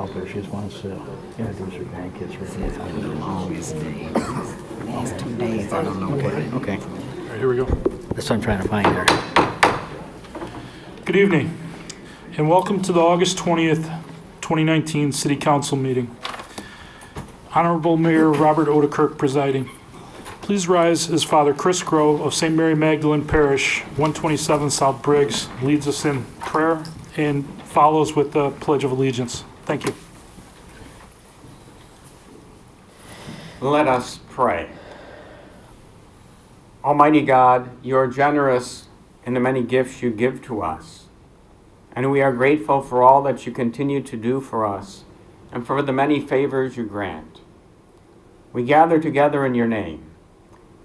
out there. She just wants to introduce her grandkids for the Longest day. These 2 days, I don't know what. Okay. All right, here we go. That's what I'm trying to find her. Good evening, and welcome to the August 20th, 2019 City Council meeting. Honorable Mayor Robert Odekirk presiding. Please rise as Father Chris Grove of St. Mary Magdalene Parish, 127 South Briggs, leads us in prayer and follows with the Pledge of Allegiance. Thank you. Let us pray. Almighty God, you are generous in the many gifts you give to us, and we are grateful for all that you continue to do for us and for the many favors you grant. We gather together in your name.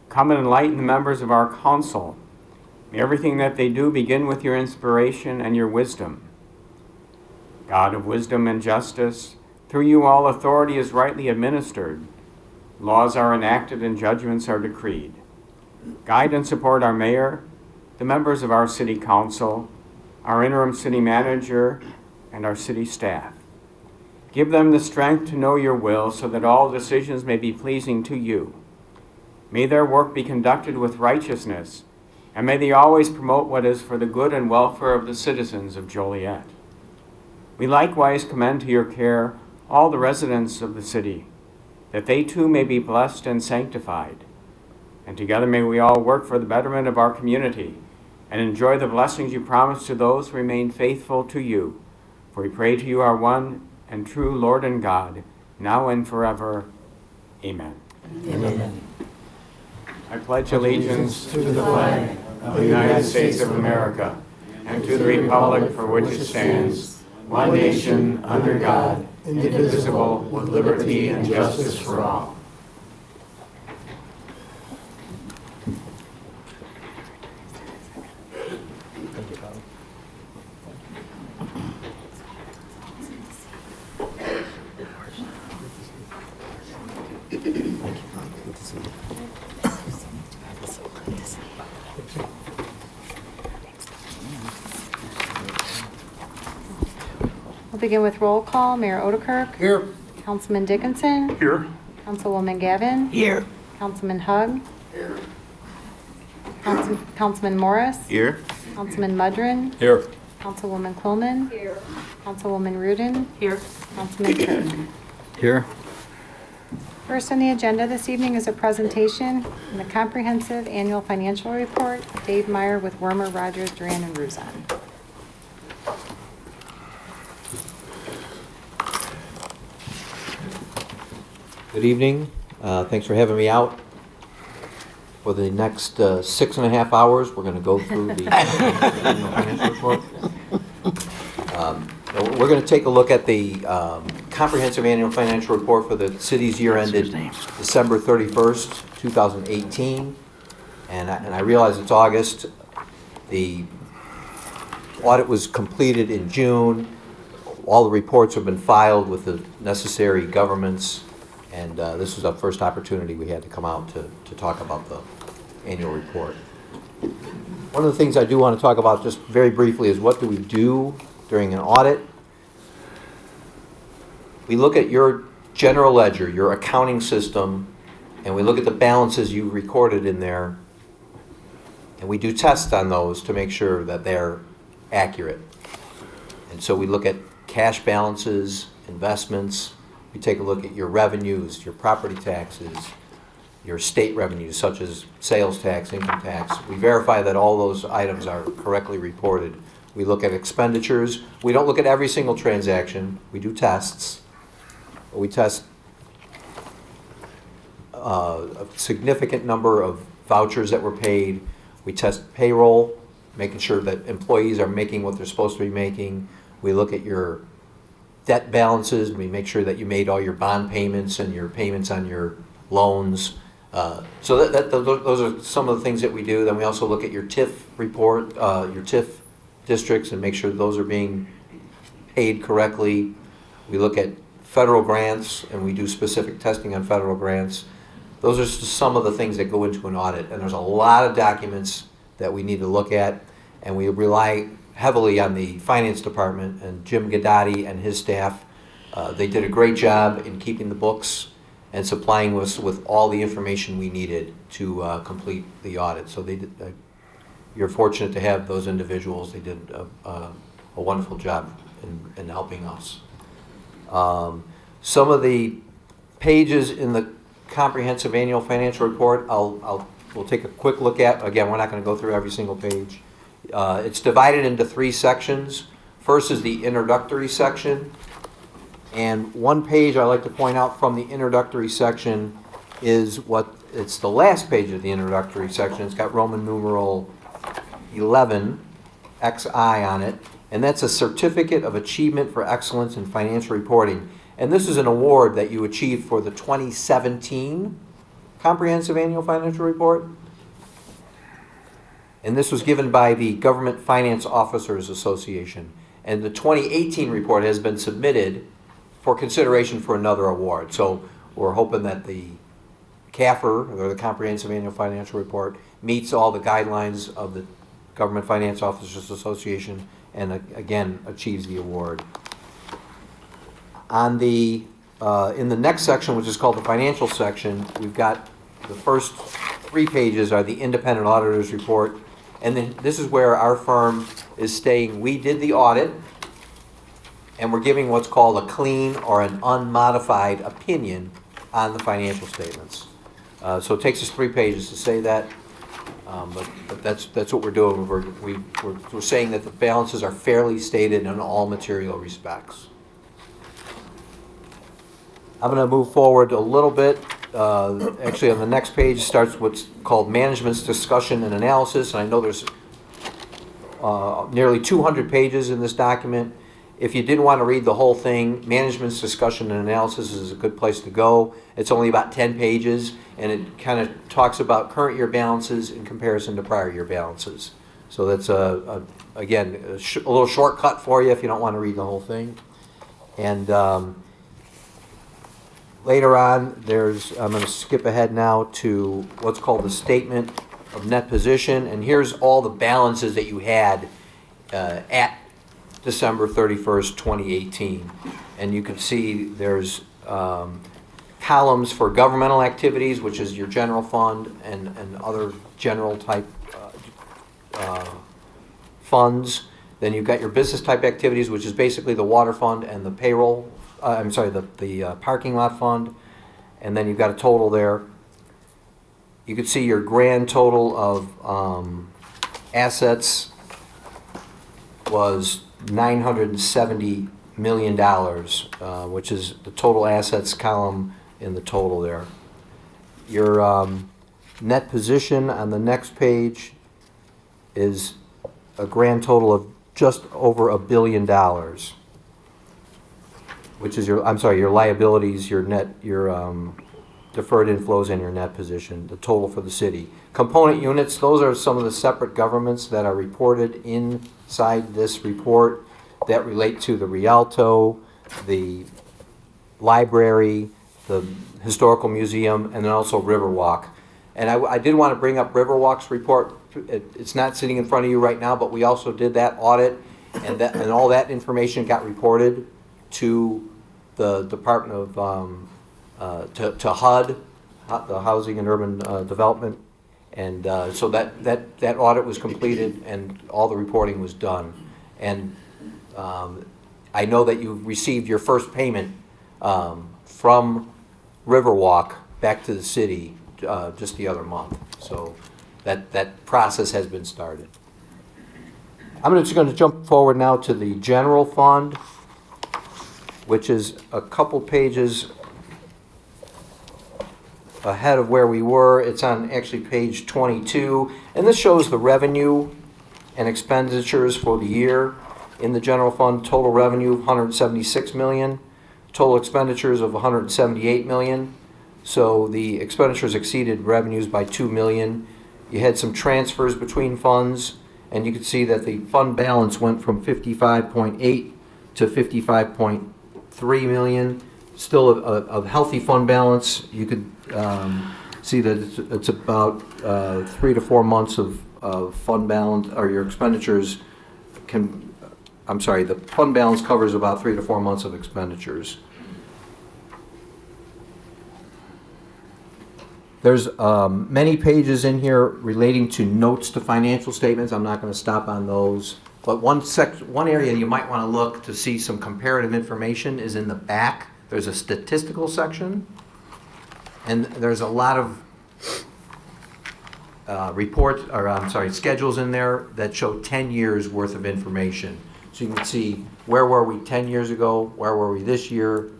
Come and enlighten the members of our council. May everything that they do begin with your inspiration and your wisdom. God of wisdom and justice, through you all authority is rightly administered. Laws are enacted and judgments are decreed. Guide and support our mayor, the members of our city council, our interim city manager, and our city staff. Give them the strength to know your will so that all decisions may be pleasing to you. May their work be conducted with righteousness, and may they always promote what is for the good and welfare of the citizens of Joliet. We likewise commend to your care all the residents of the city, that they too may be blessed and sanctified. And together may we all work for the betterment of our community and enjoy the blessings you promise to those who remain faithful to you. For we pray to you, our one and true Lord and God, now and forever. Amen. Amen. I pledge allegiance to the flag of the United States of America and to the republic for which it stands, one nation, under God, indivisible, with liberty and justice for all. Thank you, Father. We'll begin with roll call. Mayor Odekirk. Here. Councilman Dickinson. Here. Councilwoman Gavin. Here. Councilman Hug. Here. Councilman Morris. Here. Councilman Mudrin. Here. Councilwoman Quillman. Here. Councilwoman Rudin. Here. Councilman Kirk. Here. First on the agenda this evening is a presentation in the comprehensive annual financial report. Dave Meyer with Wormer, Rogers, Duran, and Ruzon. Good evening. Thanks for having me out. For the next 6.5 hours, we're going to go through the annual financial report. We're going to take a look at the comprehensive annual financial report for the city's year ended December 31st, 2018. And I realize it's August. The audit was completed in June. All the reports have been filed with the necessary governments. And this was our first opportunity we had to come out to talk about the annual report. One of the things I do want to talk about just very briefly is what do we do during an audit. We look at your general ledger, your accounting system, and we look at the balances you recorded in there, and we do tests on those to make sure that they're accurate. And so we look at cash balances, investments. We take a look at your revenues, your property taxes, your state revenues such as sales tax, income tax. We verify that all those items are correctly reported. We look at expenditures. We don't look at every single transaction. We do tests. We test a significant number of vouchers that were paid. We test payroll, making sure that employees are making what they're supposed to be making. We look at your debt balances. We make sure that you made all your bond payments and your payments on your loans. So those are some of the things that we do. Then we also look at your TIF report, your TIF districts, and make sure those are being paid correctly. We look at federal grants, and we do specific testing on federal grants. Those are just some of the things that go into an audit, and there's a lot of documents that we need to look at, and we rely heavily on the finance department and Jim Gadati and his staff They did a great job in keeping the books and supplying us with all the information we needed to complete the audit. So they did. You're fortunate to have those individuals. They did a wonderful job in helping us. Some of the pages in the comprehensive annual financial report, we'll take a quick look at. Again, we're not going to go through every single page. It's divided into 3 sections. First is the introductory section. And one page I like to point out from the introductory section is it's the last page of the introductory section. It's got Roman numeral 11, XI on it. And that's a Certificate of Achievement for Excellence in Financial Reporting. And this is an award that you achieved for the 2017 Comprehensive Annual Financial Report. And this was given by the Government Finance Officers Association. And the 2018 report has been submitted for consideration for another award. So we're hoping that the CAFR, or the Comprehensive Annual Financial Report, meets all the guidelines of the Government Finance Officers Association and again achieves the award. On the in the next section, which is called the financial section, we've got the first 3 pages are the independent auditor's report, and then this is where our firm is saying we did the audit, and we're giving what's called a clean or an unmodified opinion on the financial statements. So it takes us 3 pages to say that, but that's what we're doing. We're saying that the balances are fairly stated in all material respects. I'm going to move forward a little bit. Actually, on the next page starts what's called management's discussion and analysis, and I know there's nearly 200 pages in this document. If you didn't want to read the whole thing, management's discussion and analysis is a good place to go. It's only about 10 pages, and it kind of talks about current year balances in comparison to prior year balances. So that's, again, a little shortcut for you if you don't want to read the whole thing. And later on, I'm going to skip ahead now to what's called the statement of net position. And here's all the balances that you had at December 31st, 2018. And you can see there's columns for governmental activities, which is your general fund and other general type funds. Then you've got your business type activities, which is basically the water fund and the payroll, the parking lot fund. And then you've got a total there. You can see your grand total of assets was $970 million, which is the total assets column in the total there. Your net position on the next page is a grand total of just over $1 billion, which is your liabilities, your net, your deferred inflows, and your net position, the total for the city. Component units, those are some of the separate governments that are reported inside this report that relate to the Rialto, the library, the historical museum, and then also Riverwalk. And I did want to bring up Riverwalk's report. It's not sitting in front of you right now, but we also did that audit, and all that information got reported to the Department of to HUD, the Housing and Urban Development, and so that audit was completed and all the reporting was done. And I know that you received your first payment from Riverwalk back to the city just the other month. So that process has been started. I'm just going to jump forward now to the general fund, which is a couple pages ahead of where we were. It's on actually page 22, and this shows the revenue and expenditures for the year in the general fund. Total revenue of $176 million, total expenditures of $178 million. So the expenditures exceeded revenues by $2 million. You had some transfers between funds, and you can see that the fund balance went from 55.8 to 55.3 million. Still a healthy fund balance. You could see that it's about 3 to 4 months of fund balance, or your expenditures the fund balance covers about 3 to 4 months of expenditures. There's many pages in here relating to notes to financial statements. I'm not going to stop on those. But one area you might want to look to see some comparative information is in the back. There's a statistical section, and there's a lot of schedules in there that show 10 years worth of information. So you can see where were we 10 years ago, where were we this year,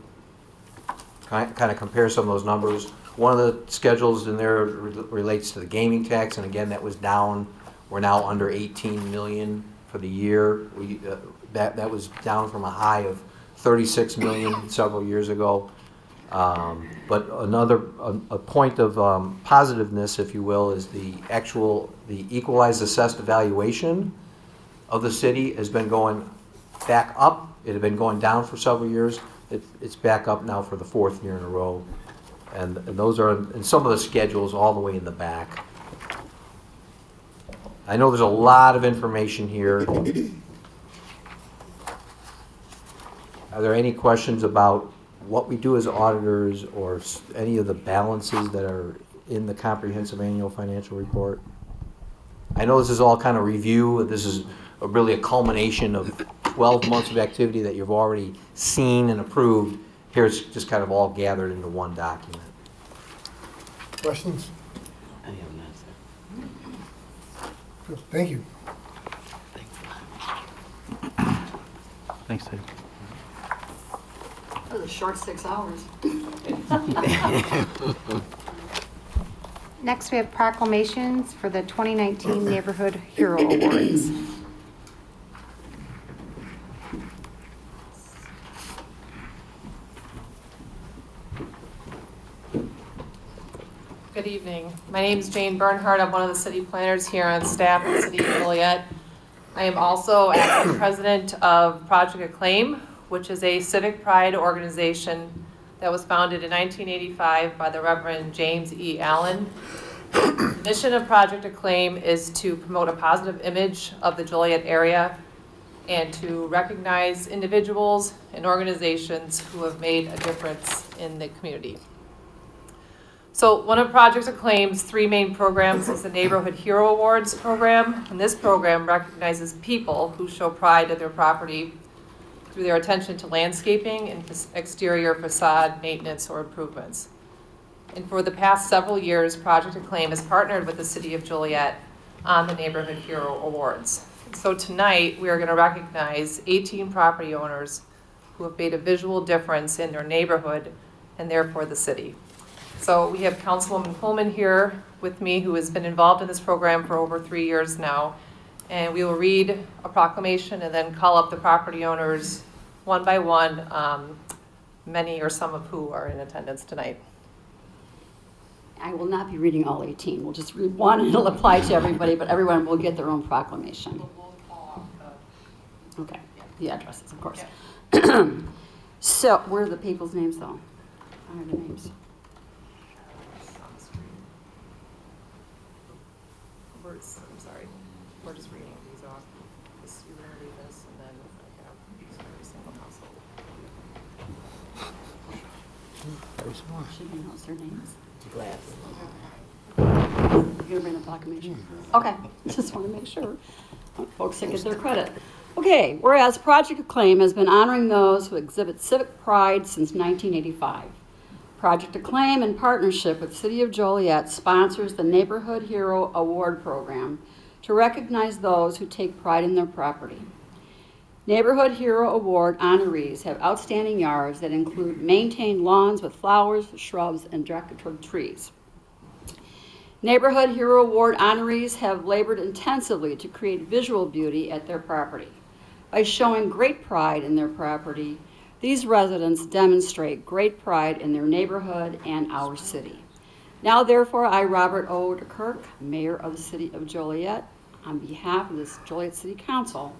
kind of compare some of those numbers. One of the schedules in there relates to the gaming tax, and again, that was down. We're now under 18 million for the year. That was down from a high of 36 million several years ago. But a point of positiveness, if you will, is the equalized assessed evaluation of the city has been going back up. It had been going down for several years. It's back up now for the 4th year in a row. And those are in some of the schedules all the way in the back. I know there's a lot of information here. Are there any questions about what we do as auditors or any of the balances that are in the comprehensive annual financial report? I know this is all kind of review. This is really a culmination of 12 months of activity that you've already seen and approved. Here it's just kind of all gathered into one document. Questions? I have none, sir. Good. Thank you. Thanks, Dave. That was a short 6 hours. Next, we have proclamations for the 2019 Neighborhood Hero Awards. Good evening. My name is Jane Bernhardt. I'm one of the city planners here on staff at the City of Joliet. I am also acting president of Project Acclaim, which is a civic pride organization that was founded in 1985 by the Reverend James E. Allen. The mission of Project Acclaim is to promote a positive image of the Joliet area and to recognize individuals and organizations who have made a difference in the community. So one of Project Acclaim's 3 main programs is the Neighborhood Hero Awards program, and this program recognizes people who show pride in their property through their attention to landscaping and exterior facade maintenance or improvements. And for the past several years, Project Acclaim has partnered with the City of Joliet on the Neighborhood Hero Awards. So tonight, we are going to recognize 18 property owners who have made a visual difference in their neighborhood and therefore the city. So we have Councilwoman Pullman here with me, who has been involved in this program for over 3 years now. And we will read a proclamation and then call up the property owners one by one, many or some of who are in attendance tonight. I will not be reading all 18. We'll just read one and it'll apply to everybody, but everyone will get their own proclamation. Okay, the addresses, of course. So, where are the people's names though? What are the names? I'm sorry, we're just reading these off. You're going to read this and then I have every single household. Should we know their names? Glad. You're going to bring the proclamation? Okay, just want to make sure folks get their credit. Okay, whereas Project Acclaim has been honoring those who exhibit civic pride since 1985. Project Acclaim, in partnership with City of Joliet, sponsors the Neighborhood Hero Award Program to recognize those who take pride in their property. Neighborhood Hero Award honorees have outstanding yards that include maintained lawns with flowers, shrubs, and decorative trees. Neighborhood Hero Award honorees have labored intensively to create visual beauty at their property. By showing great pride in their property, these residents demonstrate great pride in their neighborhood and our city. Now, therefore, I, Robert O. DeKirk, Mayor of the City of Joliet, on behalf of this Joliet City Council,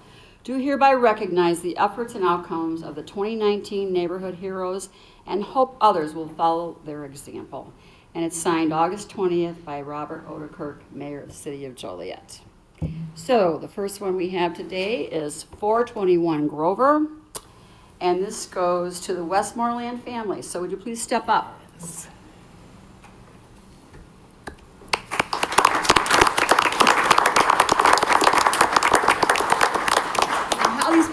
do hereby recognize the efforts and outcomes of the 2019 Neighborhood Heroes and hope others will follow their example. And it's signed August 20th by Robert O. DeKirk, Mayor of the City of Joliet. So the first one we have today is 421 Grover. And this goes to the Westmoreland family. So would you please step up?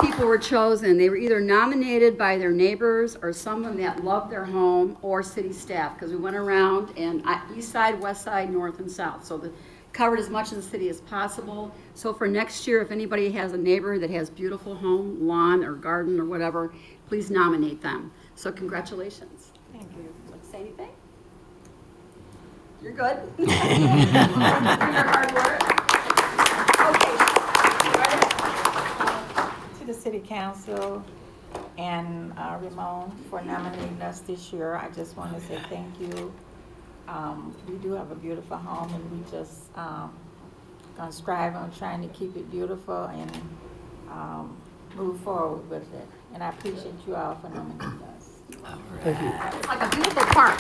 people were chosen. They were either nominated by their neighbors or someone that loved their home or city staff, because we went around and east side, west side, north and south. So covered as much of the city as possible. So for next year, if anybody has a neighbor that has beautiful home, lawn or garden or whatever, please nominate them. So congratulations. Thank you. Want to say anything? You're good? Thank you for your hard work. Okay. To the city council and Ramon for nominating us this year, I just want to say thank you. We do have a beautiful home, and we just gonna strive on trying to keep it beautiful and move forward with it. And I appreciate you all for nominating us. It's like a beautiful park.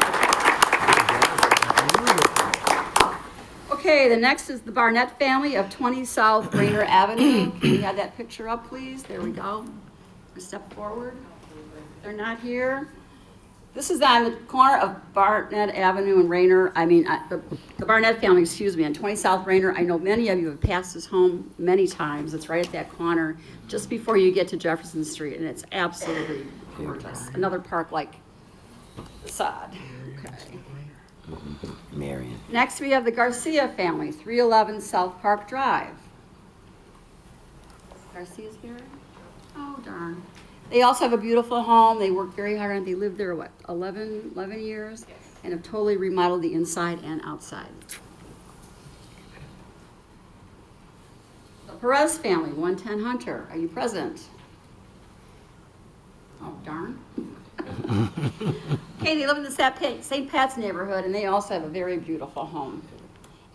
Okay, the next is the Barnett family of 20 South Rainer Avenue. Can we have that picture up, please? There we go. Step forward. They're not here. This is on the corner of Barnett Avenue and Rainer. I mean, the Barnett family, excuse me, on 20 South Rainer. I know many of you have passed this home many times. It's right at that corner just before you get to Jefferson Street, and it's absolutely gorgeous. Another park like Sod. Okay. Marion. Next, we have the Garcia family, 311 South Park Drive. Garcia's here? Oh, darn. They also have a beautiful home. They work very hard on it. They lived there, what, 11 years? Yes. And have totally remodeled the inside and outside. The Perez family, 110 Hunter. Are you present? Oh, darn. Okay, they live in the St. Pat's neighborhood, and they also have a very beautiful home.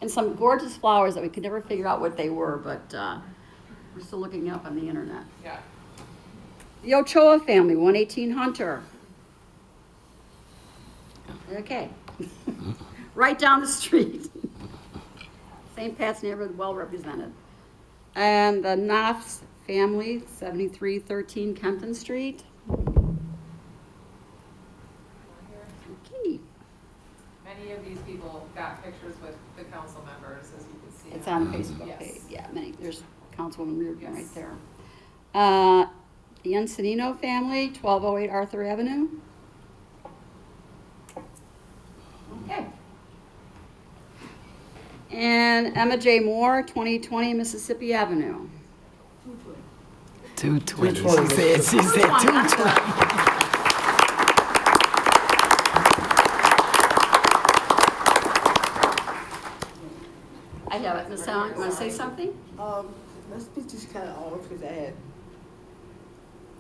And some gorgeous flowers that we could never figure out what they were, but we're still looking up on the internet. Yeah. The Ochoa family, 118 Hunter. Okay. Right down the street. St. Pat's neighborhood, well represented. And the Knopf's family, 7313 Kempton Street. Okay. Many of these people got pictures with the council members, as you can see. It's on the Facebook Yes. page. Yeah, there's Councilwoman Reardon Yes. right there. The Encinino family, 1208 Arthur Avenue. Okay. And Emma J. Moore, 2020 Mississippi Avenue. 220. She said 220. I have it. Ms. Allen, you want to say something? My speech is kind of off because I had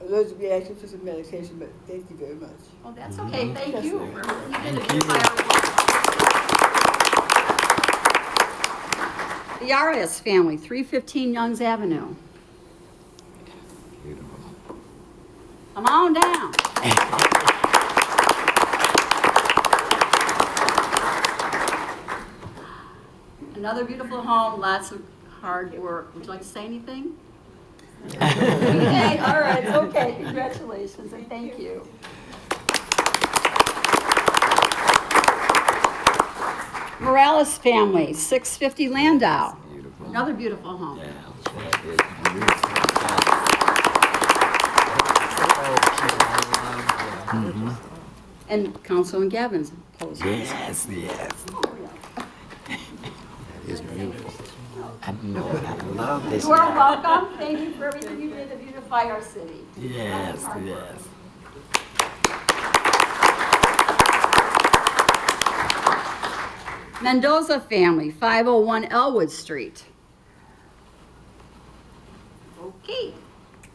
allergic reaction to some medication, but thank you very much. Oh, that's okay. Thank you. You did a Thank good you. firework. The Arias family, 315 Youngs Avenue. Come on down. Another beautiful home, lots of hard work. Would you like to say anything? Okay, all right, it's okay. Congratulations and thank you. Morales family, 650 Landau. Another beautiful home. And Councilman Gavin's post. Yes. Oh, yeah. It's beautiful. I know. I love this. You are guy. welcome. Thank you for everything you did to beautify our city. Yes. Yes. Mendoza family, 501 Elwood Street. Okay,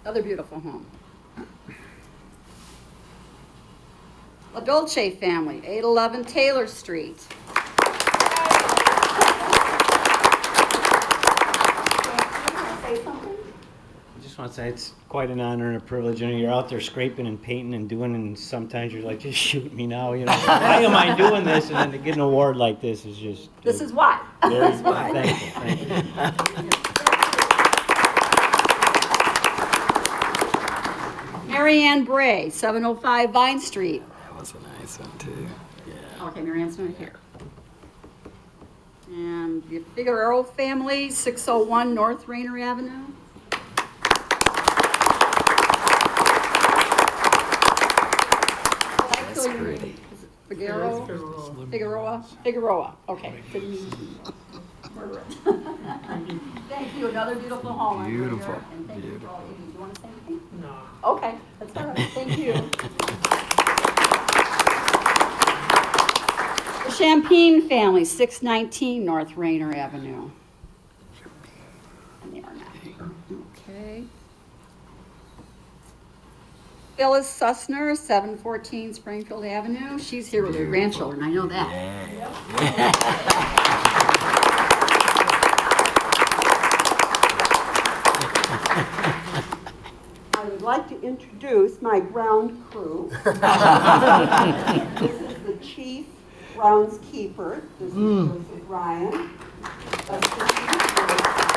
another beautiful home. La Dolce family, 811 Taylor Street. Say something? I just want to say it's quite an honor and a privilege. You know, you're out there scraping and painting and doing, and sometimes you're like, just shoot me now. You know, why am I doing this? And then to get an award like this is just. This is why. Very thankful. Mary Ann Bray, 705 Vine Street. That was a nice one too. Yeah. Okay, Mary Ann's not here. And the Figueroa family, 601 North Rainer Avenue. That's pretty. Figueroa. Okay. Didn't mean to murder it. Thank you. Another beautiful home. Beautiful. And thank you for all you do. Do you want to say anything? No. Okay. That's all right. Thank you. The Champagne family, 619 North Rainer Avenue. And they are not here. Okay. Phyllis Sussner, 714 Springfield Avenue. She's here with her grandchildren, I know that. I would like to introduce my ground crew. This is the chief groundskeeper. This is Joseph Ryan. Assistant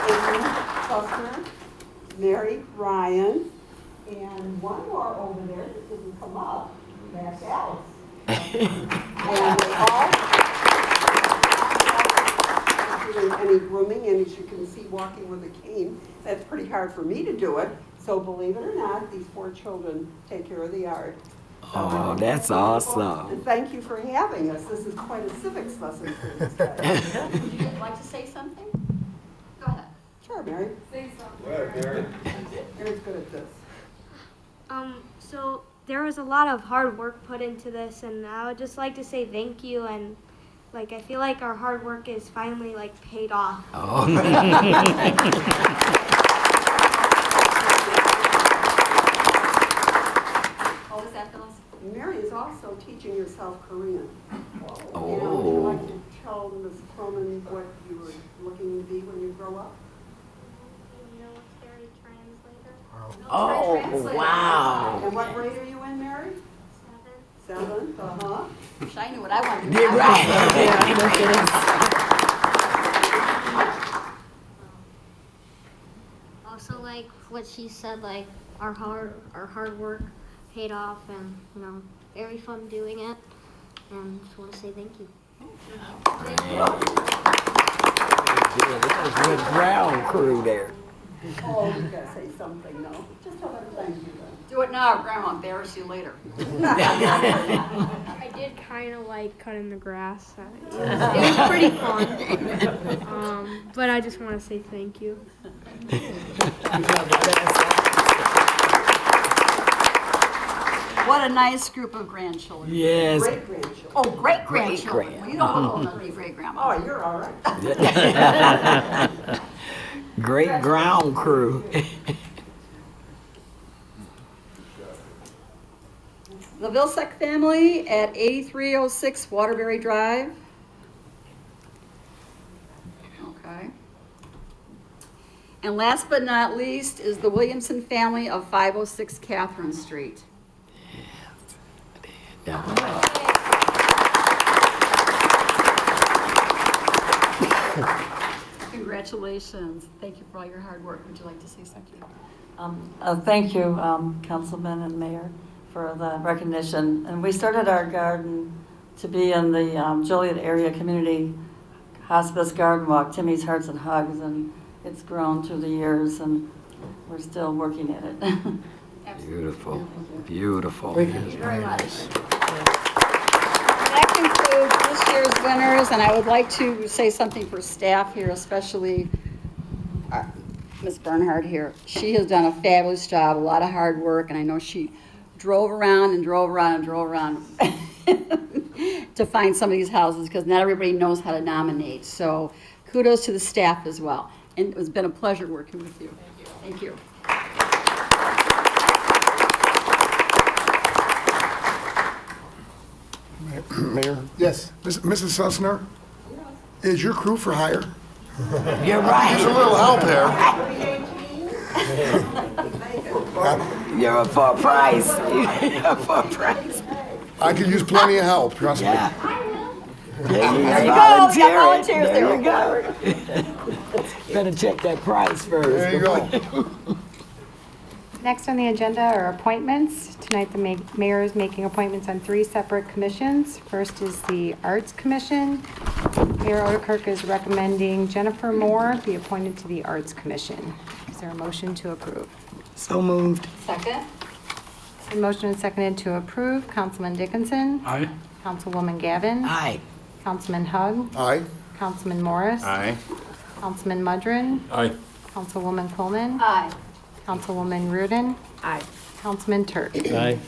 is Sussner, Mary Ryan, and one more over there that didn't come up. That's Alice. And they all doing any grooming, and as you can see, walking with a cane, that's pretty hard for me to do it. So believe it or not, these 4 children take care of the yard. Oh, that's awesome. And thank you for having us. This is quite a civics lesson for these guys. Would you like to say something? Go ahead. Sure, Mary. Say something. Mary's good at this. So there was a lot of hard work put into this, and I would just like to say thank you, and like I feel like our hard work is finally like paid off. Oh. What was that, Phyllis? Mary is also teaching herself Korean. Oh. You know, would you like to tell Ms. Croman what you were looking to be when you grow up? Military translator. Oh, wow. And what grade are you in, Mary? 7th, uh-huh. Wish I knew what I wanted to do. Yeah, right. Also, like what she said, like our hard work paid off, and you know, very fun doing it. And just want to say thank you. Good ground crew there. Oh, you gotta say something, no? Just tell them thank you then. Do it now, Grandma will embarrass you later. I did kind of like cutting the grass. It was pretty fun. But I just want to say thank you. What a nice group of grandchildren. Yes. Great grandchildren. Oh, great grandchildren. Great-grand. Well, you don't know any great grandma. Oh, you're all right. Great ground crew. The Vilsack family at 8306 Waterbury Drive. Okay. And last but not least is the Williamson family of 506 Catherine Street. Congratulations. Thank you for all your hard work. Would you like to say something? Thank you, Councilman and Mayor, for the recognition. And we started our garden to be in the Joliet area community hospice garden walk, Timmy's Hearts and Hugs, and it's grown through the years, and we're still working at it. Beautiful. Beautiful. Thank you very much. That concludes this year's winners, and I would like to say something for staff here, especially Ms. Bernhardt here. She has done a fabulous job, a lot of hard work, and I know she drove around and drove around and drove around to find some of these houses, because not everybody knows how to nominate. So kudos to the staff as well. And it's been a pleasure working with you. Thank you. Mayor? Yes. Mrs. Sussner, is your crew for hire? You're right. There's a little help here. You're a full price. You're a full price. I could use plenty of help, trust me. Yeah. There you go. We got volunteers There you go. Better check that price first. There you go. Next on the agenda are appointments. Tonight, the mayor is making appointments on 3 separate commissions. First is the Arts Commission. Mayor Odekirk is recommending Jennifer Moore be appointed to the Arts Commission. Is there a motion to approve? So moved. Second. Been motion and seconded to approve. Councilman Dickinson. Aye. Councilwoman Gavin. Aye. Councilman Hug. Aye. Councilman Morris. Aye. Councilman Mudrin. Aye. Councilwoman Coleman. Aye. Councilwoman Reardon. Aye. Councilman Turk. Aye.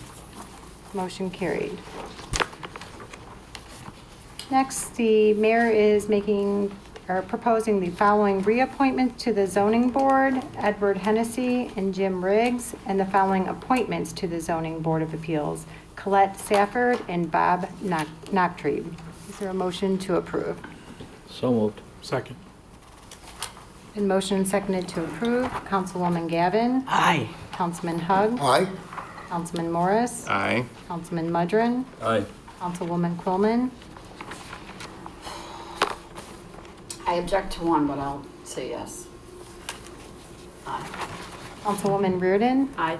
Motion carried. Next, the mayor is proposing the following reappointments to the zoning board: Edward Hennessy and Jim Riggs, and the following appointments to the zoning board of appeals: Colette Safford and Bob Noctrebe. Is there a motion to approve? So moved. Second. In motion and seconded to approve, Councilwoman Gavin. Aye. Councilman Hug. Aye. Councilman Morris. Aye. Councilman Mudrin. Aye. Councilwoman Coleman. I object to one, but I'll say yes. Aye. Councilwoman Reardon. Aye.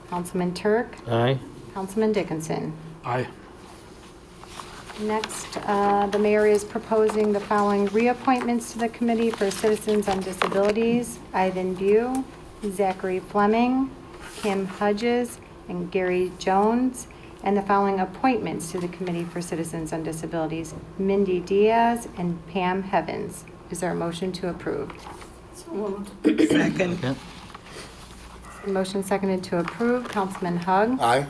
Councilman Turk. Aye. Councilman Dickinson. Aye. Next, the mayor is proposing the following reappointments to the Committee for Citizens on Disabilities: Ivan Bew, Zachary Fleming, Kim Hudges, and Gary Jones, and the following appointments to the Committee for Citizens on Disabilities: Mindy Diaz and Pam Heavens. Is there a motion to approve? So moved. Second. Motion seconded to approve. Councilman Hug. Aye.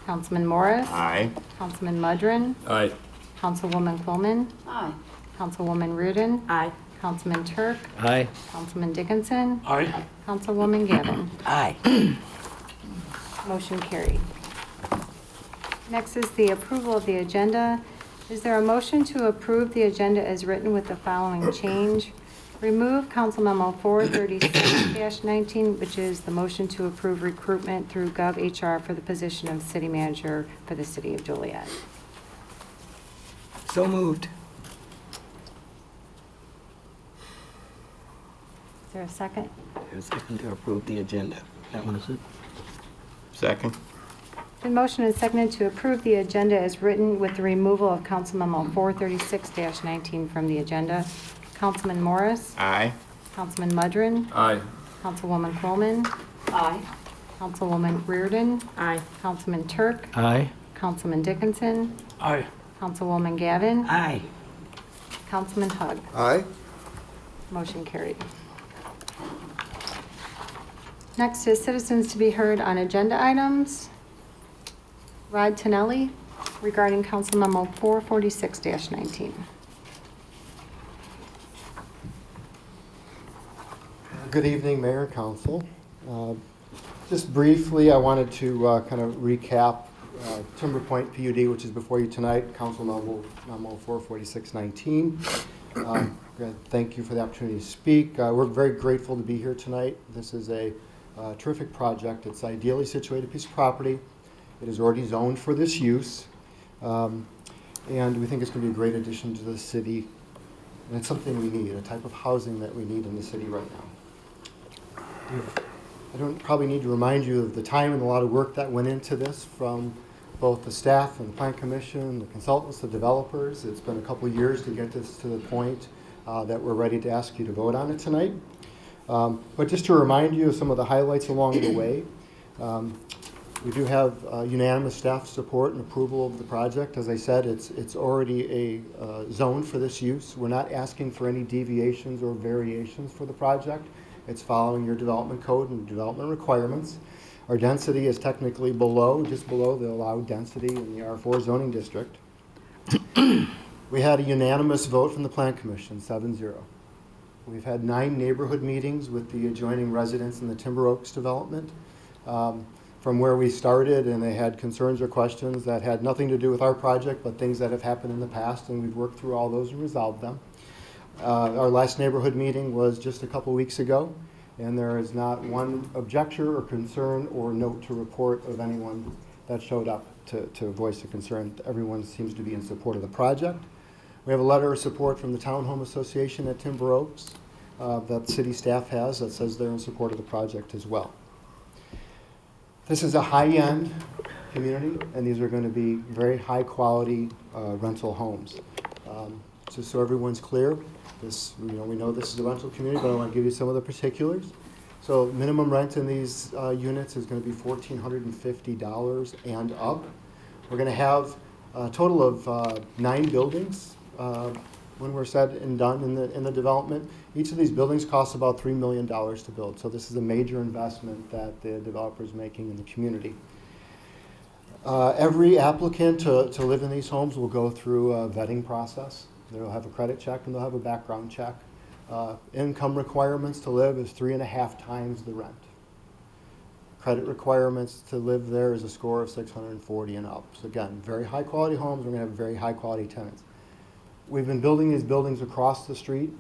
Councilman Morris. Aye. Councilman Mudrin. Aye. Councilwoman Coleman. Aye. Councilwoman Reardon. Aye. Councilman Turk. Aye. Councilman Dickinson. Aye. Councilwoman Gavin. Aye. Motion carried. Next is the approval of the agenda. Is there a motion to approve the agenda as written with the following change? Remove Council Memo 436-19, which is the motion to approve recruitment through GovHR for the position of city manager for the city of Joliet. So moved. Is there a second? There's a second to approve the agenda. That one is it? Second. The motion is seconded to approve the agenda as written with the removal of Council Memo 436-19 from the agenda. Councilman Morris. Aye. Councilman Mudrin. Aye. Councilwoman Coleman. Aye. Councilwoman Reardon. Aye. Councilman Turk. Aye. Councilman Dickinson. Aye. Councilwoman Gavin. Aye. Councilman Hug. Aye. Motion carried. Next is citizens to be heard on agenda items. Rod Tonelli regarding Council Memo 446-19. Good evening, Mayor and Council. Just briefly, I wanted to kind of recap Timber Point PUD, which is before you tonight, Council Memo 446-19. Thank you for the opportunity to speak. We're very grateful to be here tonight. This is a terrific project. It's ideally situated piece of property. It is already zoned for this use, and we think it's going to be a great addition to the city. And it's something we need, a type of housing that we need in the city right now. I don't probably need to remind you of the time and a lot of work that went into this from both the staff and the Plan Commission, the consultants, the developers. It's been a couple of years to get this to the point that we're ready to ask you to vote on it tonight. But just to remind you of some of the highlights along the way, we do have unanimous staff support and approval of the project. As I said, it's already a zone for this use. We're not asking for any deviations or variations for the project. It's following your development code and development requirements. Our density is technically just below the allowed density in the R4 zoning district. We had a unanimous vote from the Plan Commission, 7-0. We've had 9 neighborhood meetings with the adjoining residents in the Timber Oaks development. From where we started, and they had concerns or questions that had nothing to do with our project, but things that have happened in the past, and we've worked through all those and resolved them. Our last neighborhood meeting was just a couple weeks ago, and there is not one objection or concern or note to report of anyone that showed up to voice a concern. Everyone seems to be in support of the project. We have a letter of support from the Townhome Association at Timber Oaks that city staff has that says they're in support of the project as well. This is a high-end community, and these are going to be very high-quality rental homes. Just so everyone's clear, we know this is a rental community, but I want to give you some of the particulars. So minimum rent in these units is going to be $1,450 and up. We're going to have a total of 9 buildings when we're said and done in the development. Each of these buildings costs about $3 million to build. So this is a major investment that the developer is making in the community. Every applicant to live in these homes will go through a vetting process. They'll have a credit check and they'll have a background check. Income requirements to live is 3.5 times the rent. Credit requirements to live there is a score of 640 and up. So again, very high quality homes. We're going to have very high quality tenants. We've been building these buildings across the street,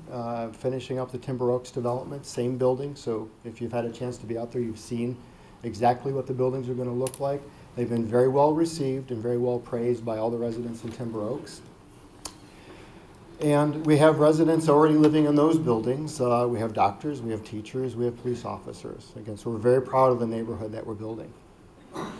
finishing up the Timber Oaks development, same building. So if you've had a chance to be out there, you've seen exactly what the buildings are going to look like. They've been very well received and very well praised by all the residents in Timber Oaks. And we have residents already living in those buildings. We have doctors, we have teachers, we have police officers. Again, so we're very proud of the neighborhood that we're building. I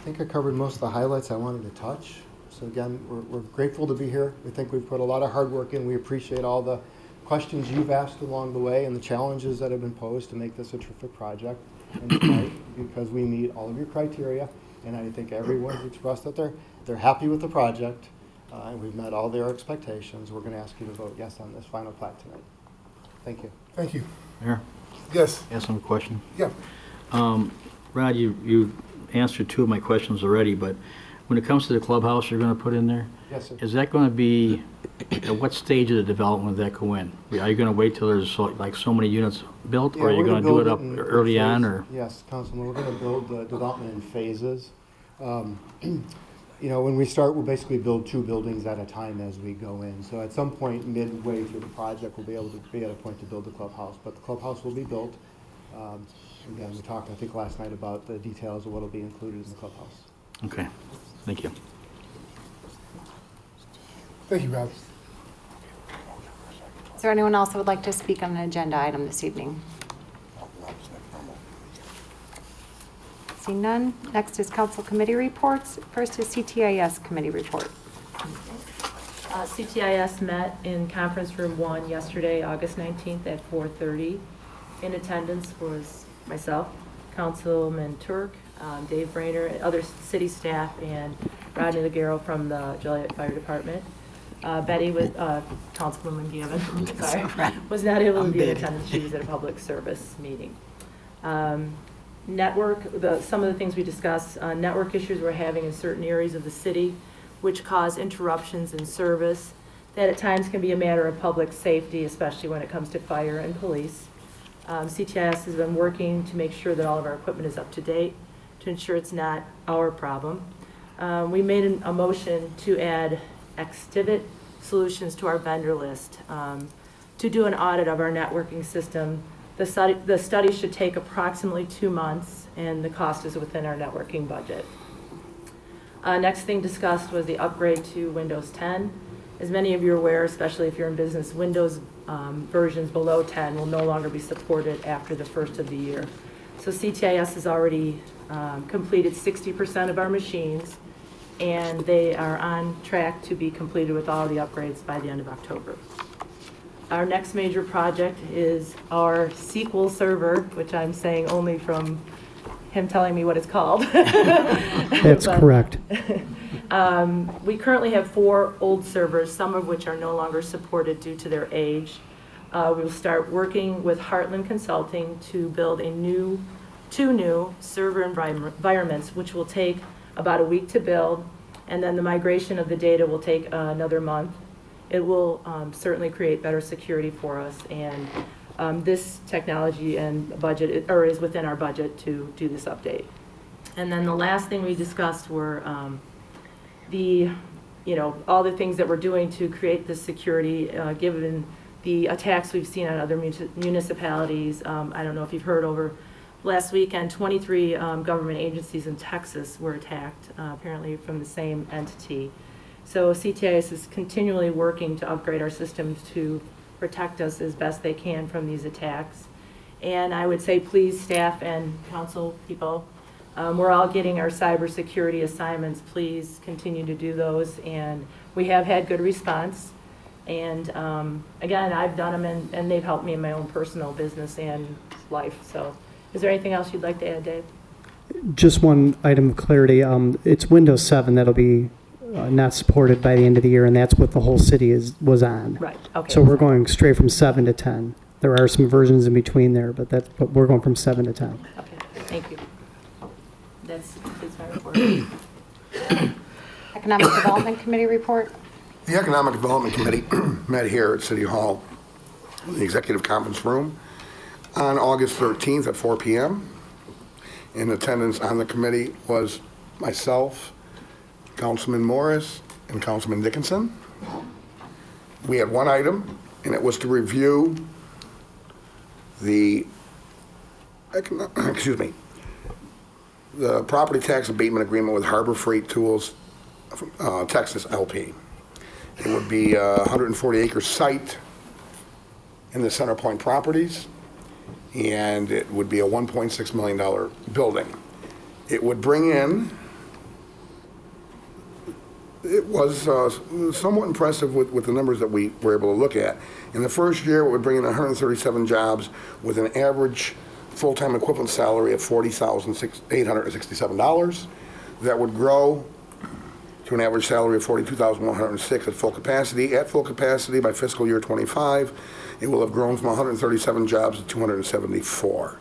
think I covered most of the highlights I wanted to touch. So again, we're grateful to be here. We think we've put a lot of hard work in. We appreciate all the questions you've asked along the way and the challenges that have been posed to make this a terrific project. And tonight, because we meet all of your criteria, and I think everyone's expressed that they're happy with the project, and we've met all their expectations. We're going to ask you to vote yes on this final plat tonight. Thank you. Thank you. Mayor, Yes. ask some question. Yeah. Rod, you answered 2 of my questions already, but when it comes to the clubhouse you're going to put in there, Yes, sir. is that going to be, at what stage of the development would that go in? Are you going to wait till there's so many units built, or are you going to do it up early on? Or Yes, Councilman, we're going to build the development in phases. You know, when we start, we'll basically build 2 buildings at a time as we go in. So at some point midway through the project, we'll be able to be at a point to build the clubhouse. But the clubhouse will be built. Again, we talked, I think, last night about the details of what will be included in the clubhouse. Okay, thank you. Thank you, Rob. Is there anyone else that would like to speak on an agenda item this evening? See none. Next is council committee reports. First is CTIS committee report. CTIS met in conference room 1 yesterday, August 19th at 4:30. In attendance was myself, Councilman Turk, Dave Brainer, other city staff, and Rodney Ligero from the Joliet Fire Department. Betty was, Councilwoman Gavin, sorry, was not able to be in attendance. She was at a public service meeting. Some of the things we discussed, network issues we're having in certain areas of the city, which cause interruptions in service that at times can be a matter of public safety, especially when it comes to fire and police. CTIS has been working to make sure that all of our equipment is up to date, to ensure it's not our problem. We made a motion to add Extivit Solutions to our vendor list to do an audit of our networking system. The study should take approximately 2 months, and the cost is within our networking budget. Next thing discussed was the upgrade to Windows 10. As many of you are aware, especially if you're in business, Windows versions below 10 will no longer be supported after the first of the year. So CTIS has already completed 60% of our machines, and they are on track to be completed with all the upgrades by the end of October. Our next major project is our SQL server, which I'm saying only from him telling me what it's called. That's correct. We currently have 4 old servers, some of which are no longer supported due to their age. We will start working with Heartland Consulting to build 2 new server environments, which will take about a week to build, and then the migration of the data will take another month. It will certainly create better security for us, and this technology and budget is within our budget to do this update. And then the last thing we discussed were all the things that we're doing to create this security, given the attacks we've seen on other municipalities. I don't know if you've heard, over last weekend, 23 government agencies in Texas were attacked, apparently from the same entity. So CTIS is continually working to upgrade our systems to protect us as best they can from these attacks. And I would say, please, staff and council people, we're all getting our cybersecurity assignments. Please continue to do those. And we have had good response. And again, I've done them and they've helped me in my own personal business and life. So is there anything else you'd like to add, Dave? Just one item of clarity. It's Windows 7 that'll be not supported by the end of the year, and that's what the whole city was on. Right, okay. So we're going straight from 7 to 10. There are some versions in between there, but we're going from 7 to 10. Okay, thank you. That's my report. Economic Development Committee report. The Economic Development Committee met here at City Hall in the Executive Conference Room on August 13th at 4 p.m. In attendance on the committee was myself, Councilman Morris, and Councilman Dickinson. We had one item, and it was to review the property tax abatement agreement with Harbor Freight Tools, Texas LP. It would be a 140-acre site in the Center Point properties, and it would be a $1.6 million building. It would bring in, it was somewhat impressive with the numbers that we were able to look at. In the first year, it would bring in 137 jobs with an average full-time equivalent salary of $40,867. That would grow to an average salary of $42,106 at full capacity. At full capacity by fiscal year 25, it will have grown from 137 jobs to 274.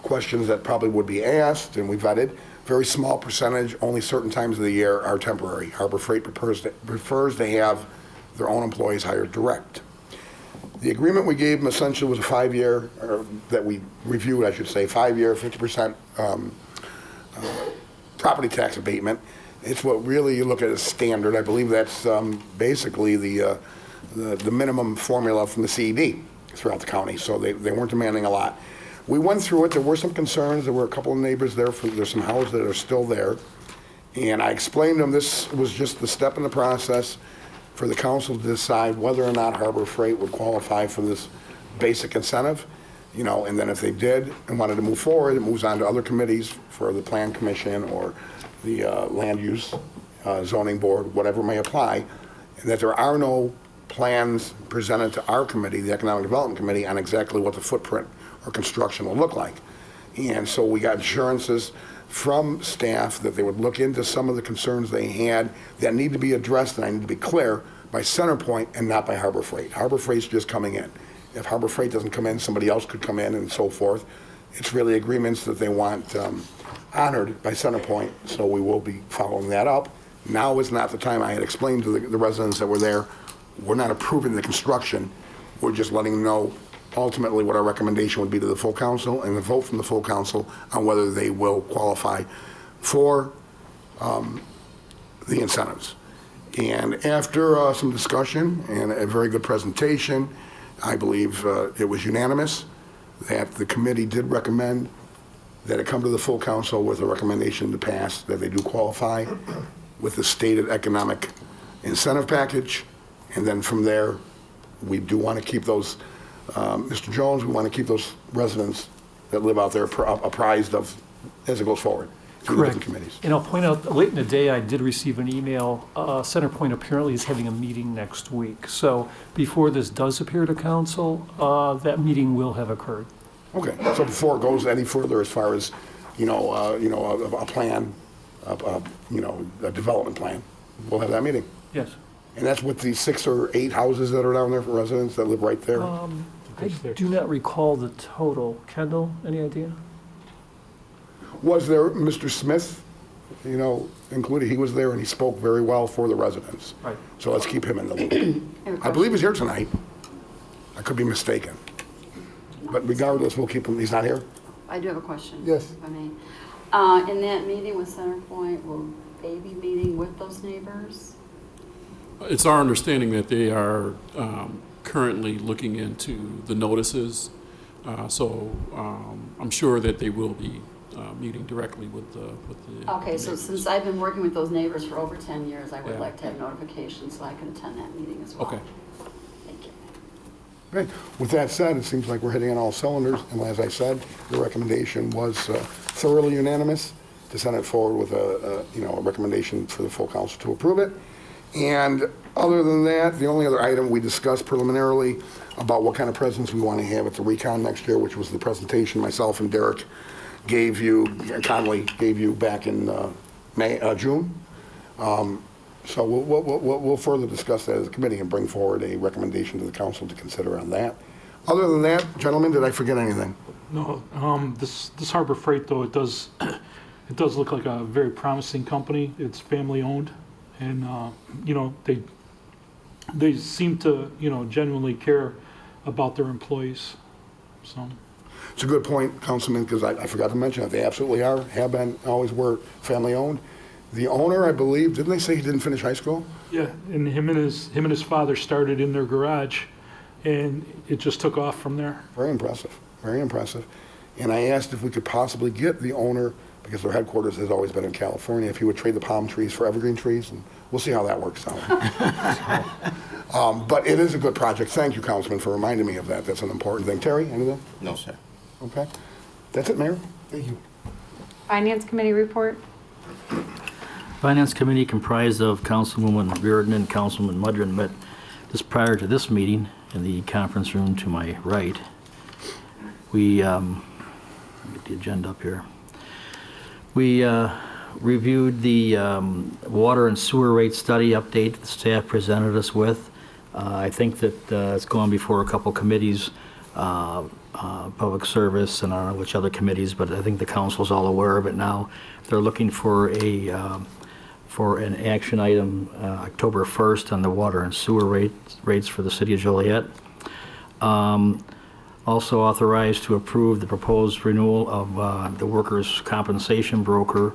Questions that probably would be asked, and we vetted, very small percentage, only certain times of the year are temporary. Harbor Freight prefers to have their own employees hired direct. The agreement we gave them essentially was a 5-year, or that we reviewed, I should say, 5-year, 50% property tax abatement. It's what really you look at as standard. I believe that's basically the minimum formula from the CED throughout the county, so they weren't demanding a lot. We went through it. There were some concerns. There were a couple of neighbors there. There's some houses that are still there. And I explained to them this was just the step in the process for the council to decide whether or not Harbor Freight would qualify for this basic incentive. And then if they did and wanted to move forward, it moves on to other committees for the Plan Commission or the Land Use Zoning Board, whatever may apply, and that there are no plans presented to our committee, the Economic Development Committee, on exactly what the footprint or construction will look like. And so we got assurances from staff that they would look into some of the concerns they had that need to be addressed, and I need to be clear, by CenterPoint and not by Harbor Freight. Harbor Freight's just coming in. If Harbor Freight doesn't come in, somebody else could come in and so forth. It's really agreements that they want honored by CenterPoint, so we will be following that up. Now is not the time. I had explained to the residents that were there, we're not approving the construction. We're just letting them know ultimately what our recommendation would be to the full council and the vote from the full council on whether they will qualify for the incentives. And after some discussion and a very good presentation, I believe it was unanimous that the committee did recommend that it come to the full council with a recommendation to pass that they do qualify with the stated economic incentive package. And then from there, we do want to keep those, Mr. Jones, we want to keep those residents that live out there apprised of as it goes forward. Correct. And I'll point out, late in the day, I did receive an email. CenterPoint apparently is having a meeting next week. So before this does appear to council, that meeting will have occurred. Okay, so before it goes any further as far as, a plan, a development plan, we'll have that meeting. Yes. And that's with the 6 or 8 houses that are down there for residents that live right there? I do not recall the total. Kendall, any idea? Was there Mr. Smith, included? He was there and he spoke very well for the residents. Right. So let's keep him in the loop. I believe he's here tonight. I could be mistaken. But regardless, we'll keep him. He's not here? I do have a question. Yes. If I may. In that meeting with CenterPoint, will they be meeting with those neighbors? It's our understanding that they are currently looking into the notices. So I'm sure that they will be meeting directly with the Okay, so neighbors. since I've been working with those neighbors for over 10 years, I would Yeah. like to have notification so I can attend that meeting as well. Okay. Thank you. Great. With that said, it seems like we're hitting on all cylinders. And as I said, the recommendation was thoroughly unanimous to send it forward with a recommendation for the full council to approve it. And other than that, the only other item we discussed preliminarily about what kind of presents we want to have at the recon next year, which was the presentation myself and Derek gave you, Conley gave you back in June. So we'll further discuss that as a committee and bring forward a recommendation to the council to consider on that. Other than that, gentlemen, did I forget anything? No, this Harbor Freight, though, it does look like a very promising company. It's family owned, and they seem to genuinely care about their employees. So it's a good point, Councilman, because I forgot to mention it. They absolutely are, have been, always were family owned. The owner, I believe, didn't they say he didn't finish high school? yeah, and him and his father started in their garage, and it just took off from there. Very impressive, very impressive. And I asked if we could possibly get the owner, because their headquarters has always been in California, if he would trade the palm trees for evergreen trees, and we'll see how that works out. But it is a good project. Thank you, Councilman, for reminding me of that. That's an important thing. Terry, anything? No, sir. Okay. That's it, Mayor. Thank you. Finance Committee report. Finance Committee comprised of Councilwoman Reardon and Councilman Mudrin met just prior to this meeting in the conference room to my right. We, get the agenda up here. We reviewed the water and sewer rate study update the staff presented us with. I think that it's gone before a couple committees, public service, and I don't know which other committees, but I think the council's all aware of it now. They're looking for an action item October 1st on the water and sewer rates for the city of Joliet. Also authorized to approve the proposed renewal of the workers' compensation broker,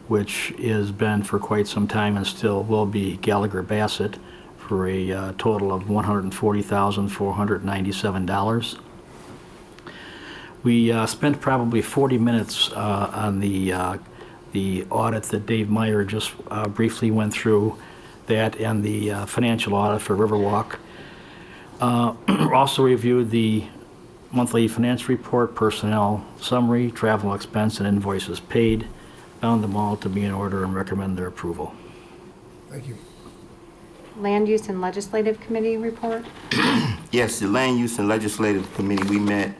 which has been for quite some time and still will be Gallagher Bassett, for a total of $140,497. We spent probably 40 minutes on the audit that Dave Meyer just briefly went through, that and the financial audit for Riverwalk. Also reviewed the monthly finance report, personnel summary, travel expense, and invoices paid. Found them all to be in order and recommend their approval. Thank you. Land Use and Legislative Committee report. Yes, the Land Use and Legislative Committee, we met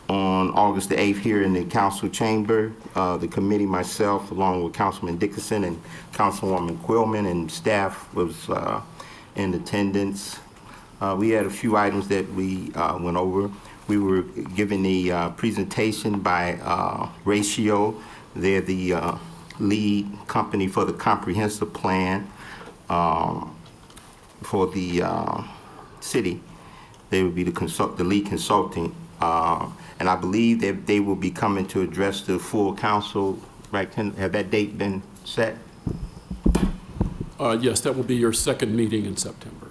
on August the 8th here in the council chamber. The committee, myself, along with Councilman Dickinson and Councilwoman Quillman, and staff was in attendance. We had a few items that we went over. We were given the presentation by Ratio. They're the lead company for the comprehensive plan for the city. They would be the lead consultant. And I believe that they will be coming to address the full council, right? Have that date been set? Yes, that will be your second meeting in September.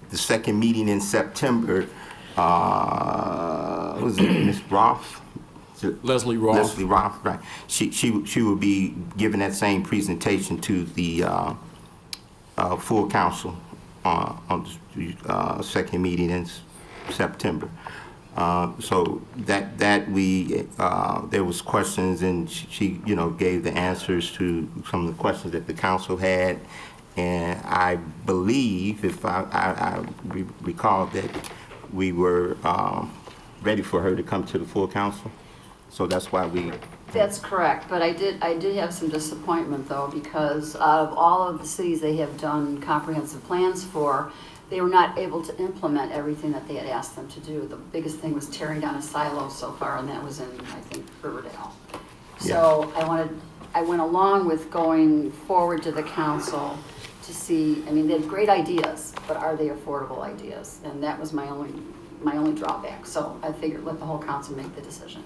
The second meeting in September, was it Ms. Roth? Leslie Roth. Leslie Roth, right. She will be giving that same presentation to the full council on the second meeting in September. So that we there was questions, and she gave the answers to some of the questions that the council had, and I believe, if I recall, that we were ready for her to come to the full council. So that's why we. That's correct, but I did have some disappointment though, because out of all of the cities they have done comprehensive plans for, they were not able to implement everything that they had asked them to do. The biggest thing was tearing down a silo so far, and that was in, I think, Riverdale. So I went along with going forward to the council to see, I mean, they had great ideas, but are they affordable ideas? And that was my only drawback. So I figured let the whole council make the decision.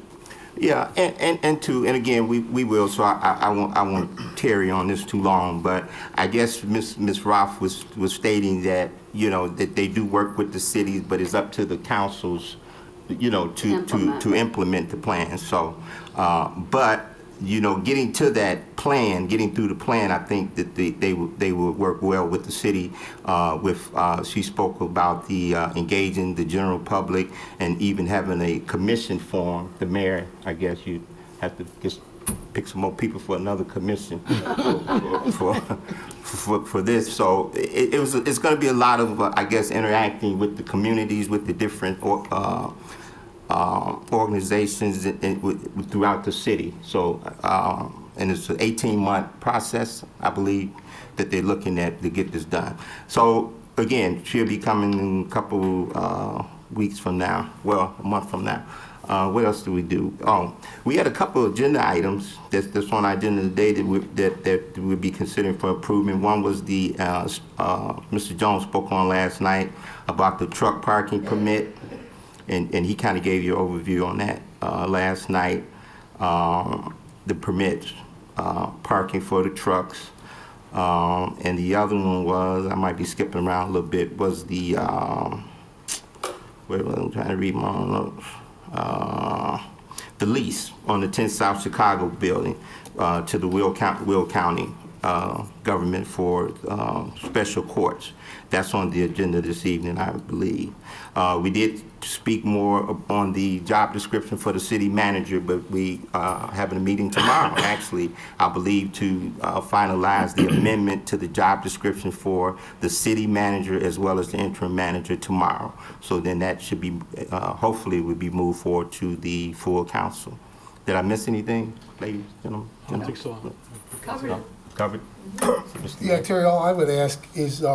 Yeah, and again, we will, so I won't tarry on this too long, but I guess Ms. Roth was stating that, that they do work with the cities, but it's up to the councils, to implement the plan. So, but, getting to that plan, getting through the plan, I think that they would work well with the city. She spoke about the engaging the general public and even having a commission form. The mayor, I guess you have to just pick some more people for another commission for this. So it's going to be a lot of, I guess, interacting with the communities, with the different organizations throughout the city. So, and it's an 18-month process, I believe, that they're looking at to get this done. So again, she'll be coming in a couple weeks from now, well, a month from now. What else do we do? Oh, we had a couple of agenda items that's on our agenda today that we'll be considering for improvement. One was the, Mr. Jones spoke on last night about the truck parking permit, and he kind of gave you an overview on that last night. The permits, parking for the trucks. And the other one was, I might be skipping around a little bit, was the, wait, I'm trying to read my own notes. The lease on the 10 South Chicago building to the Will County government for special courts. That's on the agenda this evening, I believe. We did speak more on the job description for the city manager, but we having a meeting tomorrow, actually, I believe, to finalize the amendment to the job description for the city manager as well as the interim manager tomorrow. So then that should be, hopefully, will be moved forward to the full council. Did I miss anything, ladies, gentlemen? I don't think so. Covered it. Covered? Yeah, Terry, all I would ask is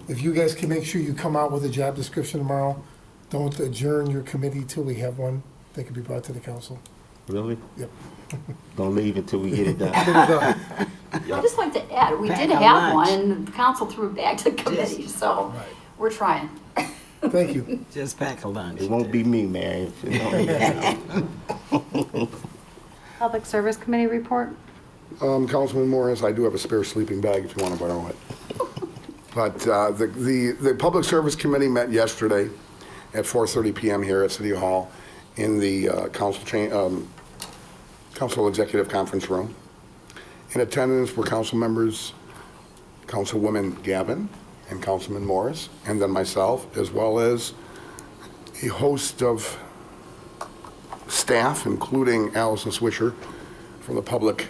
if you guys can make sure you come out with a job description tomorrow, don't adjourn your committee till we have one that can be brought to the council. Really? Yep. Don't leave until we get it done. I'd just like to add, we did have one, and the council threw it back to committee, so we're trying. Thank you. Just pack a lunch. It won't be me, Mary. Public Service Committee report? Councilman Morris, I do have a spare sleeping bag if you want to borrow it. But the Public Service Committee met yesterday at 4:30 p.m. here at City Hall in the Council Executive Conference Room. In attendance were council members, Councilwoman Gavin and Councilman Morris, and then myself, as well as a host of staff, including Allison Swisher from the Public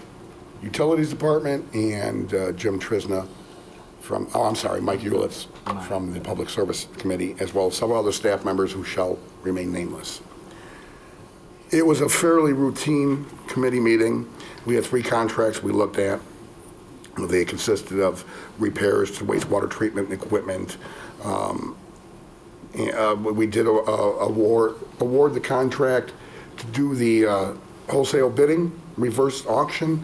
Utilities Department and Jim Trisna from, Mike Ulitz from the Public Service Committee, as well as several other staff members who shall remain nameless. It was a fairly routine committee meeting. We had 3 contracts we looked at. They consisted of repairs to wastewater treatment equipment. We did award the contract to do the wholesale bidding, reverse auction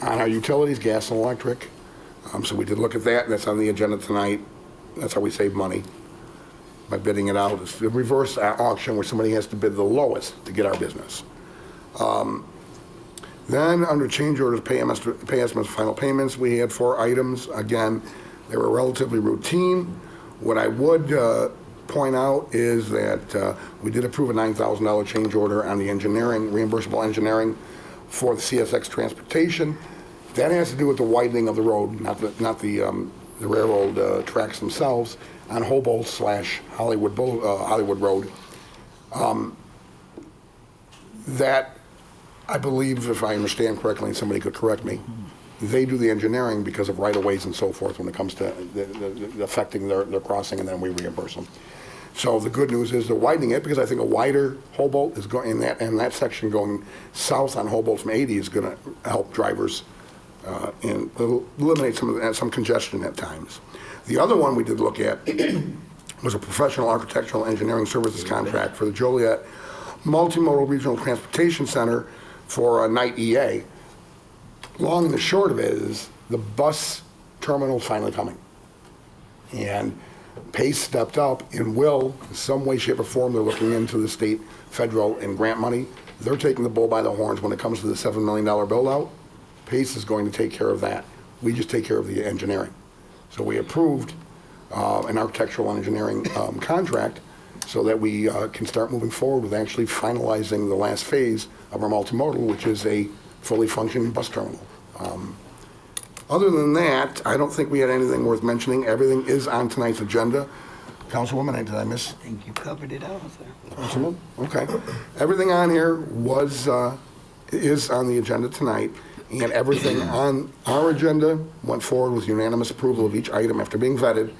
on our utilities, gas and electric. So we did look at that, and that's on the agenda tonight. That's how we save money, by bidding it out. It's a reverse auction where somebody has to bid the lowest to get our business. Then under change orders, pay estimates, final payments, we had 4 items. Again, they were relatively routine. What I would point out is that we did approve a $9,000 change order on the engineering, reimbursable engineering for the CSX transportation. That has to do with the widening of the road, not the railroad tracks themselves, on Humboldt/Hollywood Road. That, I believe, if I understand correctly, and somebody could correct me, they do the engineering because of right-of-ways and so forth when it comes to the affecting their crossing, and then we reimburse them. So the good news is they're widening it, because I think a wider Humboldt is going in that section going south on Humboldt from 80 is going to help drivers and eliminate some congestion at times. The other one we did look at was a professional architectural engineering services contract for the Joliet Multimodal Regional Transportation Center for a night EA. Long and the short of it is the bus terminal is finally coming. And Pace stepped up and will, in some way, shape, or form, they're looking into the state, federal, and grant money. They're taking the bull by the horns when it comes to the $7 million build-out. Pace is going to take care of that. We just take care of the engineering. So we approved an architectural engineering contract so that we can start moving forward with actually finalizing the last phase of our multimodal, which is a fully functioning bus terminal. Other than that, I don't think we had anything worth mentioning. Everything is on tonight's agenda. Councilwoman, did I miss? I think you covered it all, sir. Councilman? Okay. Everything on here was is on the agenda tonight, and everything on our agenda went forward with unanimous approval of each item after being vetted,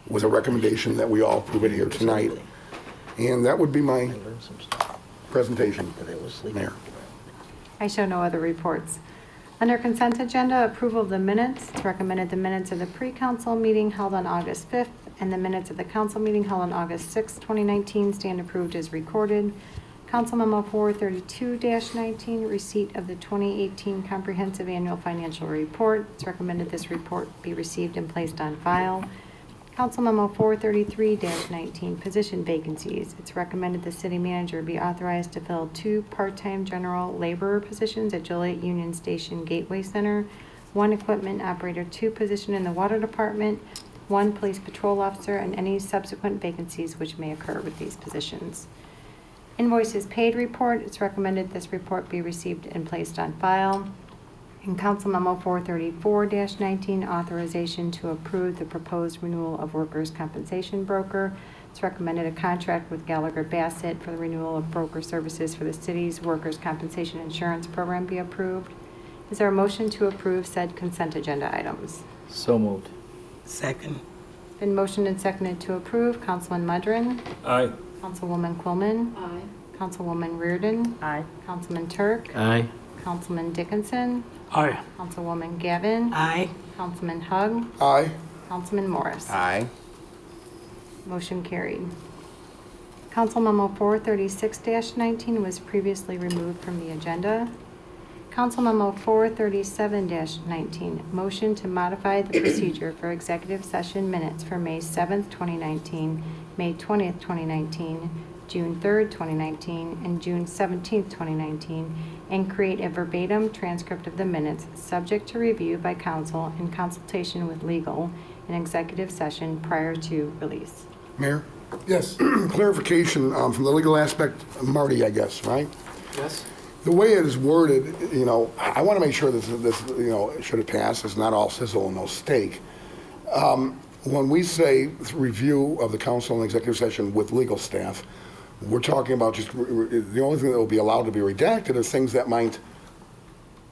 with a recommendation that we all approve it here tonight. And that would be my presentation, Mayor. I show no other reports. Under consent agenda, approval of the minutes. It's recommended the minutes of the pre-council meeting held on August 5th and the minutes of the council meeting held on August 6th, 2019 stand approved as recorded. Council Memo 432-19, receipt of the 2018 Comprehensive Annual Financial Report. It's recommended this report be received and placed on file. Council Memo 433-19, position vacancies. It's recommended the city manager be authorized to fill 2 part-time general laborer positions at Joliet Union Station Gateway Center, 1 equipment operator 2 position in the water department, 1 police patrol officer, and any subsequent vacancies which may occur with these positions. Invoices paid report. It's recommended this report be received and placed on file. In Council Memo 434-19, authorization to approve the proposed renewal of workers' compensation broker. It's recommended a contract with Gallagher Bassett for the renewal of broker services for the city's workers' compensation insurance program be approved. Is there a motion to approve said consent agenda items? So moved. Second. Been motioned and seconded to approve. Councilman Mudrin. Aye. Councilwoman Quillman. Aye. Councilwoman Reardon. Aye. Councilman Turk. Aye. Councilman Dickinson. Aye. Councilwoman Gavin. Aye. Councilman Hug. Aye. Councilman Morris. Aye. Motion carried. Council Memo 436-19 was previously removed from the agenda. Council Memo 437-19, motion to modify the procedure for executive session minutes for May 7th, 2019, May 20th, 2019, June 3rd, 2019, and June 17th, 2019, and create a verbatim transcript of the minutes, subject to review by council in consultation with legal in executive session prior to release. Mayor? Yes. Clarification from the legal aspect, Marty, I guess, right? Yes? The way it is worded, I want to make sure this, should it pass, it's not all sizzle and no steak. When we say review of the council and executive session with legal staff, we're talking about just, the only thing that will be allowed to be redacted are things that might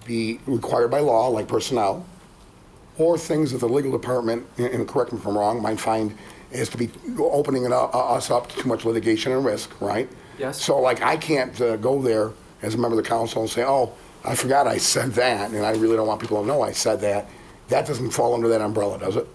be required by law, like personnel, or things that the legal department, and correct me if I'm wrong, might find is to be opening us up to too much litigation and risk, right? Yes. So like I can't go there as a member of the council and say, oh, I forgot I said that, and I really don't want people to know I said that. That doesn't fall under that umbrella, does it?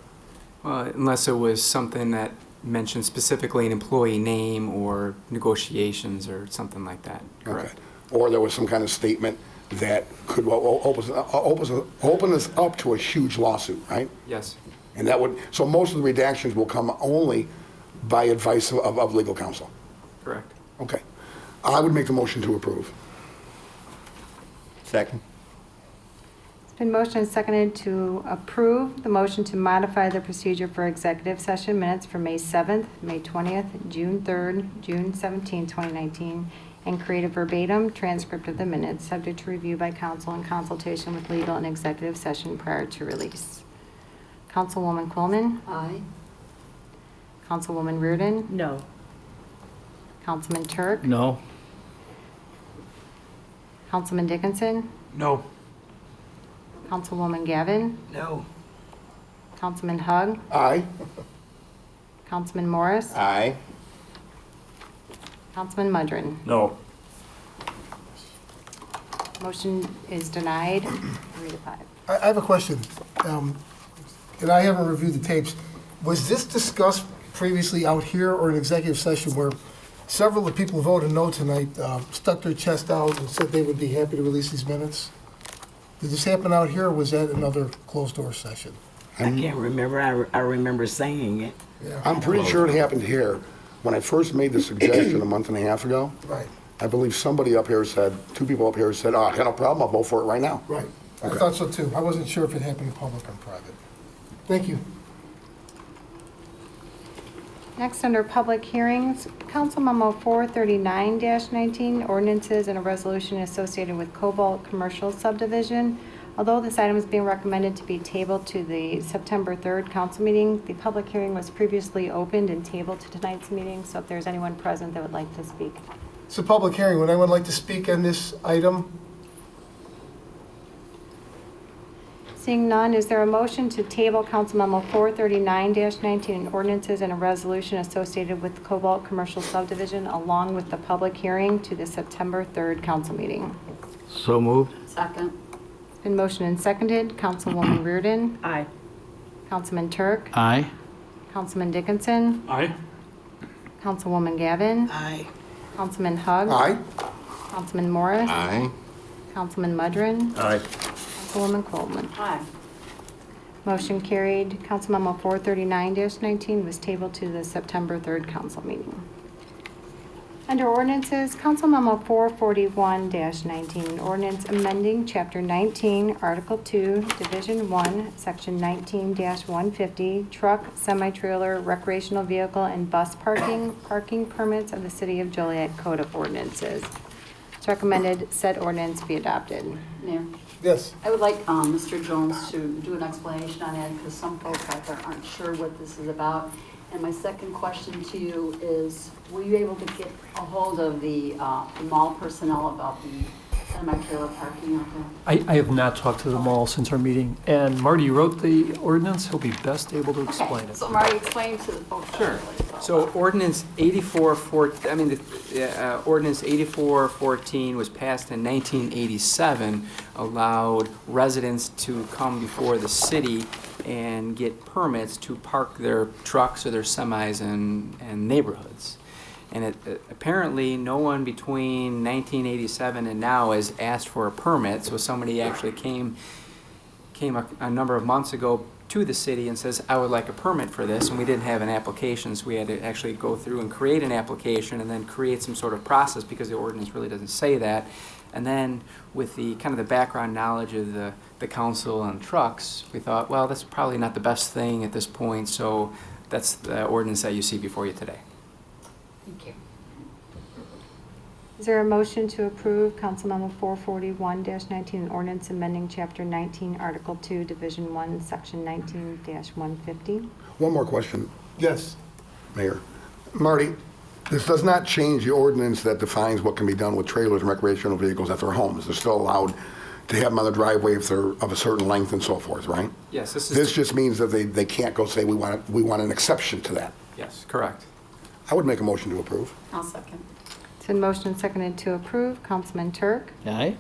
Unless it was something that mentioned specifically an employee name or negotiations or something like that. Correct. Okay. Or there was some kind of statement that could open us up to a huge lawsuit, right? Yes. And that would, so most of the redactions will come only by advice of legal counsel. Correct. Okay. I would make the motion to approve. Second. It's been motioned and seconded to approve the motion to modify the procedure for executive session minutes for May 7th, May 20th, June 3rd, June 17th, 2019, and create a verbatim transcript of the minutes, subject to review by council in consultation with legal and executive session prior to release. Councilwoman Quillman. Aye. Councilwoman Reardon. No. Councilman Turk. No. Councilman Dickinson. No. Councilwoman Gavin. No. Councilman Hug. Aye. Councilman Morris. Aye. Councilman Mudrin. No. Motion is denied, 3-5. I have a question, and I haven't reviewed the tapes. Was this discussed previously out here or in executive session where several of the people who voted no tonight stuck their chest out and said they would be happy to release these minutes? Did this happen out here, or was that another closed-door session? I can't remember. I remember saying it. Yeah. I'm pretty sure it happened here. When I first made the suggestion a month and a half ago, Right, I believe somebody up here said, 2 people up here said, oh, I got no problem, I'll vote for it right now. right. I Okay. thought so too. I wasn't sure if it happened in public or private. Thank you. Next, under public hearings, Council Memo 439-19, ordinances and a resolution associated with Cobalt Commercial Subdivision. Although this item is being recommended to be tabled to the September 3rd council meeting, the public hearing was previously opened and tabled to tonight's meeting, so if there's anyone present that would like to speak. It's a public hearing. Would anyone like to speak on this item? Seeing none, is there a motion to table Council Memo 439-19 and ordinances and a resolution associated with Cobalt Commercial Subdivision along with the public hearing to the September 3rd council meeting? So moved. Second. It's been motioned and seconded. Councilwoman Reardon. Aye. Councilman Turk. Aye. Councilman Dickinson. Aye. Councilwoman Gavin. Aye. Councilman Hugg. Aye. Councilman Morris. Aye. Councilman Mudrin. Aye. Councilwoman Coleman. Aye. Motion carried. Council Memo 439-19 was tabled to the September 3rd council meeting. Under ordinances, Council Memo 441-19, an ordinance amending Chapter 19, Article 2, Division 1, Section 19-150, truck, semi-trailer, recreational vehicle, and bus parking permits of the City of Joliet Code of Ordinances. It's recommended said ordinance be adopted. Mayor, Yes. I would like Mr. Jones to do an explanation on that because some folks out there aren't sure what this is about. And my second question to you is, were you able to get a hold of the mall personnel about the semi-trailer parking out there? I have not talked to them all since our meeting, and Marty wrote the ordinance. He'll be best able to explain it. So Marty, explain to the folks. Sure. So ordinance 8414 was passed in 1987, allowed residents to come before the city and get permits to park their trucks or their semis in neighborhoods. And apparently, no one between 1987 and now has asked for a permit, so somebody actually came a number of months ago to the city and says, I would like a permit for this, and we didn't have an application, so we had to actually go through and create an application and then create some sort of process because the ordinance really doesn't say that. And then with the kind of the background knowledge of the council on trucks, we thought, well, that's probably not the best thing at this point, so that's the ordinance that you see before you today. Thank you. Is there a motion to approve Council Memo 441-19, an ordinance amending Chapter 19, Article 2, Division 1, Section 19-150? One more question, Yes. Mayor. Marty, this does not change the ordinance that defines what can be done with trailers and recreational vehicles at their homes. They're still allowed to have them on the driveway if they're of a certain length and so forth, right? Yes, This just means that they can't go say, we want an exception to that. Yes, correct. I would make a motion to approve. I'll second. It's been motioned and seconded to approve. Councilman Turk. Aye.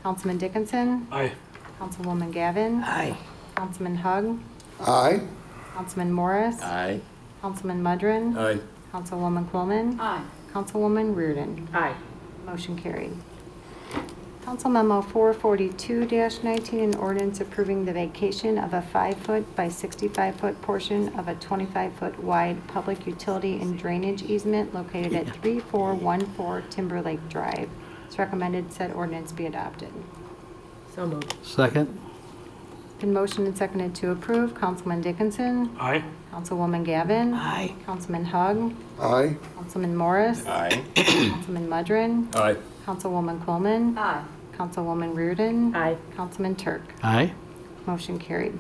Councilman Dickinson. Aye. Councilwoman Gavin. Aye. Councilman Hugg. Aye. Councilman Morris. Aye. Councilman Mudrin. Aye. Councilwoman Coleman. Aye. Councilwoman Reardon. Aye. Motion carried. Council Memo 442-19, an ordinance approving the vacation of a 5-foot by 65-foot portion of a 25-foot wide public utility and drainage easement located at 3414 Timberlake Drive. It's recommended said ordinance be adopted. So moved. Second. Been motioned and seconded to approve. Councilman Dickinson. Aye. Councilwoman Gavin. Aye. Councilman Hugg. Aye. Councilman Morris. Aye. Councilman Mudrin. Aye. Councilwoman Coleman. Aye. Councilwoman Reardon. Aye. Councilman Turk. Aye. Motion carried.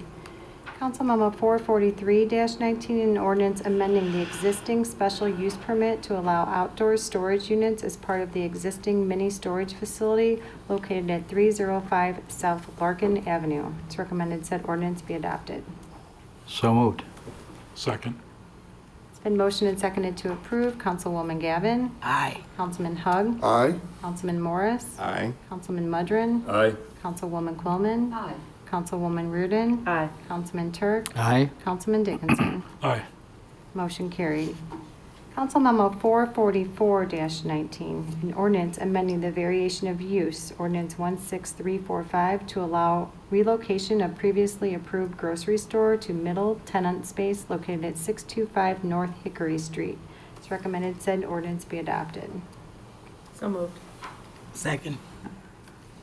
Council Memo 443-19, an ordinance amending the existing special use permit to allow outdoor storage units as part of the existing mini storage facility located at 305 South Larkin Avenue. It's recommended said ordinance be adopted. So moved. Second. It's been motioned and seconded to approve. Councilwoman Gavin. Aye. Councilman Hugg. Aye. Councilman Morris. Aye. Councilman Mudrin. Aye. Councilwoman Coleman. Aye. Councilwoman Reardon. Aye. Councilman Turk. Aye. Councilman Dickinson. Aye. Motion carried. Council Memo 444-19, an ordinance amending the variation of use, ordinance 16345, to allow relocation of previously approved grocery store to middle tenant space located at 625 North Hickory Street. It's recommended said ordinance be adopted. So moved. Second.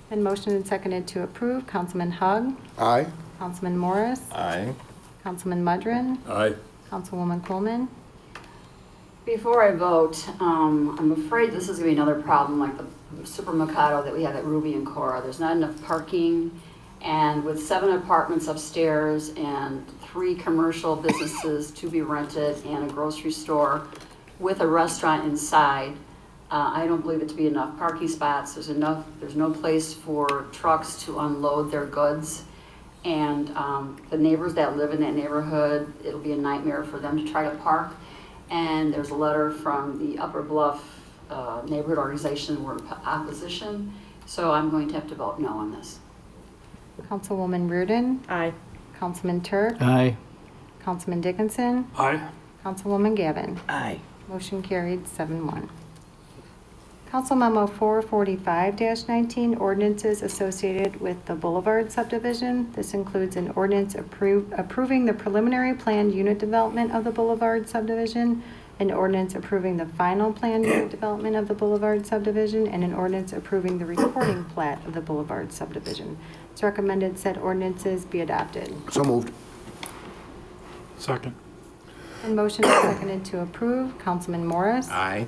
Been motioned and seconded to approve. Councilman Hugg. Aye. Councilman Morris. Aye. Councilman Mudrin. Aye. Councilwoman Coleman. Before I vote, I'm afraid this is going to be another problem like the Super Mikado that we have at Ruby and Cora. There's not enough parking, and with 7 apartments upstairs and 3 commercial businesses to be rented and a grocery store with a restaurant inside, I don't believe it to be enough parking spots. There's no place for trucks to unload their goods. And the neighbors that live in that neighborhood, it'll be a nightmare for them to try to park. And there's a letter from the Upper Bluff neighborhood organization, we're in opposition. So I'm going to have to vote no on this. Councilwoman Reardon. Aye. Councilman Turk. Aye. Councilman Dickinson. Aye. Councilwoman Gavin. Aye. Motion carried 7-1. Council Memo 445-19, ordinances associated with the Boulevard subdivision. This includes an ordinance approving the preliminary planned unit development of the Boulevard subdivision, an ordinance approving the final planned unit development of the Boulevard subdivision, and an ordinance approving the recording plat of the Boulevard subdivision. It's recommended said ordinances be adopted. So moved. Second. And motion is seconded to approve. Councilman Morris. Aye.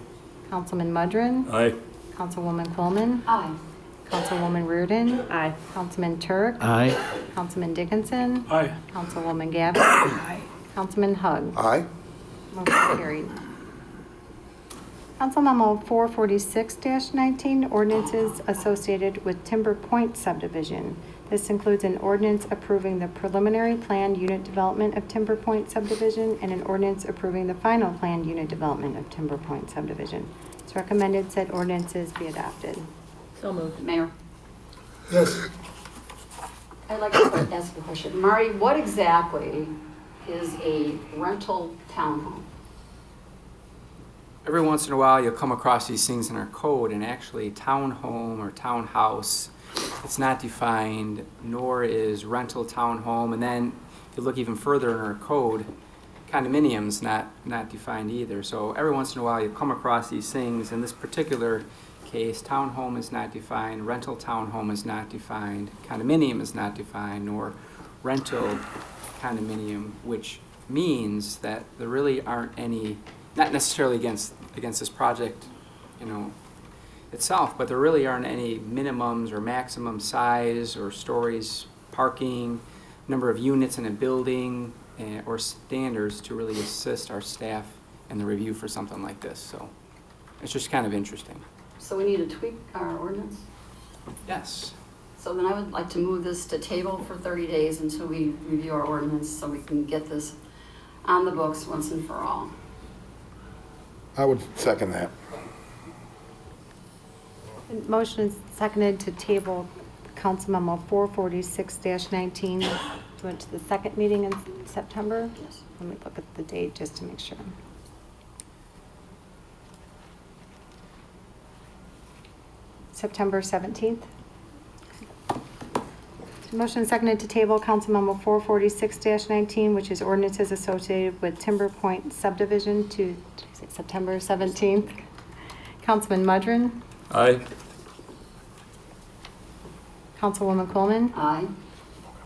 Councilman Mudrin. Aye. Councilwoman Coleman. Aye. Councilwoman Reardon. Aye. Councilman Turk. Aye. Councilman Dickinson. Aye. Councilwoman Gavin. Aye. Councilman Hug. Aye. Motion carried. Council Memo 446-19, ordinances associated with Timber Point subdivision. This includes an ordinance approving the preliminary planned unit development of Timber Point subdivision and an ordinance approving the final planned unit development of Timber Point subdivision. It's recommended said ordinances be adopted. So moved. Mayor, Yes. I'd like to ask a question. Marty, what exactly is a rental townhome? Every once in a while, you'll come across these things in our code, and actually townhome or townhouse, it's not defined, nor is rental townhome. And then if you look even further in our code, condominium's not defined either. So every once in a while, you come across these things. In this particular case, townhome is not defined, rental townhome is not defined, condominium is not defined, nor rental condominium, which means that there really aren't any, not necessarily against this project, itself, but there really aren't any minimums or maximum size or stories, parking, number of units in a building, or standards to really assist our staff in the review for something like this. So it's just kind of interesting. So we need to tweak our ordinance? Yes. So then I would like to move this to table for 30 days until we review our ordinance so we can get this on the books once and for all. I would second that. And motion is seconded to table Council Memo 446-19 to went to the second meeting in September. Yes. Let me look at the date just to make sure. September 17th. Motion seconded to table Council Memo 446-19, which is ordinances associated with Timber Point subdivision to September 17th. Councilman Mudrin. Aye. Councilwoman Coleman. Aye.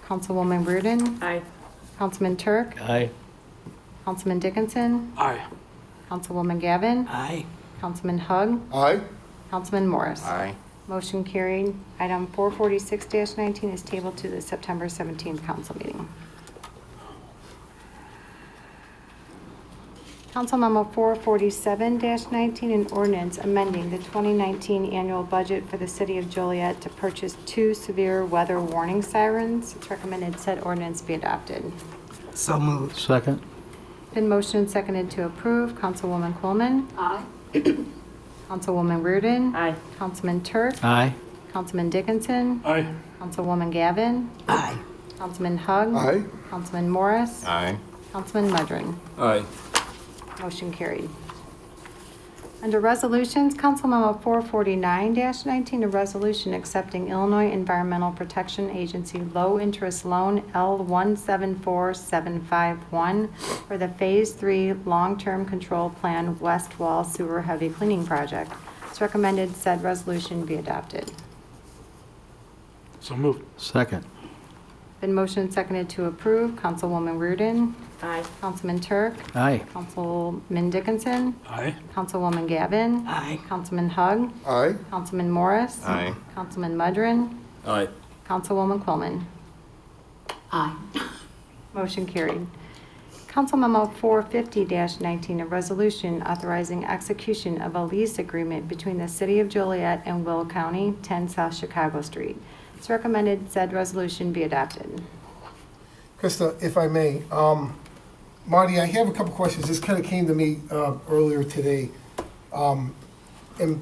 Councilwoman Reardon. Aye. Councilman Turk. Aye. Councilman Dickinson. Aye. Councilwoman Gavin. Aye. Councilman Hug. Aye. Councilman Morris. Aye. Motion carried. Item 446-19 is tabled to the September 17th council meeting. Council Memo 447-19, an ordinance amending the 2019 annual budget for the city of Joliet to purchase 2 severe weather warning sirens. It's recommended said ordinance be adopted. So moved. Second. Been motion and seconded to approve. Councilwoman Coleman. Aye. Councilwoman Reardon. Aye. Councilman Turk. Aye. Councilman Dickinson. Aye. Councilwoman Gavin. Aye. Councilman Hug. Aye. Councilman Morris. Aye. Councilman Mudrin. Aye. Motion carried. Under resolutions, Council Memo 449-19, a resolution accepting Illinois Environmental Protection Agency low-interest loan L174751 for the Phase 3 Long-Term Control Plan West Wall Sewer Heavy Cleaning Project. It's recommended said resolution be adopted. So moved. Second. Been motion and seconded to approve. Councilwoman Reardon. Aye. Councilman Turk. Aye. Councilman Dickinson. Aye. Councilwoman Gavin. Aye. Councilman Hug. Aye. Councilman Morris. Aye. Councilman Mudrin. Aye. Councilwoman Coleman. Aye. Motion carried. Council Memo 450-19, a resolution authorizing execution of a lease agreement between the City of Joliet and Will County, 10 South Chicago Street. It's recommended said resolution be adopted. Krista, if I may, Marty, I have a couple questions. This kind of came to me earlier today. And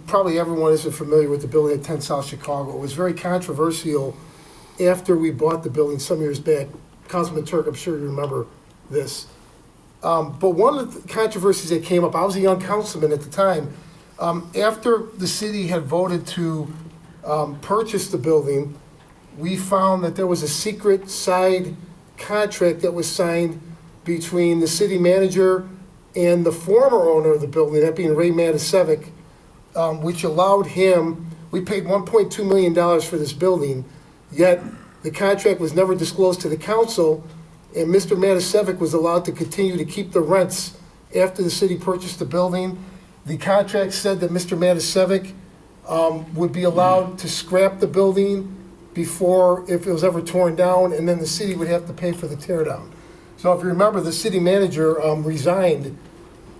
probably everyone isn't familiar with the building at 10 South Chicago. It was very controversial after we bought the building some years back. Councilman Turk, I'm sure you remember this. But one of the controversies that came up, I was a young councilman at the time, after the city had voted to purchase the building, we found that there was a secret side contract that was signed between the city manager and the former owner of the building, that being Ray Matasevic, which allowed him, we paid $1.2 million for this building, yet the contract was never disclosed to the council, and Mr. Matasevic was allowed to continue to keep the rents after the city purchased the building. The contract said that Mr. Matasevic would be allowed to scrap the building before, if it was ever torn down, and then the city would have to pay for the tear down. So if you remember, the city manager resigned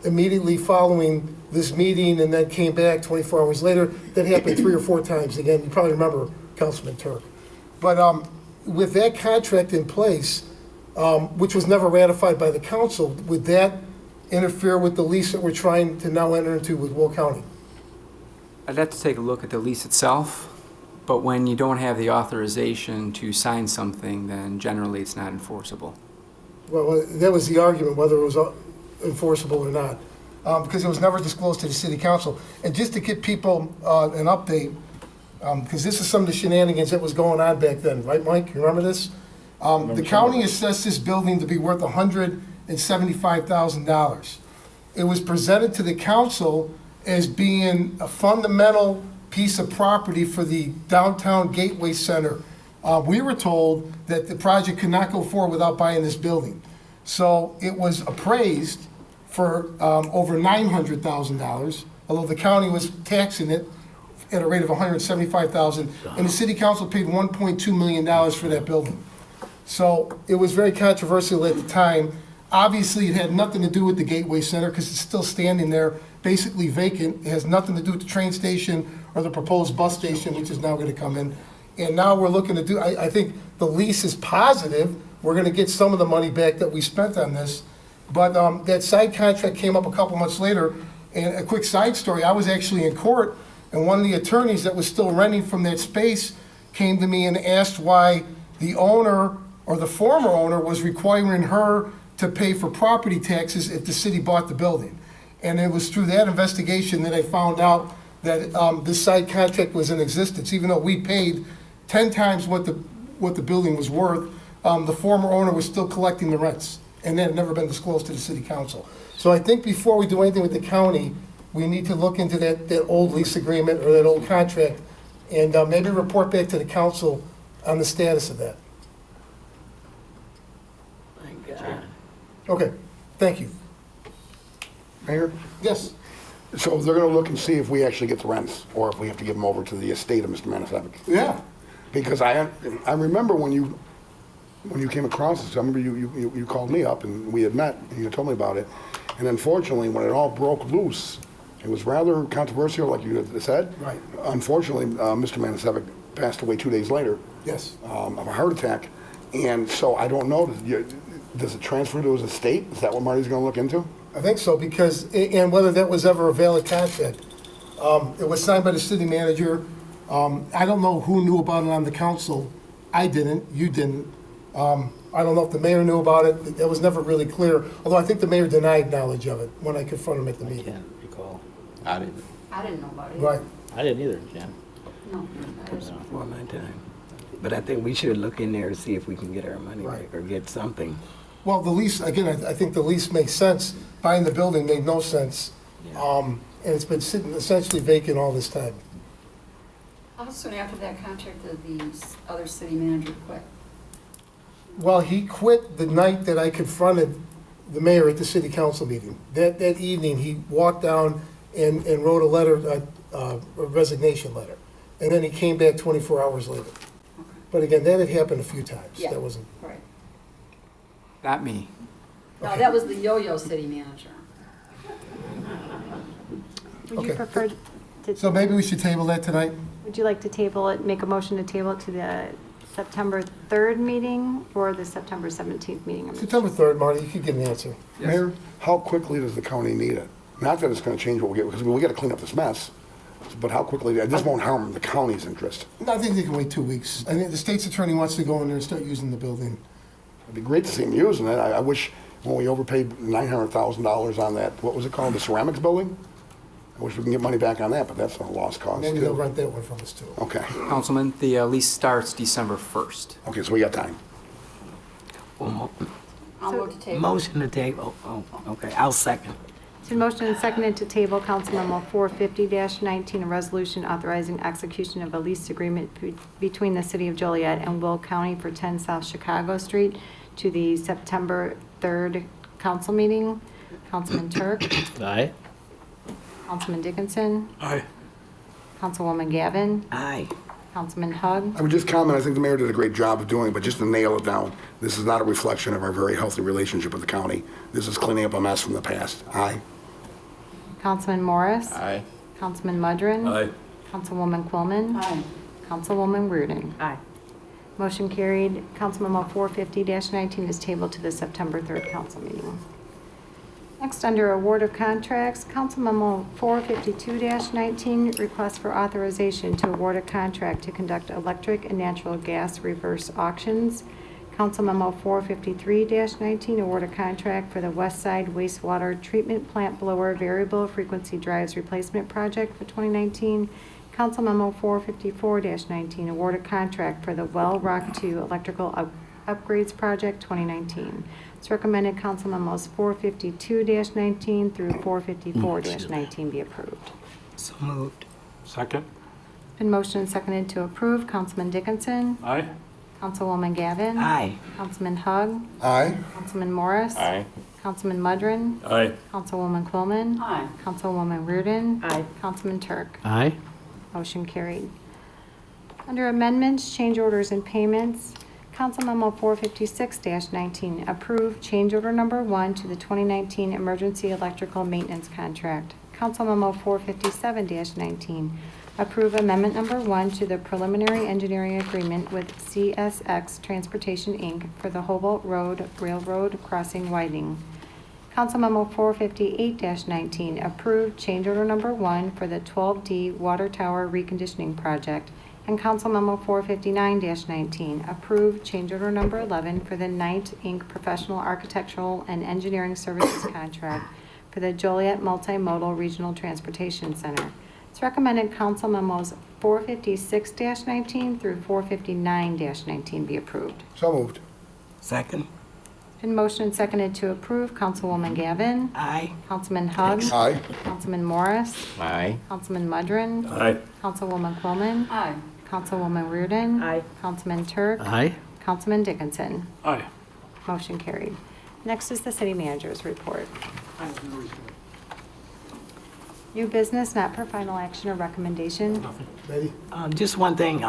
immediately following this meeting and then came back 24 hours later. That happened 3 or 4 times. Again, you probably remember Councilman Turk. But with that contract in place, which was never ratified by the council, would that interfere with the lease that we're trying to now enter into with Will County? I'd have to take a look at the lease itself, but when you don't have the authorization to sign something, then generally it's not enforceable. Well, that was the argument, whether it was enforceable or not, because it was never disclosed to the city council. And just to give people an update, because this is some of the shenanigans that was going on back then, right, Mike? You remember this? The county assessed this building to be worth $175,000. It was presented to the council as being a fundamental piece of property for the downtown Gateway Center. We were told that the project could not go forward without buying this building. So it was appraised for over $900,000, although the county was taxing it at a rate of $175,000, and the city council paid $1.2 million for that building. So it was very controversial at the time. Obviously, it had nothing to do with the Gateway Center because it's still standing there, basically vacant. It has nothing to do with the train station or the proposed bus station, which is now going to come in. And now we're looking to do, I think the lease is positive. We're going to get some of the money back that we spent on this. But that side contract came up a couple months later. And a quick side story, I was actually in court, and one of the attorneys that was still renting from that space came to me and asked why the owner or the former owner was requiring her to pay for property taxes if the city bought the building. And it was through that investigation that I found out that this side contract was in existence, even though we paid 10 times what the building was worth. The former owner was still collecting the rents, and that had never been disclosed to the city council. So I think before we do anything with the county, we need to look into that old lease agreement or that old contract and maybe report back to the council on the status of that. Thank God. Okay, thank you. Mayor? Yes. So they're gonna look and see if we actually get the rents, or if we have to give them over to the estate of Mr. Matasevic. Yeah. Because I remember when you came across this, I remember you called me up and we had met and you told me about it. And unfortunately, when it all broke loose, it was rather controversial, like you had said. Right. Unfortunately, Mr. Matasevic passed away 2 days later. Yes. Of a heart attack. And so I don't know, does it transfer to his estate? Is that what Marty's gonna look into? I think so, because, and whether that was ever a valid contract. It was signed by the city manager. I don't know who knew about it on the council. I didn't, you didn't. I don't know if the mayor knew about it. It was never really clear, although I think the mayor denied knowledge of it when I confronted him at the meeting. I can't recall. I didn't. I didn't know about it. Right. I didn't either, Jan. No. Before my time. But I think we should look in there and see if we can get our money Right. back or get something. Well, the lease, again, I think the lease makes sense. Buying the building made no sense. And it's been sitting essentially vacant all this time. How soon after that contract did the other city manager quit? Well, he quit the night that I confronted the mayor at the city council meeting. That evening, he walked down and wrote a letter, a resignation letter. And then he came back 24 hours later. But again, that had happened a few times. Yeah. That wasn't. Right. Not me. No, that was the yo-yo city manager. Would you Okay. prefer to, So maybe we should table that tonight? would you like to table it, make a motion to table it to the September 3rd meeting or the September 17th meeting? September 3rd, Marty, you could get an answer. Mayor, how quickly does the county need it? Not that it's gonna change what we get, because we gotta clean up this mess, but how quickly, this won't harm the county's interest. I think they can wait 2 weeks. I think the state's attorney wants to go in there and start using the building. It'd be great to see them using it. I wish, when we overpaid $900,000 on that, what was it called, the ceramics building? I wish we can get money back on that, but that's a lost cause Maybe they'll too. rent that one from us too. Okay, Councilman, the lease starts December 1st. okay, so we got time. I'll move to table. Motion to table. Oh, okay, I'll second. It's been motioned and seconded to table Council Memo 450-19, a resolution authorizing execution of a lease agreement between the City of Joliet and Will County for 10 South Chicago Street to the September 3rd council meeting. Councilman Turk. Aye. Councilman Dickinson. Aye. Councilwoman Gavin. Aye. Councilman Hug. I would just comment, I think the mayor did a great job of doing it, but just to nail it down, this is not a reflection of our very healthy relationship with the county. This is cleaning up a mess from the past. Aye. Councilman Morris. Aye. Councilman Mudrin. Aye. Councilwoman Quillman. Aye. Councilwoman Reardon. Aye. Motion carried. Council Memo 450-19 is tabled to the September 3rd council meeting. Next, under award of contracts, Council Memo 452-19, request for authorization to award a contract to conduct electric and natural gas reverse auctions. Council Memo 453-19, award a contract for the West Side Wastewater Treatment Plant Blower Variable Frequency Drives Replacement Project for 2019. Council Memo 454-19, award a contract for the Well Rock 2 Electrical Upgrades Project 2019. It's recommended Council Memos 452-19 through 454-19 be approved. So moved. Second. Been motioned and seconded to approve. Councilman Dickinson. Aye. Councilwoman Gavin. Aye. Councilman Hug. Aye. Councilman Morris. Aye. Councilman Mudrin. Aye. Councilwoman Quillman. Aye. Councilwoman Reardon. Aye. Councilman Turk. Aye. Motion carried. Under amendments, change orders, and payments, Council Memo 456-19, approve change order number 1 to the 2019 Emergency Electrical Maintenance Contract. Council Memo 457-19, approve amendment number 1 to the preliminary engineering agreement with CSX Transportation, Inc. for the Hobart Road Railroad Crossing widening. Council Memo 458-19, approve change order number 1 for the 12D Water Tower Reconditioning Project. And Council Memo 459-19, approve change order number 11 for the Knight, Inc. Professional Architectural and Engineering Services Contract for the Joliet Multimodal Regional Transportation Center. It's recommended Council Memos 456-19 through 459-19 be approved. So moved. Second. Been motioned and seconded to approve. Councilwoman Gavin. Aye. Councilman Hug. Aye. Councilman Morris. Aye. Councilman Mudrin. Aye. Councilwoman Quillman. Aye. Councilwoman Reardon. Aye. Councilman Turk. Aye. Councilman Dickinson. Aye. Motion carried. Next is the city manager's report. New business, not for final action or recommendation. Betty? Just one thing,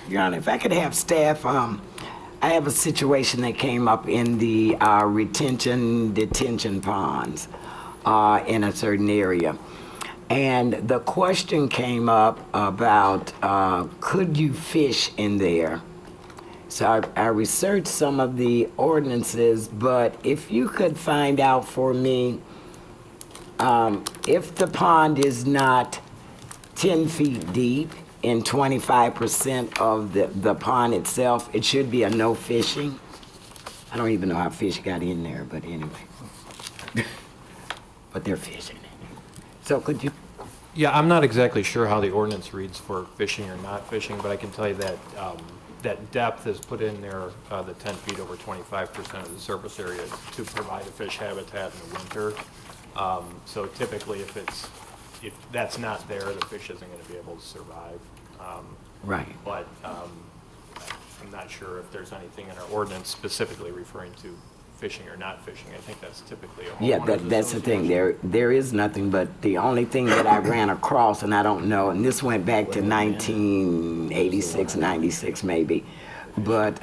Your Honor, if I could have staff, I have a situation that came up in the detention ponds in a certain area. And the question came up about, could you fish in there? So I researched some of the ordinances, but if you could find out for me, if the pond is not 10 feet deep and 25% of the pond itself, it should be a no fishing. I don't even know how fish got in there, but anyway. But they're fishing. So could you? Yeah, I'm not exactly sure how the ordinance reads for fishing or not fishing, but I can tell you that that depth is put in there, the 10 feet over 25% of the surface area to provide a fish habitat in the winter. So typically if that's not there, the fish isn't going to be able to survive. Right. But I'm not sure if there's anything in our ordinance specifically referring to fishing or not fishing. I think that's typically a Yeah, that's the thing. There is nothing, but the only thing that I ran across, and I don't know, and this went back to 1986, 96 maybe, but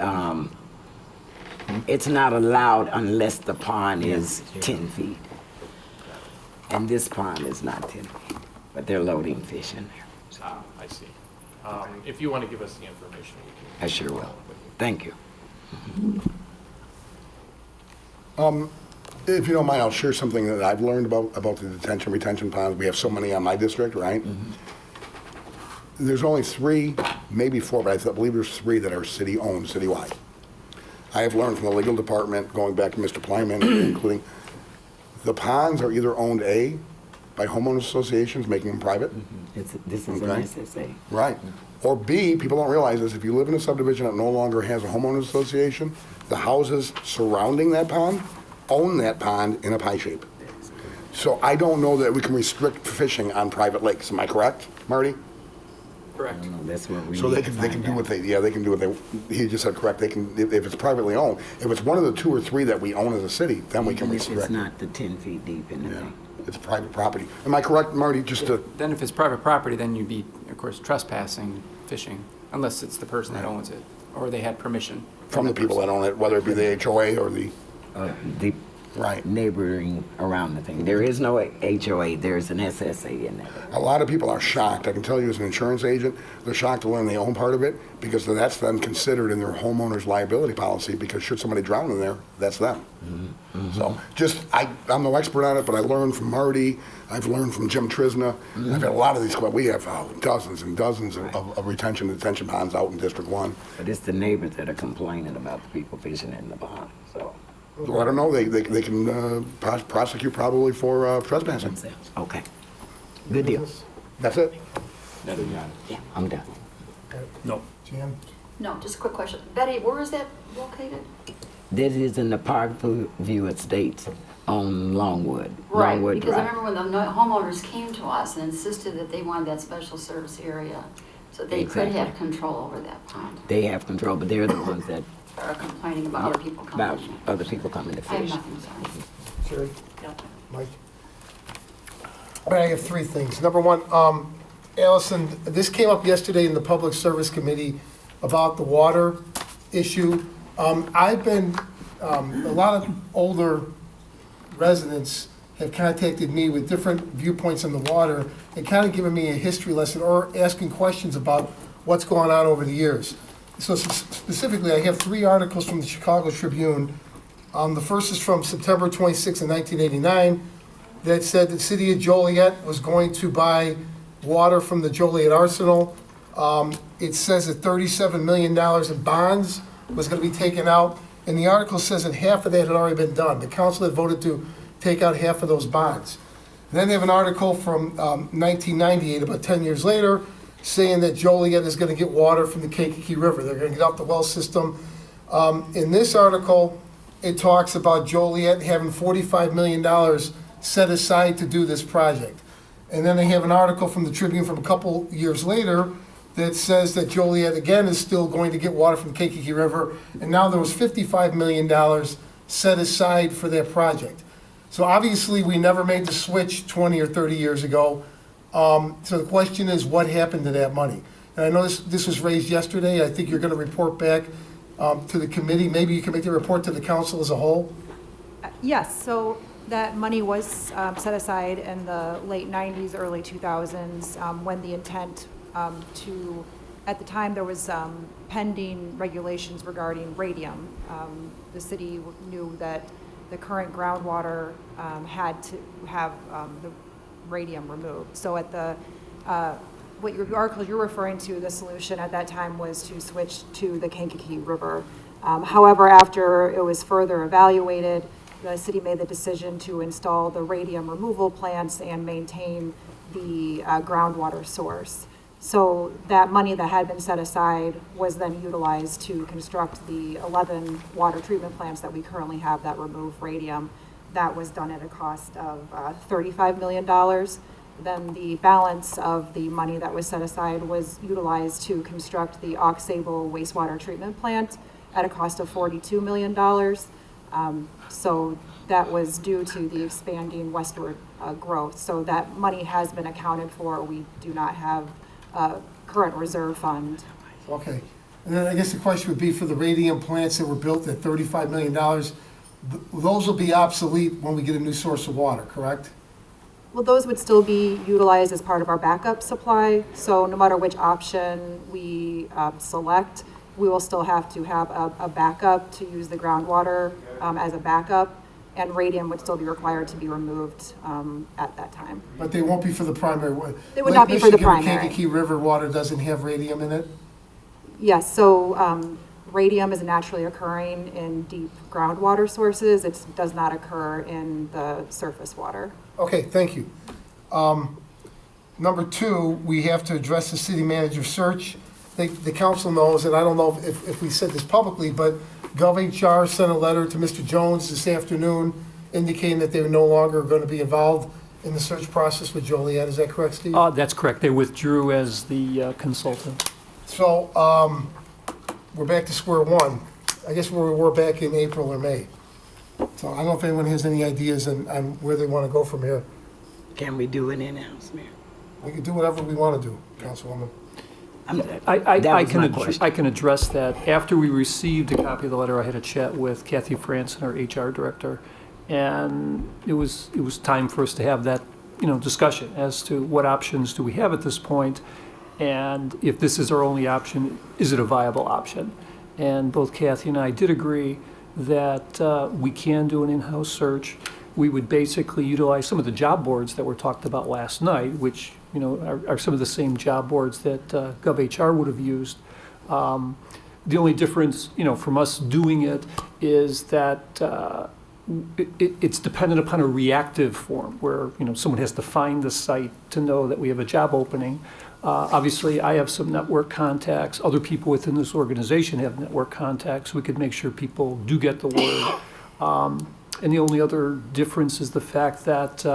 it's not allowed unless the pond is 10 feet. And this pond is not 10 feet, but they're loading fish in there. I see. If you want to give us the information, we can. I sure will. Thank you. If you don't mind, I'll share something that I've learned about the detention retention ponds. We have so many on my district, right? There's only 3, maybe 4, but I believe there's 3 that are city-owned, citywide. I have learned from the legal department, going back to Mr. Plyman, including, the ponds are either owned, A, by homeowners associations, making them private. This is an SSA. Right. Or B, people don't realize this, if you live in a subdivision that no longer has a homeowners association, the houses surrounding that pond own that pond in a pie shape. So I don't know that we can restrict fishing on private lakes. Am I correct, Marty? Correct. That's what we So they can do what they, they can do what they, he just said correct, they can, if it's privately owned, if it's one of the 2 or 3 that we own as a city, then we can restrict. It's not the 10 feet deep in the thing. It's private property. Am I correct, Marty, just to? Then if it's private property, then you'd be, of course, trespassing, fishing, unless it's the person that owns it, or they had permission. From the people that own it, whether it be the HOA or the. The right. neighboring around the thing. There is no HOA, there's an SSA in there. A lot of people are shocked. I can tell you as an insurance agent, they're shocked to learn they own part of it because that's then considered in their homeowner's liability policy because should somebody drown in there, that's them. So just, I'm no expert on it, but I learned from Marty, I've learned from Jim Trisna. I've had a lot of these, we have dozens and dozens of detention ponds out in District 1. But it's the neighbors that are complaining about the people fishing in the pond, so. Let them know they can prosecute probably for trespassing. Okay. Good deal. That's it? Yeah, I'm done. No. Jan? No, just a quick question. Betty, where is that located? This is in the Parkview Estates on Longwood. Right, Longwood because I Drive. remember when the homeowners came to us and insisted that they wanted that special service area, so they could Exactly. have control over that pond. They have control, but they're the ones that Are complaining about other people coming. about other people coming to I have fish. nothing, sorry. Sherry? Yeah. Mike? All right, I have 3 things. Number 1, Allison, this came up yesterday in the Public Service Committee about the water issue. I've been, a lot of older residents have contacted me with different viewpoints on the water and kind of given me a history lesson or asking questions about what's going on over the years. So specifically, I have 3 articles from the Chicago Tribune. The first is from September 26, 1989, that said the city of Joliet was going to buy water from the Joliet Arsenal. It says that $37 million in bonds was going to be taken out, and the article says that half of that had already been done. The council had voted to take out half of those bonds. And then they have an article from 1998, about 10 years later, saying that Joliet is going to get water from the Kankakee River. They're going to get off the well system. In this article, it talks about Joliet having $45 million set aside to do this project. And then they have an article from the Tribune from a couple years later that says that Joliet, again, is still going to get water from the Kankakee River. And now there was $55 million set aside for that project. So obviously, we never made the switch 20 or 30 years ago. So the question is, what happened to that money? And I know this was raised yesterday. I think you're going to report back to the committee. Maybe you can make the report to the council as a whole. Yes, so that money was set aside in the late 90s, early 2000s, when the intent to, at the time, there was pending regulations regarding radium. The city knew that the current groundwater had to have the radium removed. So at the, what your article you're referring to, the solution at that time was to switch to the Kankakee River. However, after it was further evaluated, the city made the decision to install the radium removal plants and maintain the groundwater source. So that money that had been set aside was then utilized to construct the 11 water treatment plants that we currently have that remove radium. That was done at a cost of $35 million. Then the balance of the money that was set aside was utilized to construct the Aux Sable wastewater treatment plant at a cost of $42 million. So that was due to the expanding westward growth. So that money has been accounted for. We do not have a current reserve fund. Okay. And then I guess the question would be for the radium plants that were built at $35 million, those will be obsolete when we get a new source of water, correct? Well, those would still be utilized as part of our backup supply. So no matter which option we select, we will still have to have a backup to use the groundwater as a backup, and radium would still be required to be removed at that time. But they won't be for the primary. It would not be for the primary. Lake Michigan or Kankakee River water doesn't have radium in it? Yes, so radium is naturally occurring in deep groundwater sources. It does not occur in the surface water. Okay, thank you. Number two, we have to address the city manager search. The council knows, and I don't know if we said this publicly, but GovHR sent a letter to Mr. Jones this afternoon indicating that they were no longer going to be involved in the search process with Joliet. Is that correct, Steve? That's correct. They withdrew as the consultant. So we're back to square one. I guess we were back in April or May. So I don't know if anyone has any ideas on where they want to go from here. Can we do it in-house, Mayor? We can do whatever we want to do, Councilwoman. I can address that. After we received a copy of the letter, I had a chat with Kathy Franson, our HR director, and it was time for us to have that, discussion as to what options do we have at this point, and if this is our only option, is it a viable option? And both Kathy and I did agree that we can do an in-house search. We would basically utilize some of the job boards that were talked about last night, which are some of the same job boards that GovHR would have used. The only difference, from us doing it is that it's dependent upon a reactive form where, someone has to find the site to know that we have a job opening. Obviously, I have some network contacts. Other people within this organization have network contacts. We could make sure people do get the word. And the only other difference is the fact that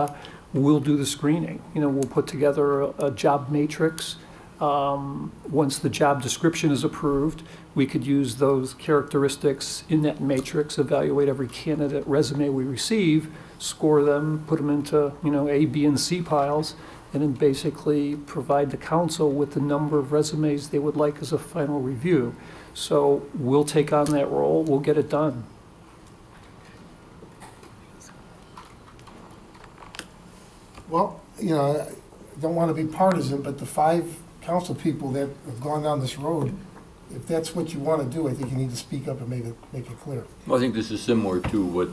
we'll do the screening. We'll put together a job matrix. Once the job description is approved, we could use those characteristics in that matrix, evaluate every candidate resume we receive, score them, put them into, A, B, and C piles, and then basically provide the council with the number of resumes they would like as a final review. So we'll take on that role, we'll get it done. Well, I don't want to be partisan, but the 5 council people that have gone down this road, if that's what you want to do, I think you need to speak up and make it clear. Well, I think this is similar to what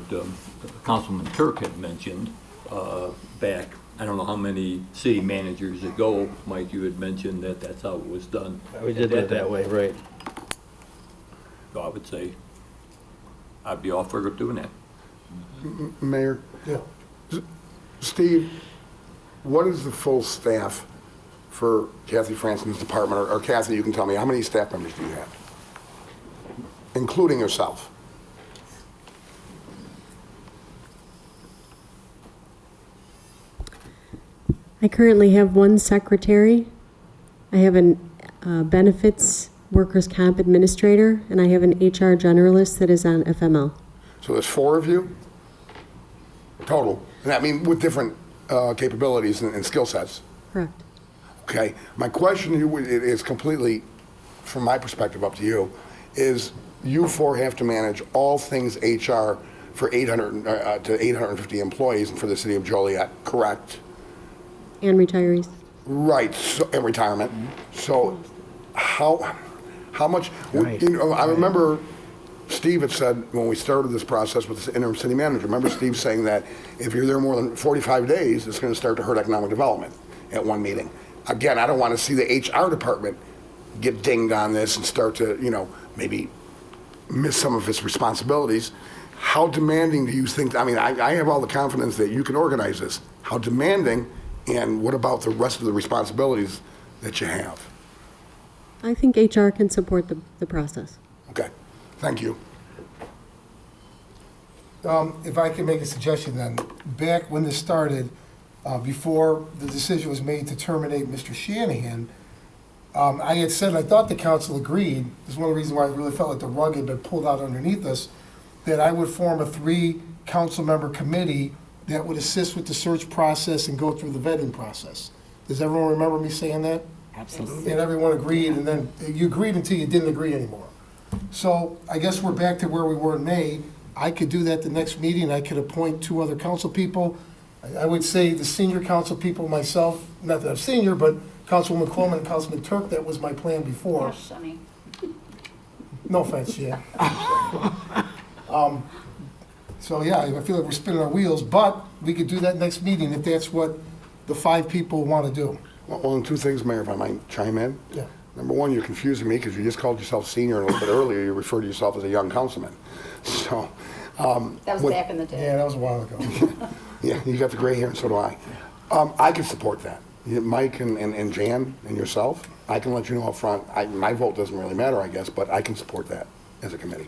Councilman Turk had mentioned back, I don't know how many city managers ago, Mike, you had mentioned that that's how it was done. We did it that way, right. So I would say I'd be all for doing that. Mayor? Yeah. Steve, what is the full staff for Kathy Franson's department? Or Kathy, you can tell me, how many staff members do you have? Including yourself? I currently have 1 secretary. I have a benefits workers' comp administrator, and I have an HR generalist that is on FML. So there's 4 of you total? And I mean, with different capabilities and skill sets? Correct. Okay. My question to you is completely, from my perspective, up to you, is you 4 have to manage all things HR for 800 to 850 employees for the city of Joliet, correct? And retirees. Right, and retirement. So how much, Right. I remember Steve had said when we started this process with this interim city manager, remember Steve saying that if you're there more than 45 days, it's going to start to hurt economic development at one meeting. Again, I don't want to see the HR department get dinged on this and start to, maybe miss some of its responsibilities. How demanding do you think, I have all the confidence that you can organize this. How demanding, and what about the rest of the responsibilities that you have? I think HR can support the process. Okay, thank you. If I can make a suggestion then, back when this started, before the decision was made to terminate Mr. Shanahan, I had said, and I thought the council agreed, this is one of the reasons why I really felt like the rug had been pulled out underneath us, that I would form a 3 council member committee that would assist with the search process and go through the vetting process. Does everyone remember me saying that? Absolutely. And everyone agreed, and then you agreed until you didn't agree anymore. So I guess we're back to where we were in May. I could do that the next meeting. I could appoint 2 other council people. I would say the senior council people, myself, not that I'm senior, but Councilwoman Coleman and Councilman Turk, that was my plan before. Gosh, Sonny. No offense, yeah. So yeah, I feel like we're spinning our wheels, but we could do that next meeting if that's what the 5 people want to do. Well, and 2 things, Mayor, if I might chime in. Yeah. Number one, you're confusing me because you just called yourself senior, and a little bit earlier you referred to yourself as a young councilman. So. That was back in the day. Yeah, that was a while ago. Yeah, you got the gray hair, and so do I. I can support that. Mike and Jan and yourself, I can let you know up front, my vote doesn't really matter, I guess, but I can support that as a committee.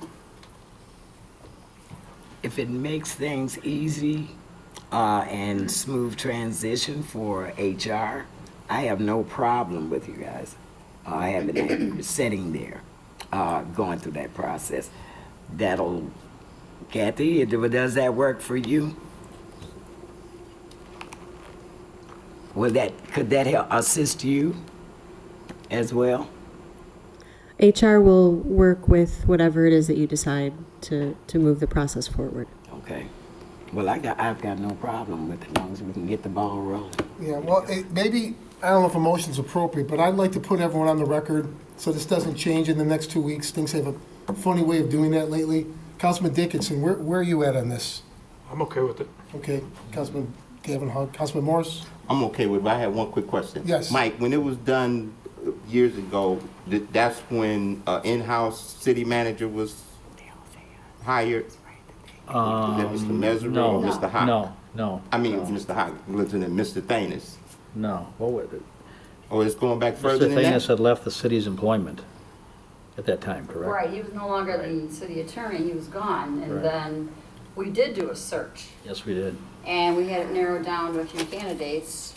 If it makes things easy and smooth transition for HR, I have no problem with you guys having it sitting there, going through that process. Kathy, does that work for you? Could that help assist you as well? HR will work with whatever it is that you decide to move the process forward. Okay. Well, I've got no problem with it, as long as we can get the ball rolling. Yeah, well, maybe, I don't know if a motion's appropriate, but I'd like to put everyone on the record so this doesn't change in the next 2 weeks. Things have a funny way of doing that lately. Councilman Dickinson, where are you at on this? I'm okay with it. Okay, Councilman Gavin Hogg, Councilman Morris? I'm okay with it, but I have one quick question. Yes. Mike, when it was done years ago, that's when in-house city manager was hired? Was that Mr. Mesereau No. or Mr. Hogg? No. I mean, Mr. Hogg, Lieutenant, Mr. Thanis. No. What was it? Oh, it's going back further Mr. than that? Thanis had left the city's employment at that time, correct? Right, he was no longer the city attorney, he was gone, and Right. then we did do a search, Yes, we did. and we had it narrowed down to a few candidates,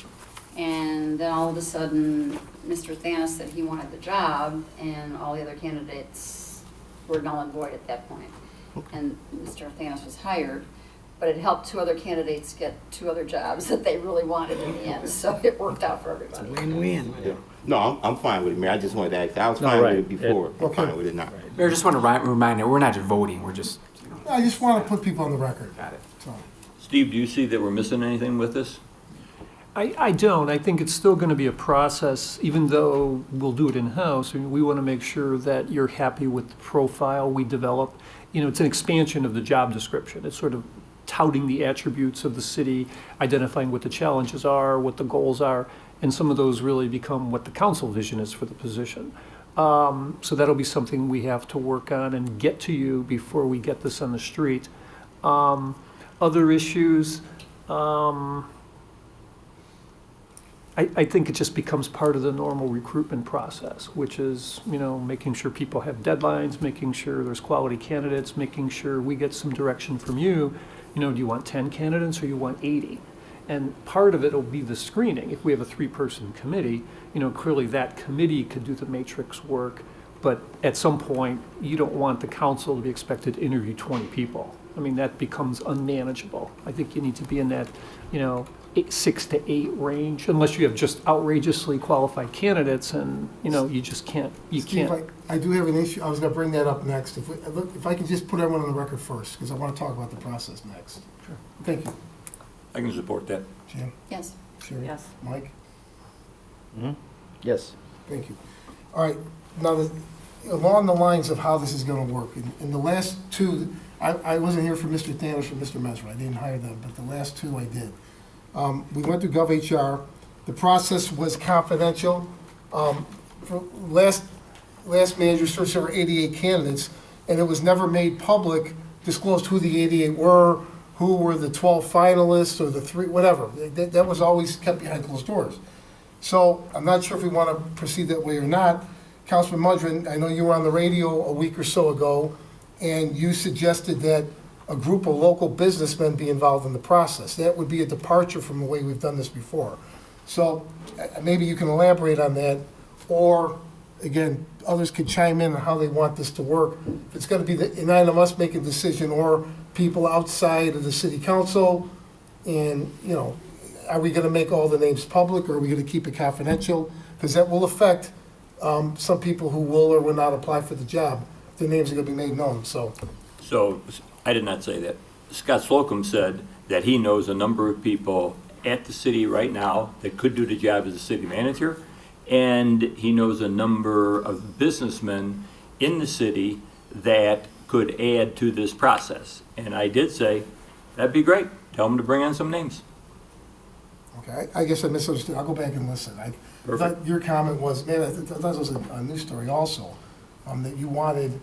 and then all of a sudden, Mr. Thanis said he wanted the job, and all the other candidates were null and void at that point. And Mr. Thanis was hired, but it helped 2 other candidates get 2 other jobs that they really wanted in the end, so it worked out for everybody. Win-win. Yeah. No, I'm fine with it, Mayor. I just wanted to ask. I was No, fine right. with it before. I'm Okay. fine with it now. Mayor, just want to remind you, we're not just voting, we're just, I just want to put people on the record. got it. So, Steve, do you see that we're missing anything with this? I don't. I think it's still going to be a process, even though we'll do it in-house. I mean, we want to make sure that you're happy with the profile we develop. You know, it's an expansion of the job description. It's sort of touting the attributes of the city, identifying what the challenges are, what the goals are, and some of those really become what the council vision is for the position. So that'll be something we have to work on and get to you before we get this on the street. Other issues, I think it just becomes part of the normal recruitment process, which is, you know, making sure people have deadlines, making sure there's quality candidates, making sure we get some direction from you. You know, do you want 10 candidates or you want 80? And part of it will be the screening. If we have a 3-person committee, you know, clearly that committee could do the matrix work, but at some point, you don't want the council to be expected to interview 20 people. I mean, that becomes unmanageable. I think you need to be in that, you know, 6 to 8 range, unless you have just outrageously qualified candidates, and, you know, you just can't, you Steve, can't. I do have an issue, I was going to bring that up next. If I could just put everyone on the record first, because I want to talk about the process next. Sure. Thank you. I can support that. Jim? Yes. Sherry? Yes. Mike? Yes. Thank you. All right, now, along the lines of how this is going to work, in the last 2, I wasn't here for Mr. Thanos or Mr. Mesra, I didn't hire them, but the last 2 I did. We went to GovHR, the process was confidential. For last manager search, there were 88 candidates, and it was never made public, disclosed who the 88 were, who were the 12 finalists, or the 3, whatever. That was always kept behind closed doors. So I'm not sure if we want to proceed that way or not. Councilman Mudrin, I know you were on the radio a week or so ago, and you suggested that a group of local businessmen be involved in the process. That would be a departure from the way we've done this before. So maybe you can elaborate on that, or, again, others could chime in on how they want this to work. If it's going to be none of us make a decision, or people outside of the city council, and, you know, are we going to make all the names public, or are we going to keep it confidential? Because that will affect some people who will or will not apply for the job. Their names are going to be made known, so. So, I did not say that. Scott Slocum said that he knows a number of people at the city right now that could do the job as a city manager, and he knows a number of businessmen in the city that could add to this process. And I did say, that'd be great. Tell them to bring on some names. Okay, I guess I misunderstood. I'll go back and listen. I thought your comment was, man, I thought this was a news story also, that you wanted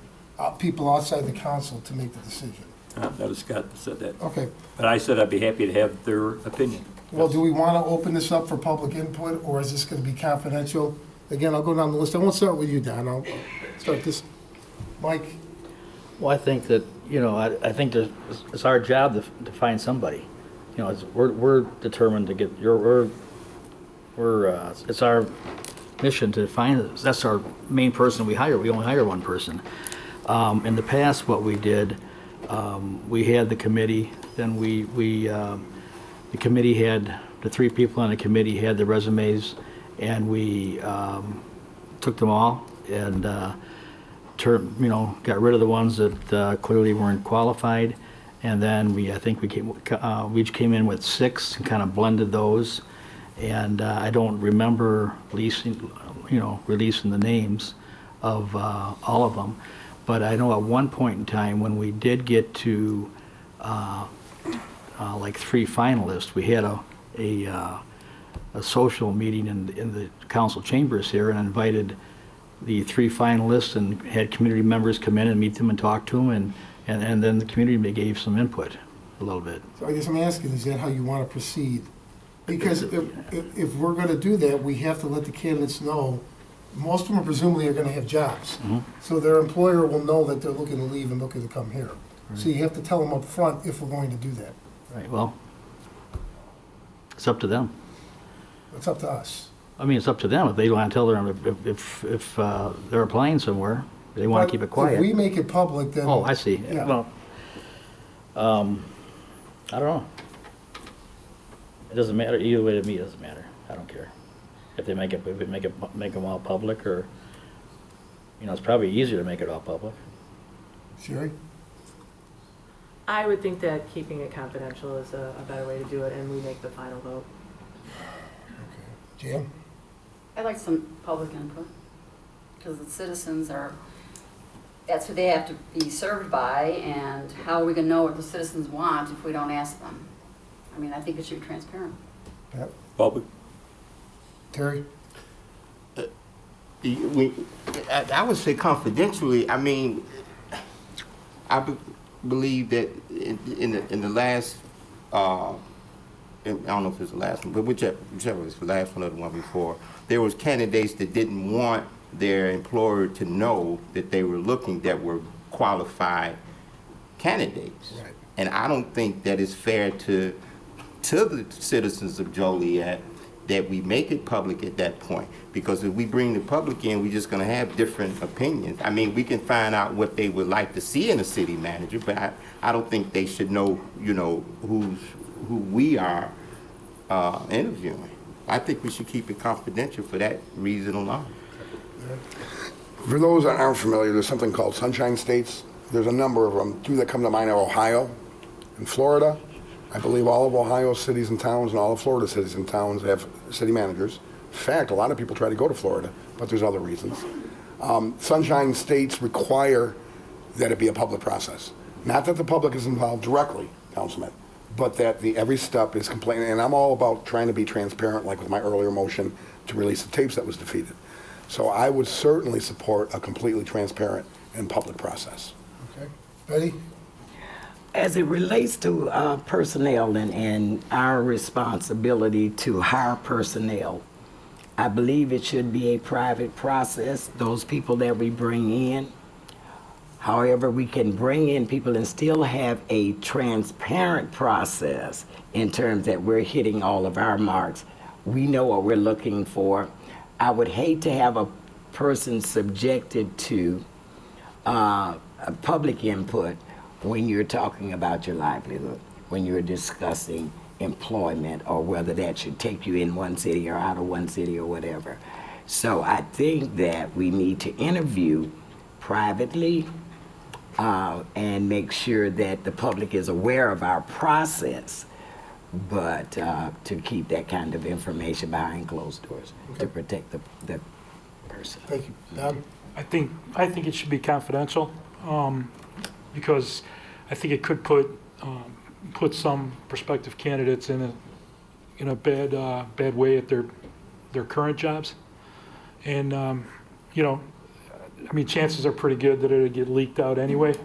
people outside the council to make the decision. That was Scott that said that. Okay. But I said I'd be happy to have their opinion. Well, do we want to open this up for public input, or is this going to be confidential? Again, I'll go down the list. I won't start with you, Don. I'll start this. Mike? Well, I think that, I think it's our job to find somebody. We're determined to get it's our mission to find, that's our main person we hire. We only hire one person. In the past, what we did, we had the committee, then the committee had, the 3 people on the committee had the resumes, and we took them all and got rid of the ones that clearly weren't qualified. And then we each came in with 6 and kind of blended those. And I don't remember releasing the names of all of them. But I know at one point in time when we did get to like 3 finalists, we had a social meeting in the council chambers here and invited the 3 finalists and had community members come in and meet them and talk to them, and then the community gave some input a little bit. So I guess I'm asking, is that how you want to proceed? Because if we're going to do that, we have to let the candidates know, most of them presumably are going to have jobs. Mm-hmm. So their employer will know that they're looking to leave and looking to come here. So you have to tell them up front if we're going to do that. Right, well, it's up to them. It's up to us. I mean, it's up to them if they want to tell them if they're applying somewhere, they want to keep it quiet. If we make it public, then... Oh, I see. Yeah. Well, I don't know. It doesn't matter. Either way to me, it doesn't matter. I don't care. If they make them all public, or, it's probably easier to make it all public. Sherry? I would think that keeping it confidential is a better way to do it, and we make the final vote. Jan? I'd like some public input, because the citizens that's who they have to be served by, and how are we going to know what the citizens want if we don't ask them? I mean, I think it should be transparent. Yep. Public. Terry? I would say confidentially. I mean, believe that in the last, I don't know if it's the last one, but whichever is the last one or the one before, there was candidates that didn't want their employer to know that they were looking, that were qualified candidates. Right. And I don't think that it's fair to the citizens of Joliet that we make it public at that point. Because if we bring the public in, we're just going to have different opinions. I mean, we can find out what they would like to see in a city manager, but I don't think they should know, who we are interviewing. I think we should keep it confidential for that reason alone. For those that aren't familiar, there's something called Sunshine States. There's a number of them. 2 that come to mind are Ohio and Florida. I believe all of Ohio's cities and towns and all of Florida's cities and towns have city managers. In fact, a lot of people try to go to Florida, but there's other reasons. Sunshine States require that it be a public process. Not that the public is involved directly, Councilman, but that every step is complaining. And I'm all about trying to be transparent, like with my earlier motion to release the tapes that was defeated. So I would certainly support a completely transparent and public process. Okay. Betty? As it relates to personnel and our responsibility to hire personnel, I believe it should be a private process, those people that we bring in. However, we can bring in people and still have a transparent process in terms that we're hitting all of our marks. We know what we're looking for. I would hate to have a person subjected to public input when you're talking about your livelihood, when you're discussing employment or whether that should take you in one city or out of one city or whatever. So I think that we need to interview privately and make sure that the public is aware of our process, but to keep that kind of information behind closed doors to protect the person. Thank you. Don? I think it should be confidential, because I think it could put some prospective candidates in a bad way at their current jobs. And, chances are pretty good that it'll get leaked out anyway.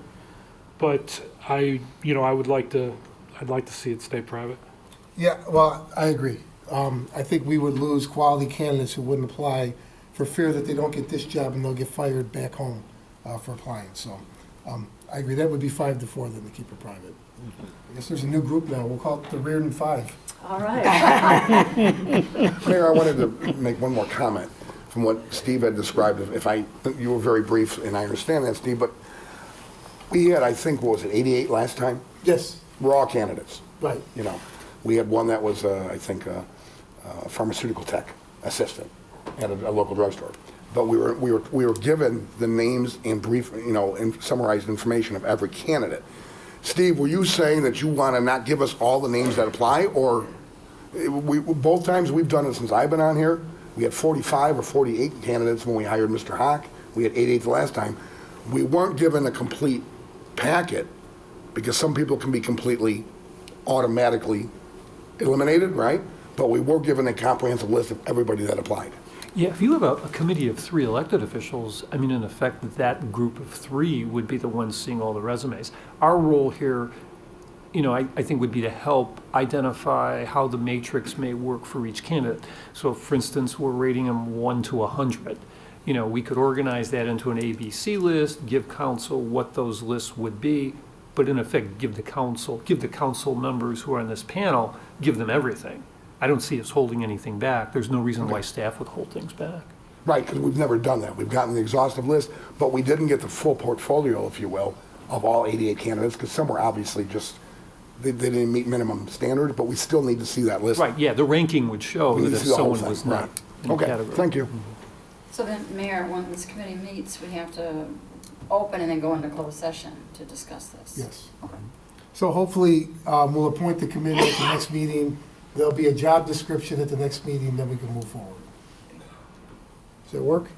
But I'd like to see it stay private. Yeah, well, I agree. I think we would lose quality candidates who wouldn't apply for fear that they don't get this job and they'll get fired back home for applying. So I agree. That would be 5-4 then to keep it private. I guess there's a new group now. We'll call it the Reardon Five. All right. Mayor, I wanted to make one more comment from what Steve had described. You were very brief, and I understand that, Steve, but we had, I think, what was it, 88 last time? Yes. Raw candidates. Right. We had one that was, I think, a pharmaceutical tech assistant at a local drugstore. But we were given the names and brief, and summarized information of every candidate. Steve, were you saying that you want to not give us all the names that apply, or both times we've done it since I've been on here, we had 45 or 48 candidates when we hired Mr. Hawk. We had 88 the last time. We weren't given a complete packet because some people can be completely automatically eliminated, right? But we were given a comprehensive list of everybody that applied. Yeah, if you have a committee of 3 elected officials, in effect, that group of 3 would be the ones seeing all the resumes. Our role here, I think would be to help identify how the matrix may work for each candidate. So, for instance, we're rating them 1 to 100. We could organize that into an ABC list, give council what those lists would be, but in effect, give the council members who are on this panel, give them everything. I don't see us holding anything back. There's no reason why staff would hold things back. Right, because we've never done that. We've gotten the exhaustive list, but we didn't get the full portfolio, if you will, of all 88 candidates, because some were obviously just, they didn't meet minimum standards, but we still need to see that list. Right, yeah, the ranking would show We need that to if see the whole someone was thing, not right. in the Okay, category. thank you. So then, Mayor, when this committee meets, we have to open and then go into closed session to discuss this? Yes. So hopefully, we'll appoint the committee at the next meeting. There'll be a job description at the next meeting, then we can move forward. Does that work?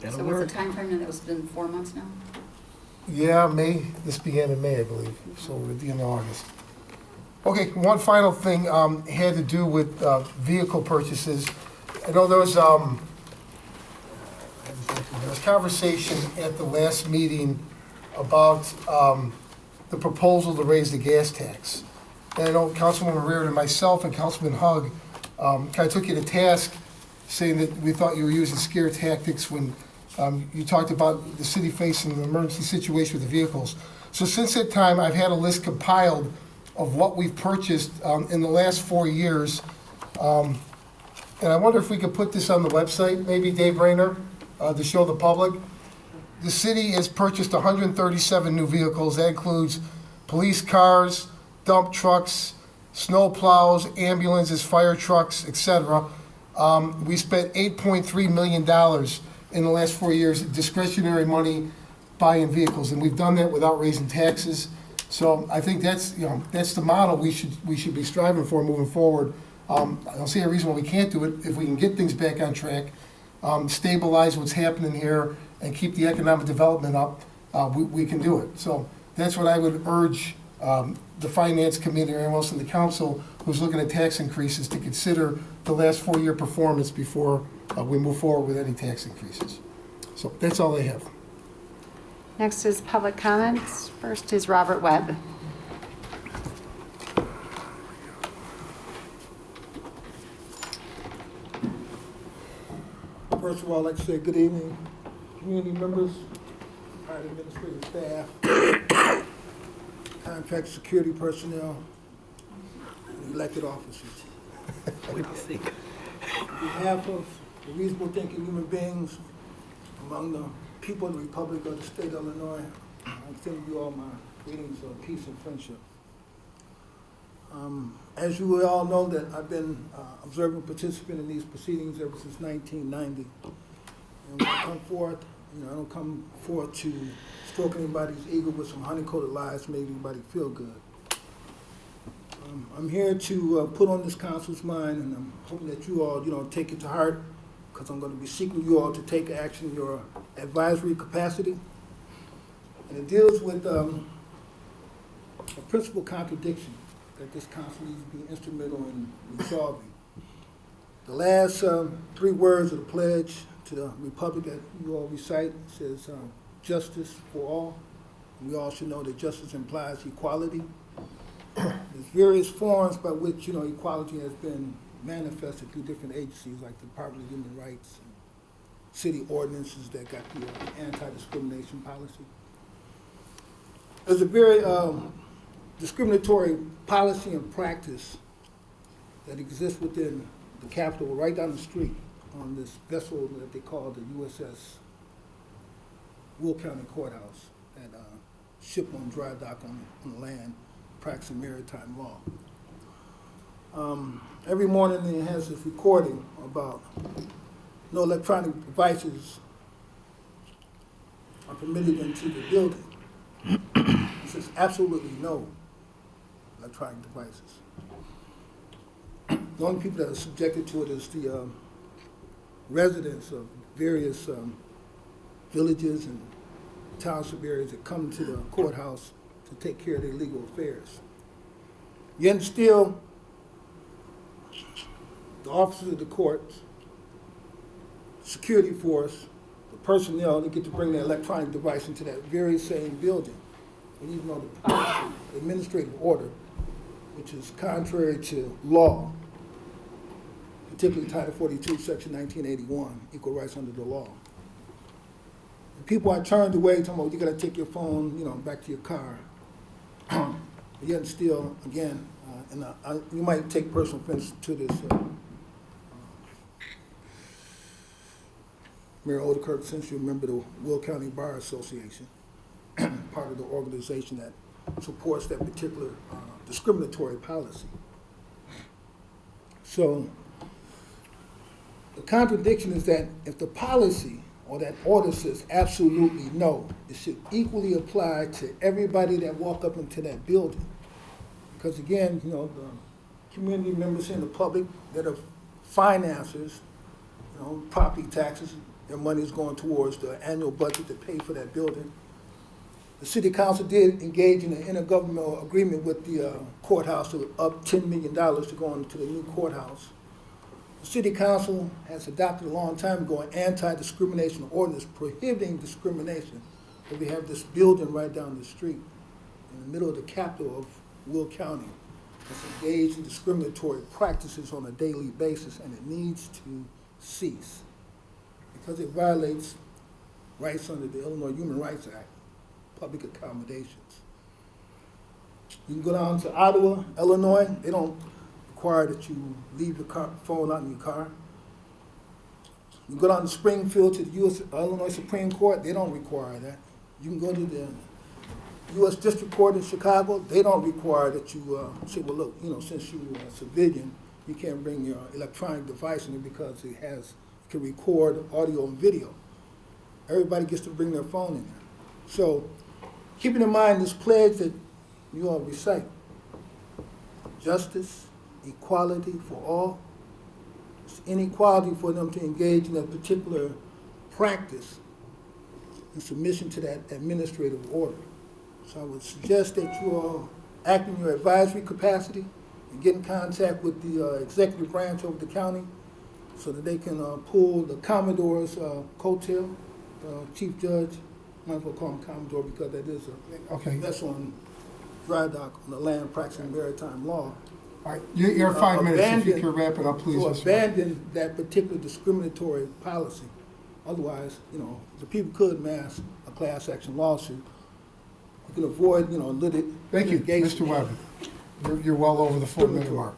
So what's the timeframe? That was been 4 months now? Yeah, May. This began in May, I believe, so we're at the end of August. Okay, one final thing had to do with vehicle purchases. I know there was conversation at the last meeting about the proposal to raise the gas tax. And I know Councilwoman Reardon and myself and Councilman Hugg kind of took you to task, saying that we thought you were using scare tactics when you talked about the city facing an emergency situation with the vehicles. So since that time, I've had a list compiled of what we've purchased in the last 4 years. And I wonder if we could put this on the website, maybe, Dave Rayner, to show the public. The city has purchased 137 new vehicles. That includes police cars, dump trucks, snow plows, ambulances, fire trucks, etc. We spent $8.3 million in the last 4 years, discretionary money buying vehicles, and we've done that without raising taxes. So I think that's the model we should be striving for moving forward. I don't see a reason why we can't do it if we can get things back on track, stabilize what's happening here, and keep the economic development up. We can do it. So that's what I would urge the Finance Committee or anyone else in the council who's looking at tax increases to consider the last 4-year performance before we move forward with any tax increases. So that's all I have. Next is public comments. First is Robert Webb. First of all, I'd like to say good evening, community members, our administrative staff, contract security personnel, and elected officers. What do you think? On behalf of the reasonable thinking human beings among the people of the Republic of the State of Illinois, I send you all my greetings of peace and friendship. As you all know, that I've been observing participant in these proceedings ever since 1990. And when I come forth You know, I don't come forth to stroke anybody's ego with some honey-coated lies to make anybody feel good. I'm here to put on this council's mind, and I'm hoping that you all, take it to heart, because I'm going to be seeking you all to take action in your advisory capacity. And it deals with a principal contradiction that this council needs to be instrumental in resolving. The last 3 words of the pledge to the republic that you all recite says justice for all. And we all should know that justice implies equality. There's various forms by which equality has been manifested through different agencies like the Department of Human Rights, and city ordinances that got the anti-discrimination policy. There's a very discriminatory policy and practice that exists within the Capitol, right down the street, on this vessel that they call the USS Will County Courthouse, that ship on dry dock on the land, practicing maritime law. Every morning it has this recording about no electronic devices are permitted into the building. It says absolutely no electronic devices. The only people that are subjected to it is the residents of various villages and township areas that come to the courthouse to take care of their legal affairs. Yet still, the officers of the courts, security force, the personnel, they get to bring their electronic device into that very same building. And even though the policy, the administrative order, which is contrary to law, particularly Title 42, Section 1981, equal rights under the law. And people are turned away, talking about you got to take your phone, back to your car. But yet still, again, you might take personal offense to this. Mayor Odekirk, since you're a member of the Will County Bar Association, part of the organization that supports that particular discriminatory policy. So the contradiction is that if the policy or that order says absolutely no, it should equally apply to everybody that walk up into that building. Because again, the community members in the public that are financiers, property taxes, their money is going towards the annual budget to pay for that building. The city council did engage in an intergovernmental agreement with the courthouse to up $10 million to go into the new courthouse. The city council has adopted a long time ago an anti-discrimination ordinance prohibiting discrimination. But we have this building right down the street in the middle of the capital of Will County that's engaged in discriminatory practices on a daily basis, and it needs to cease because it violates rights under the Illinois Human Rights Act, public accommodations. You can go down to Ottawa, Illinois. They don't require that you leave your phone out in your car. You can go down to Springfield to the Illinois Supreme Court. They don't require that. You can go to the U.S. District Court in Chicago. They don't require that you say, well, look, since you're a civilian, you can't bring your electronic device in it because it can record audio and video. Everybody gets to bring their phone in there. So keeping in mind this pledge that you all recite, justice, equality for all, it's inequality for them to engage in a particular practice in submission to that administrative order. So I would suggest that you all act in your advisory capacity and get in contact with the executive branch of the county so that they can pull the Commodore's coattail, Chief Judge. Might as well call him Commodore because that is that's on dry dock on the land practicing maritime law. All right, you're 5 minutes. If you can wrap it up, please. To abandon that particular discriminatory policy. Otherwise, the people could mass a class action lawsuit. You can avoid, litigation. Thank you, Mr. Webb. You're well over the 4-minute mark.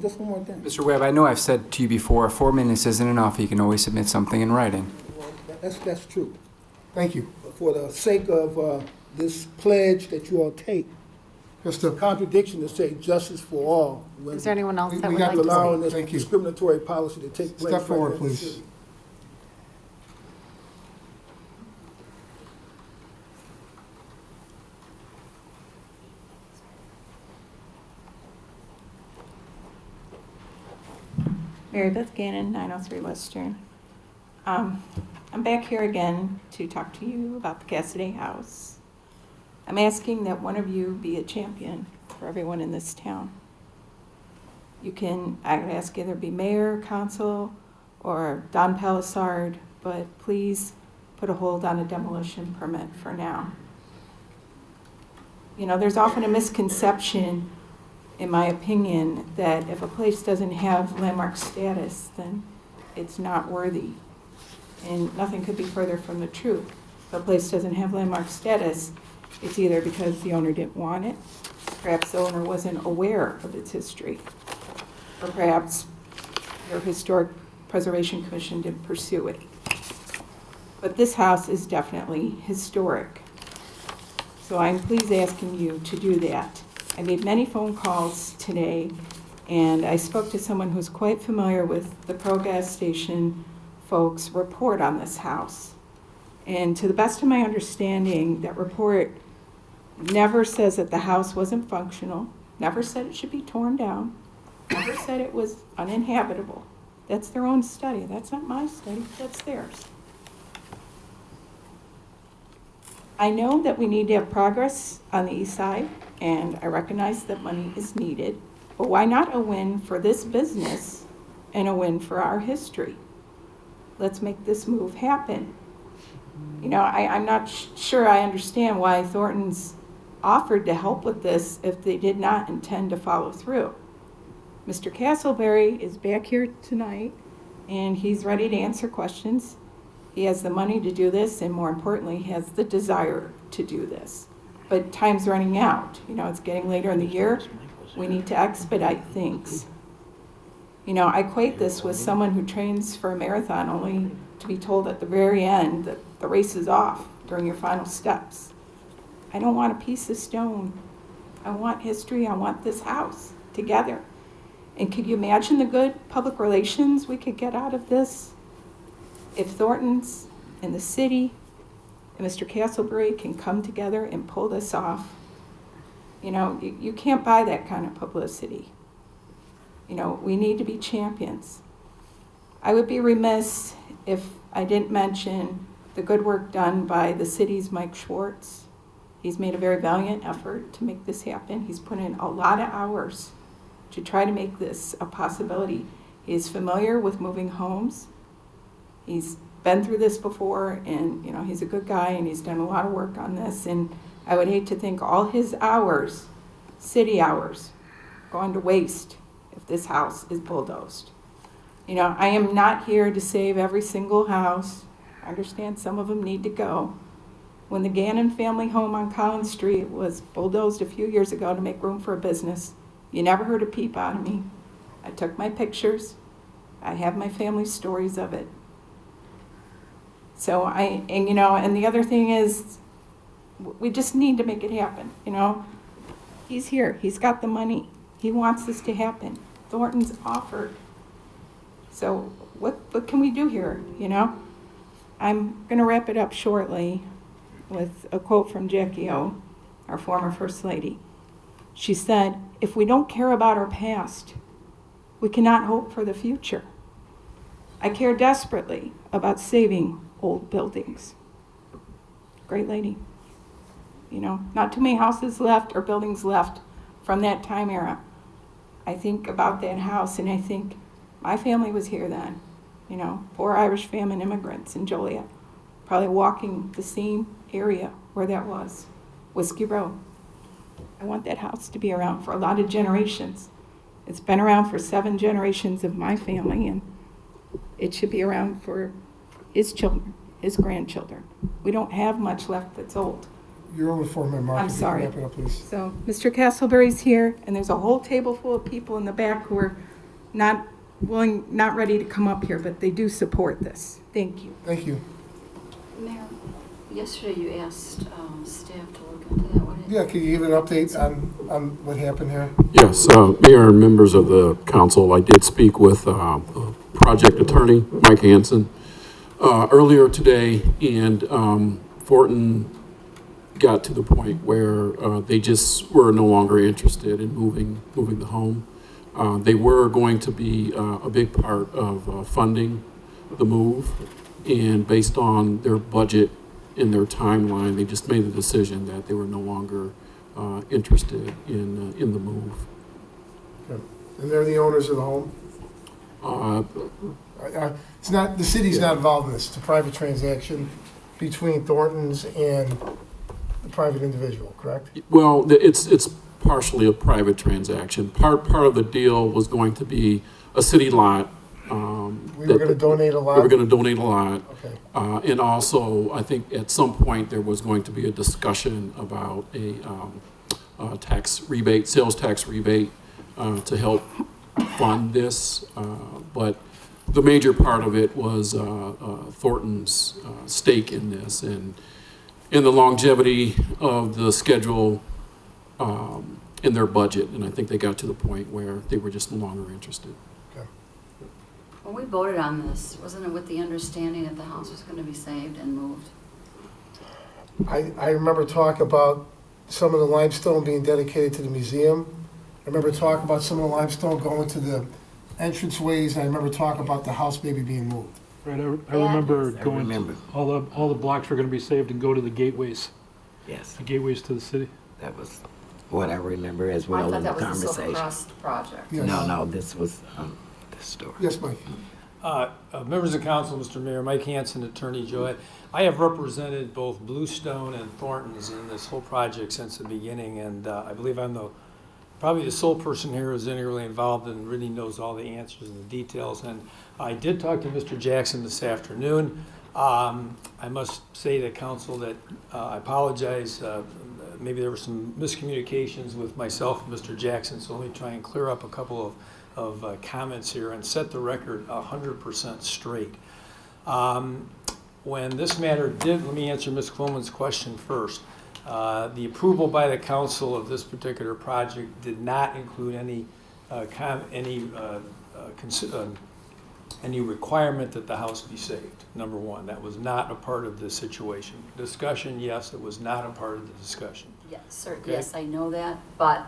Just one more thing. Mr. Webb, I know I've said to you before, 4 minutes isn't enough. You can always submit something in writing. Well, that's true. Thank you. But for the sake of this pledge that you all take, it's a contradiction to say justice for all. Is there anyone else that we would have like to to allow speak? this discriminatory policy to take place. Step forward, right here in the please. city. Mary Beth Gannon, 903 Western. I'm back here again to talk to you about the Cassidy House. I'm asking that one of you be a champion for everyone in this town. I would ask either be mayor, council, or Don Palisard, but please put a hold on a demolition permit for now. You know, there's often a misconception, in my opinion, that if a place doesn't have landmark status, then it's not worthy. And nothing could be further from the truth. If a place doesn't have landmark status, it's either because the owner didn't want it, perhaps the owner wasn't aware of its history, or perhaps your Historic Preservation Commission didn't pursue it. But this house is definitely historic. So I'm pleased asking you to do that. I made many phone calls today, and I spoke to someone who's quite familiar with the Pro Gas Station folks' report on this house. And to the best of my understanding, that report never says that the house wasn't functional, never said it should be torn down, never said it was uninhabitable. That's their own study. That's not my study, that's theirs. I know that we need to have progress on the east side, and I recognize that money is needed, but why not a win for this business and a win for our history? Let's make this move happen. You know, I'm not sure I understand why Thornton's offered to help with this if they did not intend to follow through. Mr. Castleberry is back here tonight, and he's ready to answer questions. He has the money to do this, and more importantly, he has the desire to do this. But time's running out. You know, it's getting later in the year. We need to expedite things. You know, I equate this with someone who trains for a marathon only to be told at the very end that the race is off during your final steps. I don't want a piece of stone. I want history. I want this house together. And could you imagine the good public relations we could get out of this? If Thornton's and the city and Mr. Castleberry can come together and pull this off, you know, you can't buy that kind of publicity. You know, we need to be champions. I would be remiss if I didn't mention the good work done by the city's Mike Schwartz. He's made a very valiant effort to make this happen. He's put in a lot of hours to try to make this a possibility. He is familiar with moving homes. He's been through this before, and you know, he's a good guy, and he's done a lot of work on this, and I would hate to think all his hours, city hours, gone to waste if this house is bulldozed. You know, I am not here to save every single house. I understand some of them need to go. When the Gannon family home on Collins Street was bulldozed a few years ago to make room for a business, you never heard a peep out of me. I took my pictures. I have my family stories of it. So you know, and the other thing is, we just need to make it happen, you know. He's here, he's got the money. He wants this to happen. Thornton's offered. So what can we do here, you know? I'm gonna wrap it up shortly with a quote from Jackie O, our former First Lady. She said, "If we don't care about our past, we cannot hope for the future. I care desperately about saving old buildings." Great lady. You know, not too many houses left or buildings left from that time era. I think about that house and I think my family was here then, you know, 4 Irish famine immigrants in Joliet, probably walking the same area where that was, Whiskey Road. I want that house to be around for a lot of generations. It's been around for 7 generations of my family, and it should be around for his children, his grandchildren. We don't have much left that's old. You're over 4 minutes, Mark. I'm If you can sorry. Wrap it up, please. So Mr. Castleberry's here, and there's a whole table full of people in the back who are not willing, not ready to come up here, but they do support this. Thank you. Thank you. Mayor, yesterday you asked staff to look into that. What Yeah, can you give an update on what happened here? Yes, Mayor and members of the council, I did speak with project attorney, Mike Hansen, earlier today, and Thornton got to the point where they just were no longer interested in moving the home. They were going to be a big part of funding the move, and based on their budget and their timeline, they just made the decision that they were no longer interested in the move. Okay. And they're the owners of the home? It's not, the city's not involved in this. It's a private transaction between Thornton's and the private individual, correct? Well, it's partially a private transaction. Part of the deal was going to be a city lot. We were going to donate a lot? We were going to donate a lot. Okay. And also, I think at some point there was going to be a discussion about a tax rebate, sales tax rebate, to help fund this. But the major part of it was Thornton's stake in this, and in the longevity of the schedule in their budget. And I think they got to the point where they were just no longer interested. When we voted on this, wasn't it with the understanding that the house was going to be saved and moved? I remember talk about some of the limestone being dedicated to the museum. I remember talk about some of the limestone going to the entranceways. I remember talk about the house maybe being moved. Right, I remember going, all the blocks were going to be saved and go to the gateways. Yes. The gateways to the city. That was what I remember as Well, well I in thought the that was the Silver conversation. Cross project. Yes. No, this was this story. Yes, Mike. Members of council, Mr. Mayor, Mike Hanson, Attorney Joliet. I have represented both Bluestone and Thornton's in this whole project since the beginning, and I believe I'm probably the sole person here who's integrally involved and really knows all the answers and the details. And I did talk to Mr. Jackson this afternoon. I must say to council that I apologize. Maybe there were some miscommunications with myself and Mr. Jackson, so let me try and clear up a couple of comments here and set the record 100% straight. When this matter let me answer Ms. Quillman's question first. The approval by the council of this particular project did not include any requirement that the house be saved, number one. That was not a part of the situation. Discussion, yes, it was not a part of the discussion. Yes, sir. Okay. Yes, I know that, but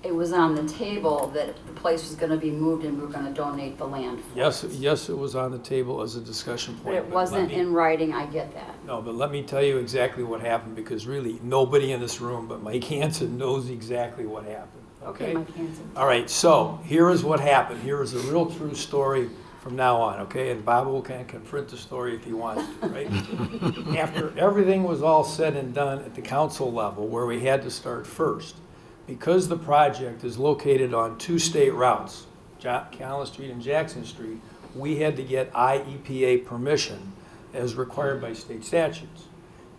it was on the table that the place was going to be moved and we were going to donate the land for it. Yes, it was on the table as a discussion point. But it let wasn't me- in writing, I get that. No, but let me tell you exactly what happened, because really, nobody in this room but Mike Hanson knows exactly what happened, okay? Mike Hanson. All right, so here is what happened. Here is a real true story from now on, okay? And Bob will kind of confront the story if he wants to, right? After everything was all said and done at the council level, where we had to start first, because the project is located on two state routes, Callan Street and Jackson Street, we had to get IEPA permission as required by state statutes.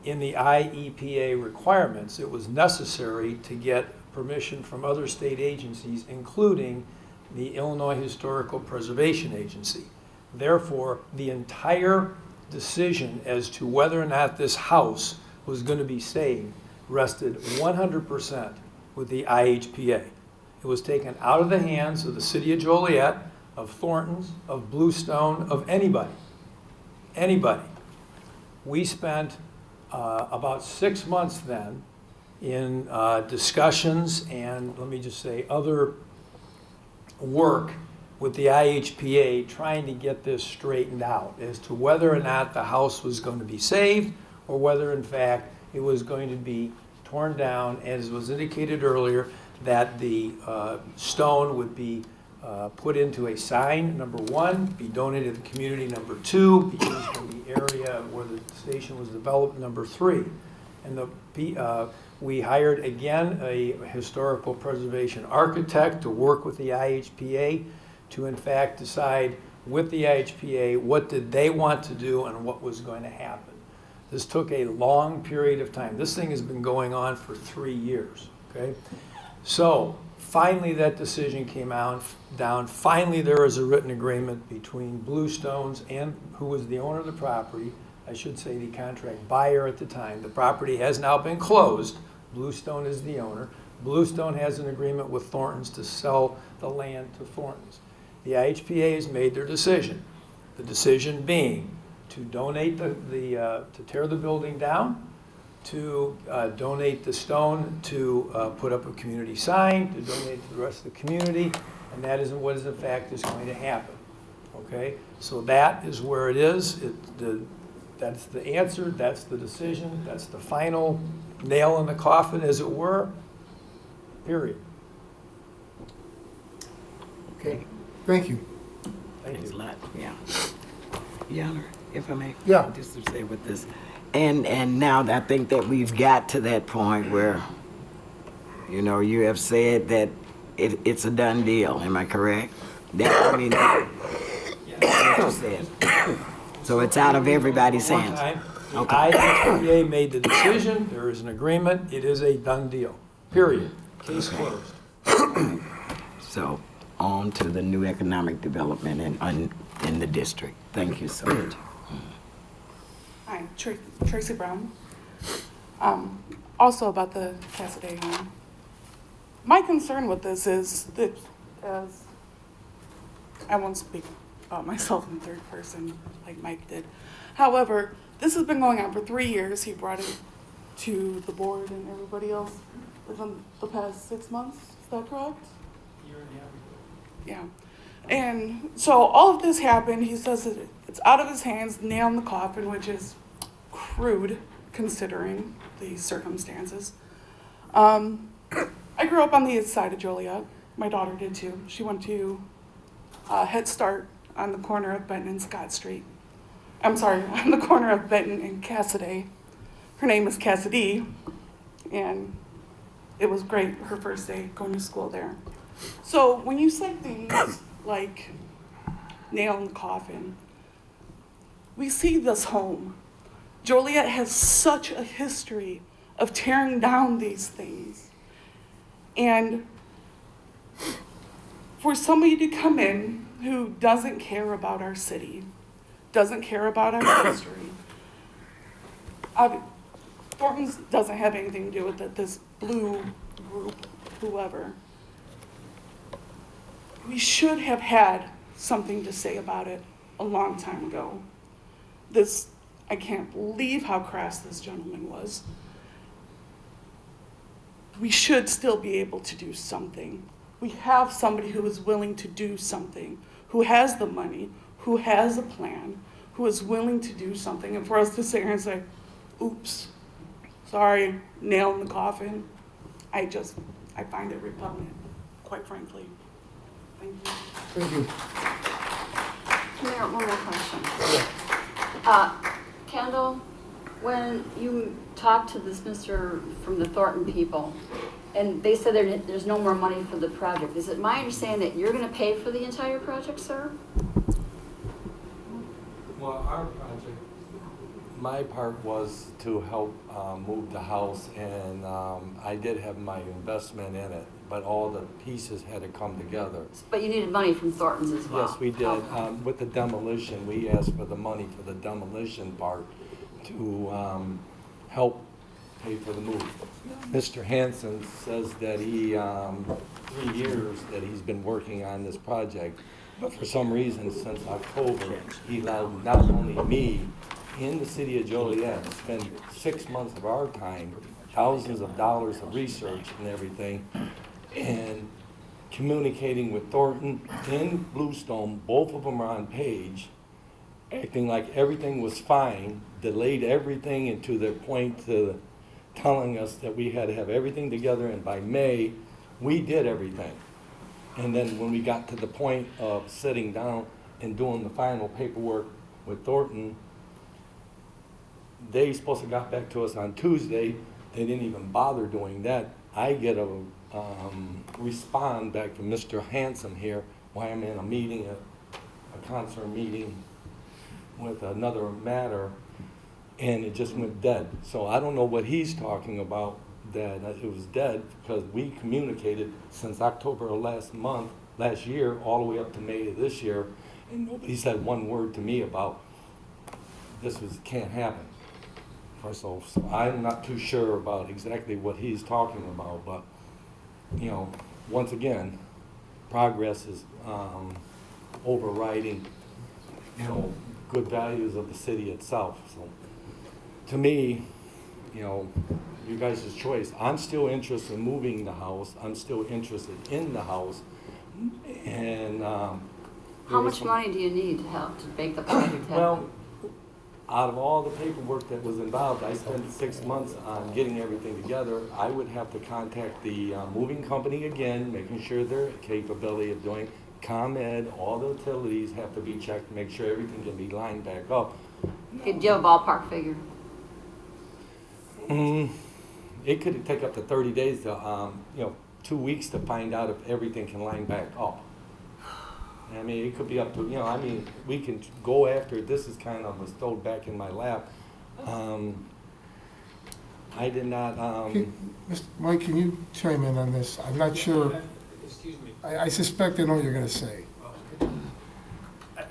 In the IEPA requirements, it was necessary to get permission from other state agencies, including the Illinois Historical Preservation Agency. Therefore, the entire decision as to whether or not this house was going to be saved rested 100% with the IHPA. It was taken out of the hands of the city of Joliet, of Thornton's, of Bluestone, of anybody. Anybody. We spent about 6 months then in discussions and, let me just say, other work with the IHPA trying to get this straightened out as to whether or not the house was going to be saved or whether, in fact, it was going to be torn down, as was indicated earlier, that the stone would be put into a sign, number one, be donated to the community, number two, be used in the area where the station was developed, number three. And we hired, again, a historical preservation architect to work with the IHPA to, in fact, decide with the IHPA what did they want to do and what was going to happen. This took a long period of time. This thing has been going on for 3 years, okay? So finally that decision came down. Finally there was a written agreement between Bluestones and who was the owner of the property, I should say the contract buyer at the time. The property has now been closed. Bluestone is the owner. Bluestone has an agreement with Thornton's to sell the land to Thornton's. The IHPA has made their decision. The decision being to donate to tear the building down to donate the stone, to put up a community sign, to donate to the rest of the community, and that is what is in fact is going to happen. Okay, so that is where it is. That's the answer, that's the decision, that's the final nail in the coffin, as it were, period. Okay, thank you. Thanks a lot, yeah. Your Honor, if I may? Yeah. Just to say with this, and now I think that we've got to that point where, you know, you have said that it's a done deal, am I correct? That, I mean, that's what you said. So it's out of everybody's hands. Okay. IHPA made the decision, there is an agreement, it is a done deal, period. Case closed. So, on to the new economic development in the district. Thank you so much. Hi, Tracy Brown. Also about the Cassidy home. My concern with this is that, as I won't speak about myself in third person like Mike did. However, this has been going on for 3 years. He brought it to the board and everybody else within the past 6 months. Is that correct? Year and a half. Yeah. And so all of this happened. He says that it's out of his hands, nail in the coffin, which is crude considering the circumstances. I grew up on the east side of Joliet. My daughter did too. She went to Head Start on the corner of Benton and Scott Street. I'm sorry, on the corner of Benton and Cassidy. Her name is Cassidy, and it was great her first day going to school there. So when you say things like nail in the coffin, we see this home. Joliet has such a history of tearing down these things. And for somebody to come in who doesn't care about our city, doesn't care about our history, Thornton's doesn't have anything to do with it, this blue group, whoever. We should have had something to say about it a long time ago. I can't believe how crass this gentleman was. We should still be able to do something. We have somebody who is willing to do something, who has the money, who has a plan, who is willing to do something. And for us to sit here and say, oops, sorry, nail in the coffin, I find it repugnant, quite frankly. Thank you. Thank you. Mayor, one more question. Kendall, when you talked to this Mr. from the Thornton people, and they said there's no more money for the project, is it my understanding that you're going to pay for the entire project, sir? Well, our project, my part was to help move the house, and I did have my investment in it, but all the pieces had to come together. But you needed money from Thornton's as well? Yes, we did. Okay. With the demolition, we asked for the money for the demolition part to help pay for the move. Mr. Hanson says that he, 3 years that he's been working on this project, but for some reason, since October, he allowed not only me in the city of Joliet to spend 6 months of our time, thousands of dollars of research and everything, and communicating with Thornton and Bluestone. Both of them are on page, acting like everything was fine, delayed everything, and to their point to telling us that we had to have everything together, and by May, we did everything. And then when we got to the point of sitting down and doing the final paperwork with Thornton, they supposed to got back to us on Tuesday. They didn't even bother doing that. I get a respond back from Mr. Hanson here while I'm in a meeting, a concert meeting with another matter, and it just went dead. So I don't know what he's talking about, that it was dead, because we communicated since October of last year, all the way up to May of this year, and nobody said one word to me about can't happen. So I'm not too sure about exactly what he's talking about, but, you know, once again, progress is overriding, you know, good values of the city itself. So to me, you know, you guys' choice. I'm still interested in moving the house. I'm still interested in the house. And, How much money do you need to help to make the project happen? well, out of all the paperwork that was involved, I spent 6 months on getting everything together. I would have to contact the moving company again, making sure their capability of doing ComEd, all the utilities have to be checked, make sure everything can be lined back up. Could you have a ballpark figure? It could take up to 30 days to, 2 weeks to find out if everything can line back up. I mean, it could be up to, we can go after it. This is kind of was thrown back in my lap. I did not, Mr. Mike, can you chime in on this? I'm not sure. Excuse me. I suspect I know what you're going to say.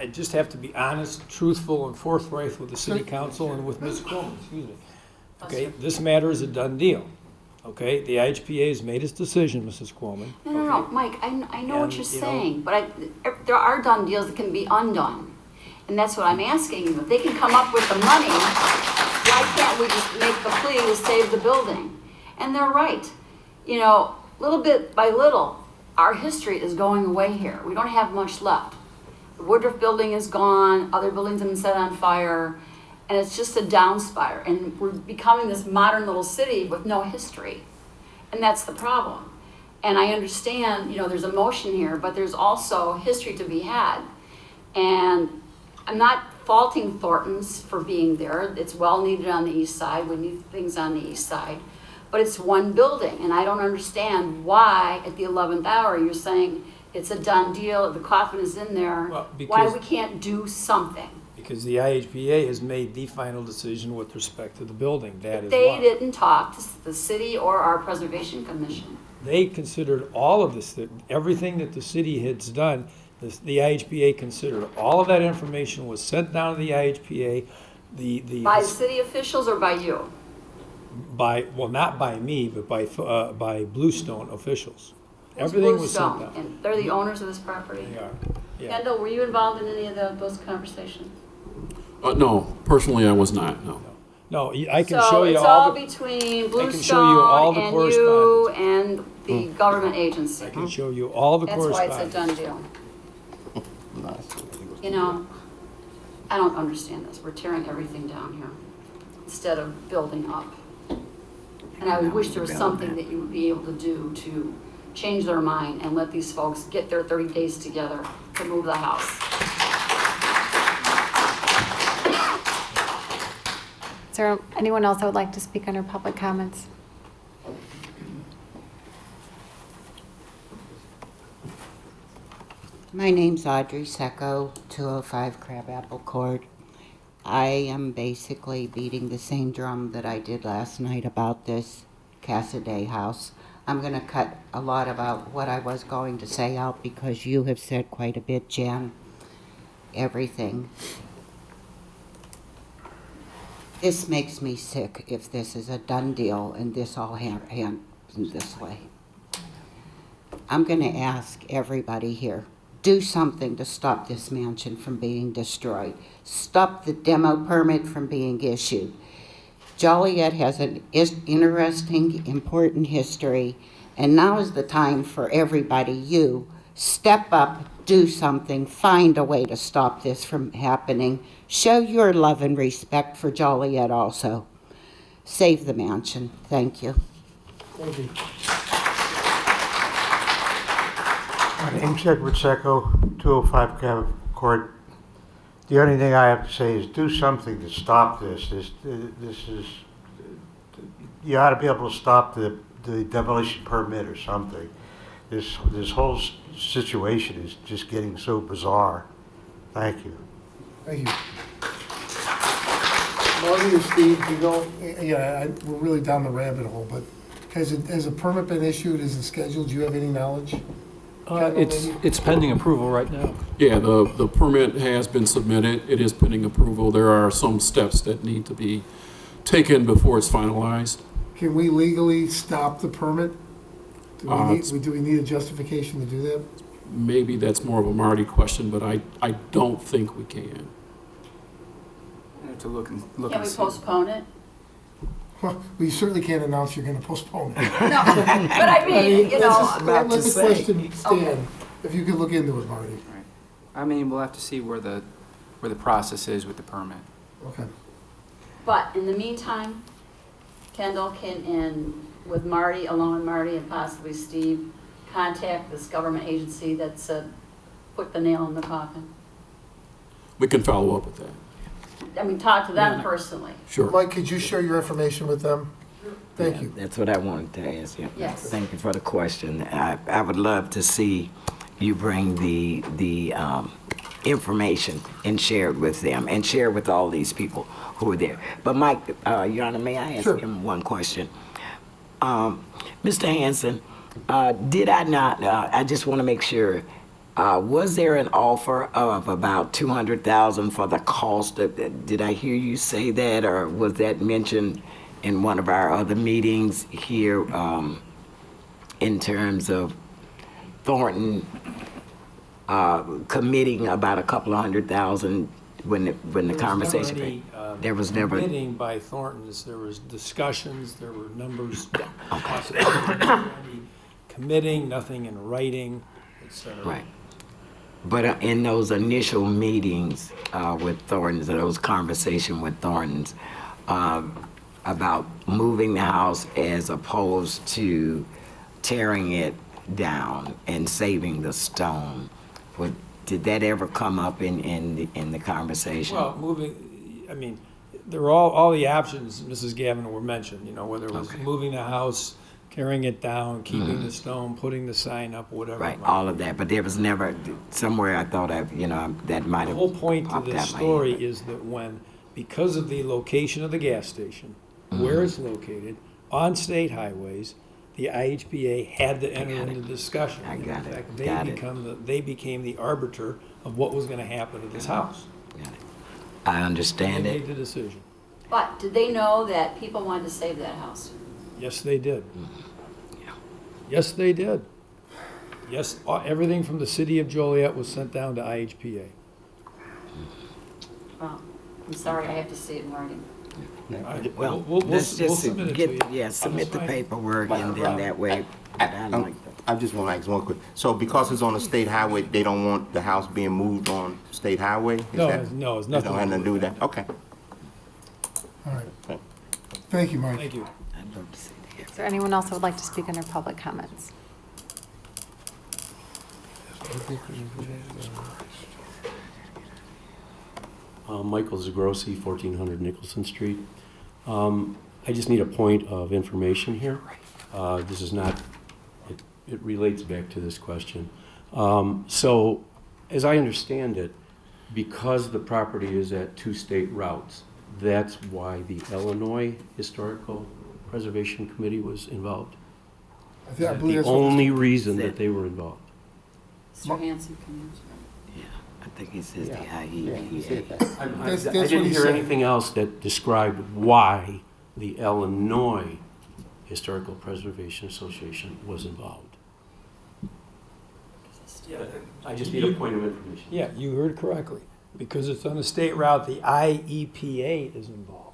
I just have to be honest, truthful, and forthright with the city council and with Ms. Coleman, excuse me. Okay, this matter is a done deal. Okay, the IHPA has made its decision, Mrs. Coleman. No, Mike, I know what And, you're you know- saying, but there are done deals that can be undone. And that's what I'm asking you. If they can come up with the money, why can't we just make the plea to save the building? And they're right. Little bit by little, our history is going away here. We don't have much left. The Woodruff building is gone, other buildings have been set on fire, and it's just a downspire. And we're becoming this modern little city with no history. And that's the problem. And I understand, there's emotion here, but there's also history to be had. And I'm not faulting Thornton's for being there. It's well needed on the east side. We need things on the east side. But it's one building, and I don't understand why at the 11th hour you're saying it's a done deal, the coffin is in there, Well, why because- we can't do something. Because the IHPA has made the final decision with respect to the building. That is They why. didn't talk to the city or our preservation commission. They considered all of this, everything that the city has done, the IHPA considered. All of that information was sent down to the IHPA, By city officials or by you? well, not by me, but by Bluestone officials. Who's Everything was sent Bluestone? down. And they're the owners of this property? They are, yeah. Kendall, were you involved in any of those conversations? No, personally, I was not, no. No, I can show you So it's all all the, between I can show you all Bluestone the and you and the government agency? I can show you all the That's why correspondence. it's a done deal. I don't understand this. We're tearing everything down here instead of building up. And I would wish there was something that you would be able to do to change their mind and let these folks get their 30 days together to move the house. Is there anyone else that would like to speak under public comments? My name's Audrey Secco, 205 Crabapple Court. I am basically beating the same drum that I did last night about this Cassidy house. I'm going to cut a lot about what I was going to say out because you have said quite a bit, Jan. Everything. This makes me sick if this is a done deal and this all happens this way. I'm going to ask everybody here, do something to stop this mansion from being destroyed. Stop the demo permit from being issued. Joliet has an interesting, important history, and now is the time for everybody, you, step up, do something, find a way to stop this from happening. Show your love and respect for Joliet also. Save the mansion. Thank you. Thank you. My name's Edward Secco, 205 Cabot Court. The only thing I have to say is do something to stop this. This is, you ought to be able to stop the demolition permit or something. This whole situation is just getting so bizarre. Thank you. Thank you. Marty or Steve, we're really down the rabbit hole, but has a permit been issued? Is it scheduled? Do you have any knowledge? It's pending approval right now. Yeah, the permit has been submitted. It is pending approval. There are some steps that need to be taken before it's finalized. Can we legally stop the permit? Do we need a justification to do that? Maybe that's more of a Marty question, but I don't think we can. I have to look and Can we see. postpone it? Well, we certainly can't announce you're gonna postpone it. No, but I mean, you know. Let the say. question stand, if you could look into it, Marty. Right. I mean, we'll have to see where the process is with the permit. Okay. But in the meantime, Kendall can, with Marty, along with Marty and possibly Steve, contact this government agency that said, put the nail in the coffin. We can follow up with that. I mean, talk to them personally. Sure. Mike, could you share your information with them? Thank you. That's what I wanted to ask you. Yes. Thank you for the question. I would love to see you bring the information and share it with them and share it with all these people who are there. But Mike, Your Honor, may I ask him one question? Mr. Hanson, did I not, I just want to make sure, was there an offer of about $200,000 for the cost? Did I hear you say that, or was that mentioned in one of our other meetings here in terms of Thornton committing about a couple of $100,000 when the conversation? There was never. Committing by Thornton's, there was discussions, there were numbers. Committing, nothing in writing, et cetera. Right. But in those initial meetings with Thornton's, or those conversations with Thornton's about moving the house as opposed to tearing it down and saving the stone, did that ever come up in the conversation? Well, moving, I mean, there were all the options, Mrs. Gavin, were mentioned, you know, whether it was moving the house, tearing it down, keeping the stone, putting the sign up, whatever. Right, all of that, but there was never, somewhere I thought that might have. The whole point to popped this out my story head. is that because of the location of the gas station, where it's located, on state highways, the IHPA had to enter into discussion. I got In it. fact, Got it. they became the arbiter of what was gonna happen to this house. I understand They it. made the decision. But did they know that people wanted to save that house? Yes, they did. Yes, they did. Yes, everything from the city of Joliet was sent down to IHPA. Well, I'm sorry, I have to see it in writing. Well, We'll let's just submit it to you. yeah, submit the That's fine. paperwork, and then that way, I like I just want to ask one quick. So because it's on a state highway, they don't want the house being moved on state highway? Is No, that- it's It nothing. don't have nothing to do with that? Okay. All right. Thank you, Mike. Thank you. I'd love to see that. Is there anyone else who would like to speak under public comments? Michael Zagrossi, 1400 Nicholson Street. I just need a point of information here. This is not, it relates back to this question. So, as I understand it, because the property is at two state routes, that's why the Illinois Historical Preservation Committee was involved. I Is that believe the that's what- only reason that they were involved? Mr. Hanson, can you answer that? Yeah, I think he says the Yeah, he said IEPA. that. I That's what didn't he hear said. anything else that described why the Illinois Historical Preservation Association was involved. I just need a point of information. Yeah, you heard correctly. Because it's on a state route, the IEPA is involved.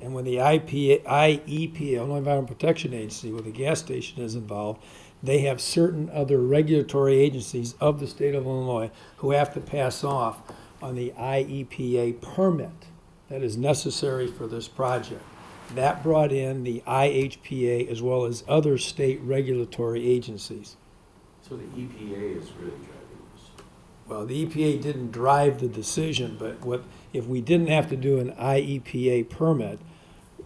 And when the IEPA, Illinois Environmental Protection Agency, where the gas station is involved, they have certain other regulatory agencies of the state of Illinois who have to pass off on the IEPA permit that is necessary for this project. That brought in the IHPA as well as other state regulatory agencies. So the EPA is really driving this. Well, the EPA didn't drive the decision, but if we didn't have to do an IEPA permit,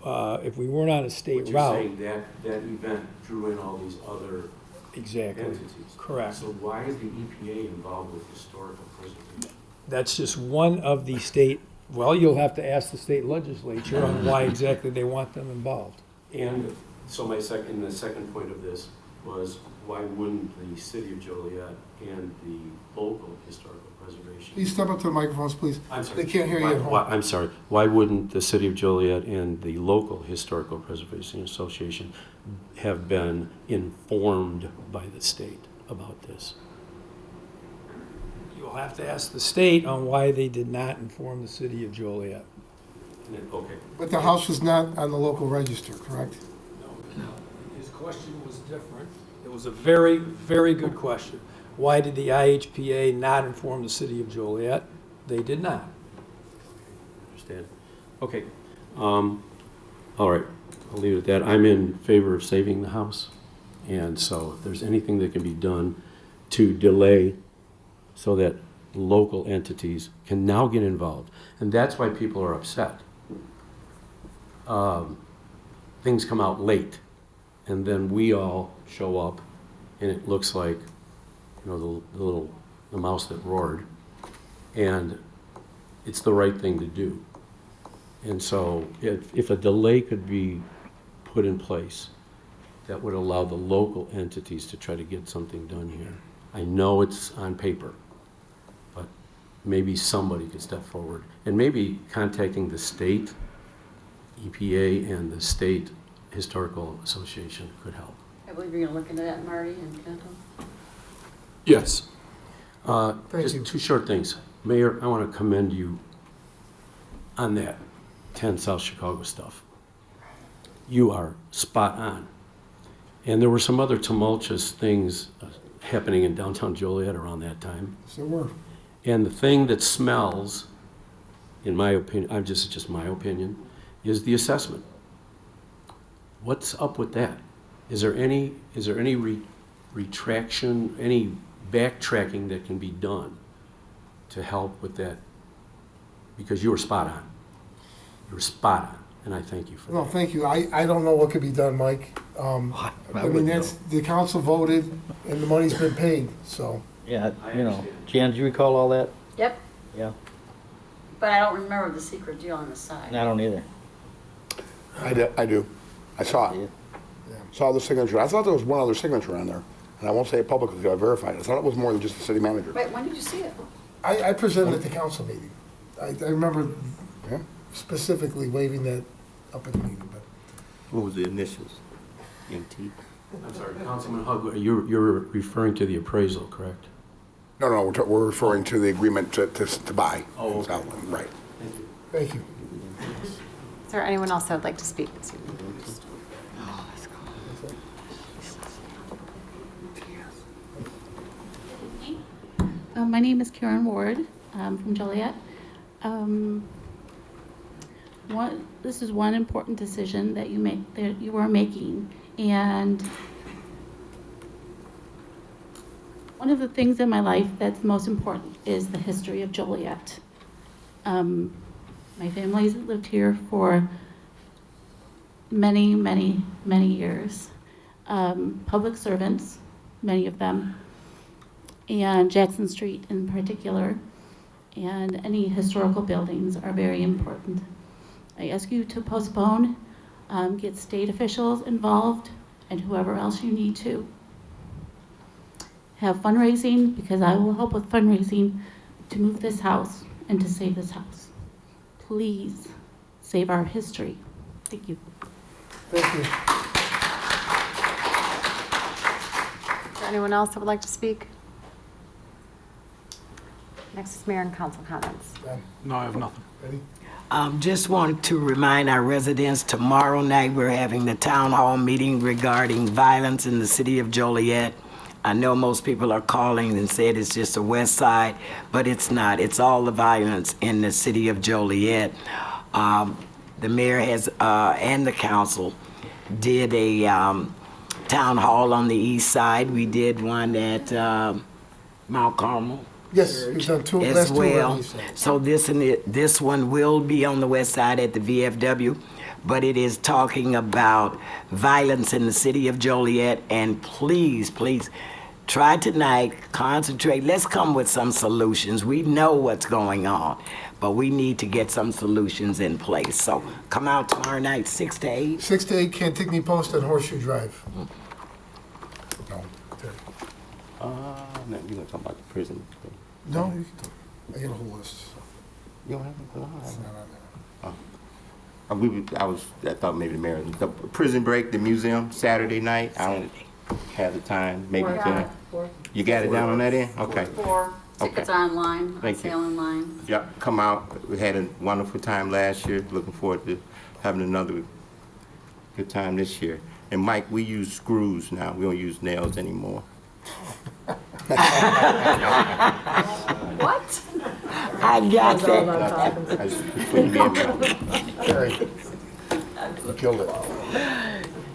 if we weren't on a state But you're route. saying that event drew in all these other Exactly, entities. correct. So why is the EPA involved with historical preservation? That's just one of the state, well, you'll have to ask the state legislature on why exactly they want them involved. And so the second point of this was, why wouldn't the city of Joliet and the local historical preservation? Can you step up to the microphones, please? I'm sorry. They can't hear you at home. I'm sorry. Why wouldn't the city of Joliet and the local historical preservation association have been informed by the state about this? You'll have to ask the state on why they did not inform the city of Joliet. Okay. But the house was not on the local register, correct? No. His question was different. It was a very, very good question. Why did the IHPA not inform the city of Joliet? They did not. Understand. Okay. All right. I'll leave it at that. I'm in favor of saving the house. And so if there's anything that can be done to delay so that local entities can now get involved. And that's why people are upset. Things come out late, and then we all show up, and it looks like, you know, the mouse that roared, and it's the right thing to do. And so if a delay could be put in place, that would allow the local entities to try to get something done here. I know it's on paper, but maybe somebody could step forward, and maybe contacting the state EPA and the State Historical Association could help. I believe you're going to look into that, Marty and Kendall. Yes. Just two short things. Mayor, I want to commend you on that 10 South Chicago stuff. You are spot on. And there were some other tumultuous things happening in downtown Joliet around that time. Yes, there were. And the thing that smells, in my opinion, just my opinion, is the assessment. What's up with that? Is there any retraction, any backtracking that can be done to help with that? Because you were spot on. You were spot on, and I thank you for that. No, thank you. I don't know what could be done, Mike. I mean, that's, the council voted and the money's been paid, so. Yeah, you know, Jan, do you recall all that? Yep, Yeah, but I don't remember the secret deal on the side. I don't either. I do. I saw it. Saw the signature. I thought there was one other signature on there, and I won't say it publicly because I verified it. I thought it was more than just the city manager. Wait, when did you see it? I presented at the council meeting. I remember specifically waving that up at the meeting, but. What was the initials? MT? I'm sorry, Councilman Hug, you're referring to the appraisal, correct? No, we're referring to the agreement to buy. Oh, okay. Right. Thank you. Is there anyone else that would like to speak this evening? My name is Karen Ward from Joliet. This is one important decision that you are making, and one of the things in my life that's most important is the history of Joliet. My family's lived here for many, many, many years. Public servants, many of them, and Jackson Street in particular, and any historical buildings are very important. I ask you to postpone, get state officials involved, and whoever else you need to. Have fundraising, because I will help with fundraising to move this house and to save this house. Please save our history. Thank you. Thank you. Is there anyone else that would like to speak? Next is mayor and council comments. No, I have nothing. Ready? Just want to remind our residents, tomorrow night we're having the town hall meeting regarding violence in the city of Joliet. I know most people are calling and said it's just the west side, but it's not. It's all the violence in the city of Joliet. The mayor has, and the council did a town hall on the east side. We did one at Mount Carmel. Yes, we've done two, As last two on the well. east side. So this one will be on the west side at the VFW, but it is talking about violence in the city of Joliet. And please, please, try tonight, concentrate. Let's come with some solutions. We know what's going on, but we need to get some solutions in place. So come out tomorrow night, 6 to 8. 6 to 8, Cantigny Post on Horseshoe Drive. No, you're gonna talk about the prison. No, you can talk. I got a whole list. You don't have it? It's not on there. I thought maybe the mayor, the prison break, the museum, Saturday night. I don't have the time. Maybe you can. You got it down on that end? Okay. Tickets are online, on Thank you. sale online. Yeah, come out. We had a wonderful time last year. Looking forward to having another good time this year. And Mike, we use screws now. We don't use nails anymore. What? I got that. I just couldn't be in there. Terry, you killed it.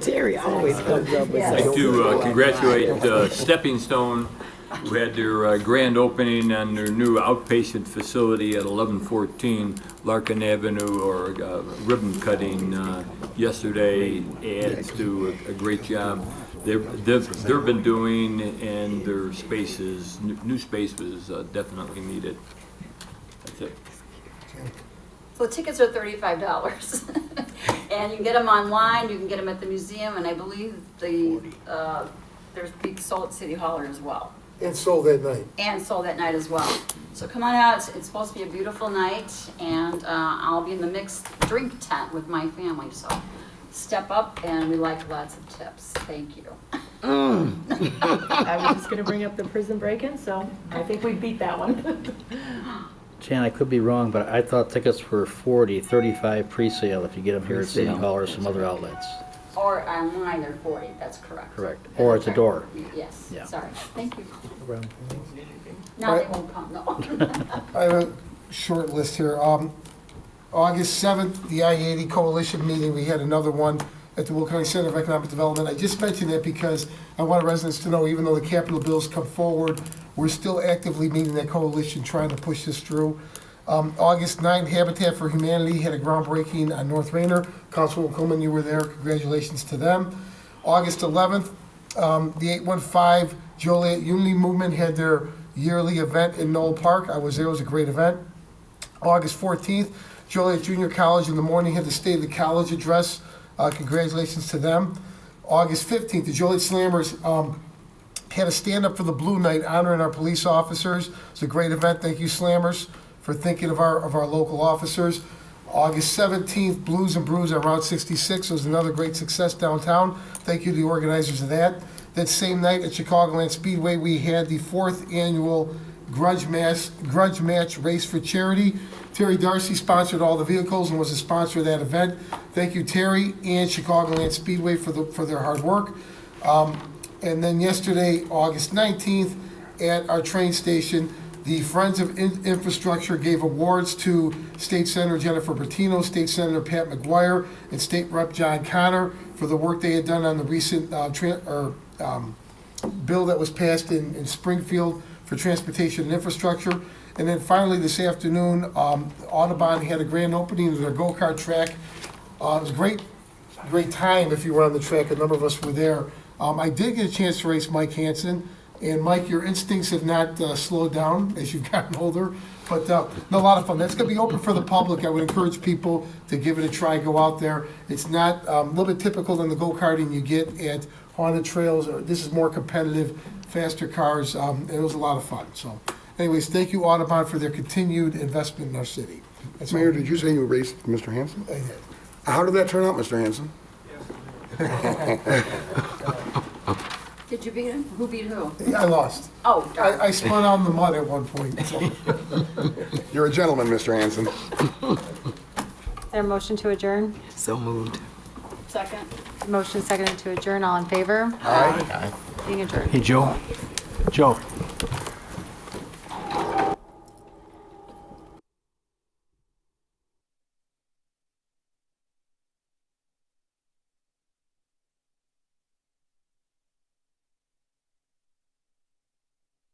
Terry always comes up with I'd like something. to congratulate Stepping Stone, who had their grand opening on their new outpatient facility at 1114 Larkin Avenue, or ribbon cutting yesterday. Adds to a great job they've been doing, and their spaces, new space was definitely needed. That's it. So the tickets are $35. And you can get them online, you can get them at the museum, and I believe there's being sold at City Hall as well. And sold that night. And sold that night as well. So come on out, it's supposed to be a beautiful night, and I'll be in the mixed drink tent with my family, so step up, and we like lots of tips. Thank you. I was just gonna bring up the prison break-in, so I think we beat that one. Jan, I could be wrong, but I thought tickets were 40, 35 pre-sale if you get them here at City Hall or some other outlets. Or online, they're 40, that's correct. Correct. Or at the door. Yes, Yeah. sorry, thank you. Now they won't come, no. I have a short list here. August 7th, the I-80 Coalition meeting, we had another one at the Will County Center of Economic Development. I just mentioned that because I want residents to know, even though the capital bills come forward, we're still actively meeting that coalition, trying to push this through. August 9th, Habitat for Humanity had a groundbreaking on North Rainer. Councilwoman Coleman, you were there. Congratulations to them. August 11th, the 815 Joliet Unity Movement had their yearly event in Knoll Park. I was there. It was a great event. August 14th, Joliet Junior College in the morning had the State of the College address. Congratulations to them. August 15th, the Joliet Slammers had a stand-up for the Blue Night honoring our police officers. It's a great event. Thank you, Slammers, for thinking of our local officers. August 17th, Blues and Brews on Route 66 was another great success downtown. Thank you to the organizers of that. That same night at Chicagoland Speedway, we had the 4th annual Grudge Match Race for Charity. Terry Darcy sponsored all the vehicles and was a sponsor of that event. Thank you, Terry and Chicagoland Speedway for their hard work. And then yesterday, August 19th, at our train station, the Friends of Infrastructure gave awards to State Senator Jennifer Bertino, State Senator Pat McGuire, and State Rep John Connor for the work they had done on the recent bill that was passed in Springfield for transportation and infrastructure. And then finally, this afternoon, Audubon had a grand opening of their go-kart track. It was a great time if you were on the track. A number of us were there. I did get a chance to race Mike Hansen. And Mike, your instincts have not slowed down as you've gotten older, but a lot of fun. That's going to be open for the public. I would encourage people to give it a try, go out there. It's not a little bit typical than the go-karting you get at haunted trails. This is more competitive, faster cars, and it was a lot of fun. So anyways, thank you, Audubon, for their continued investment in our city. Mayor, did you say you raced Mr. Hansen? I did. How did that turn out, Mr. Hansen? Did you beat him? Who beat who? I lost. Oh, darn. I spun out in the mud at one point. So. You're a gentleman, Mr. Hansen. Is there a motion to adjourn? So moved. Second. Motion seconded to adjourn. All in favor? Aye. Being adjourned. Hey, Joe.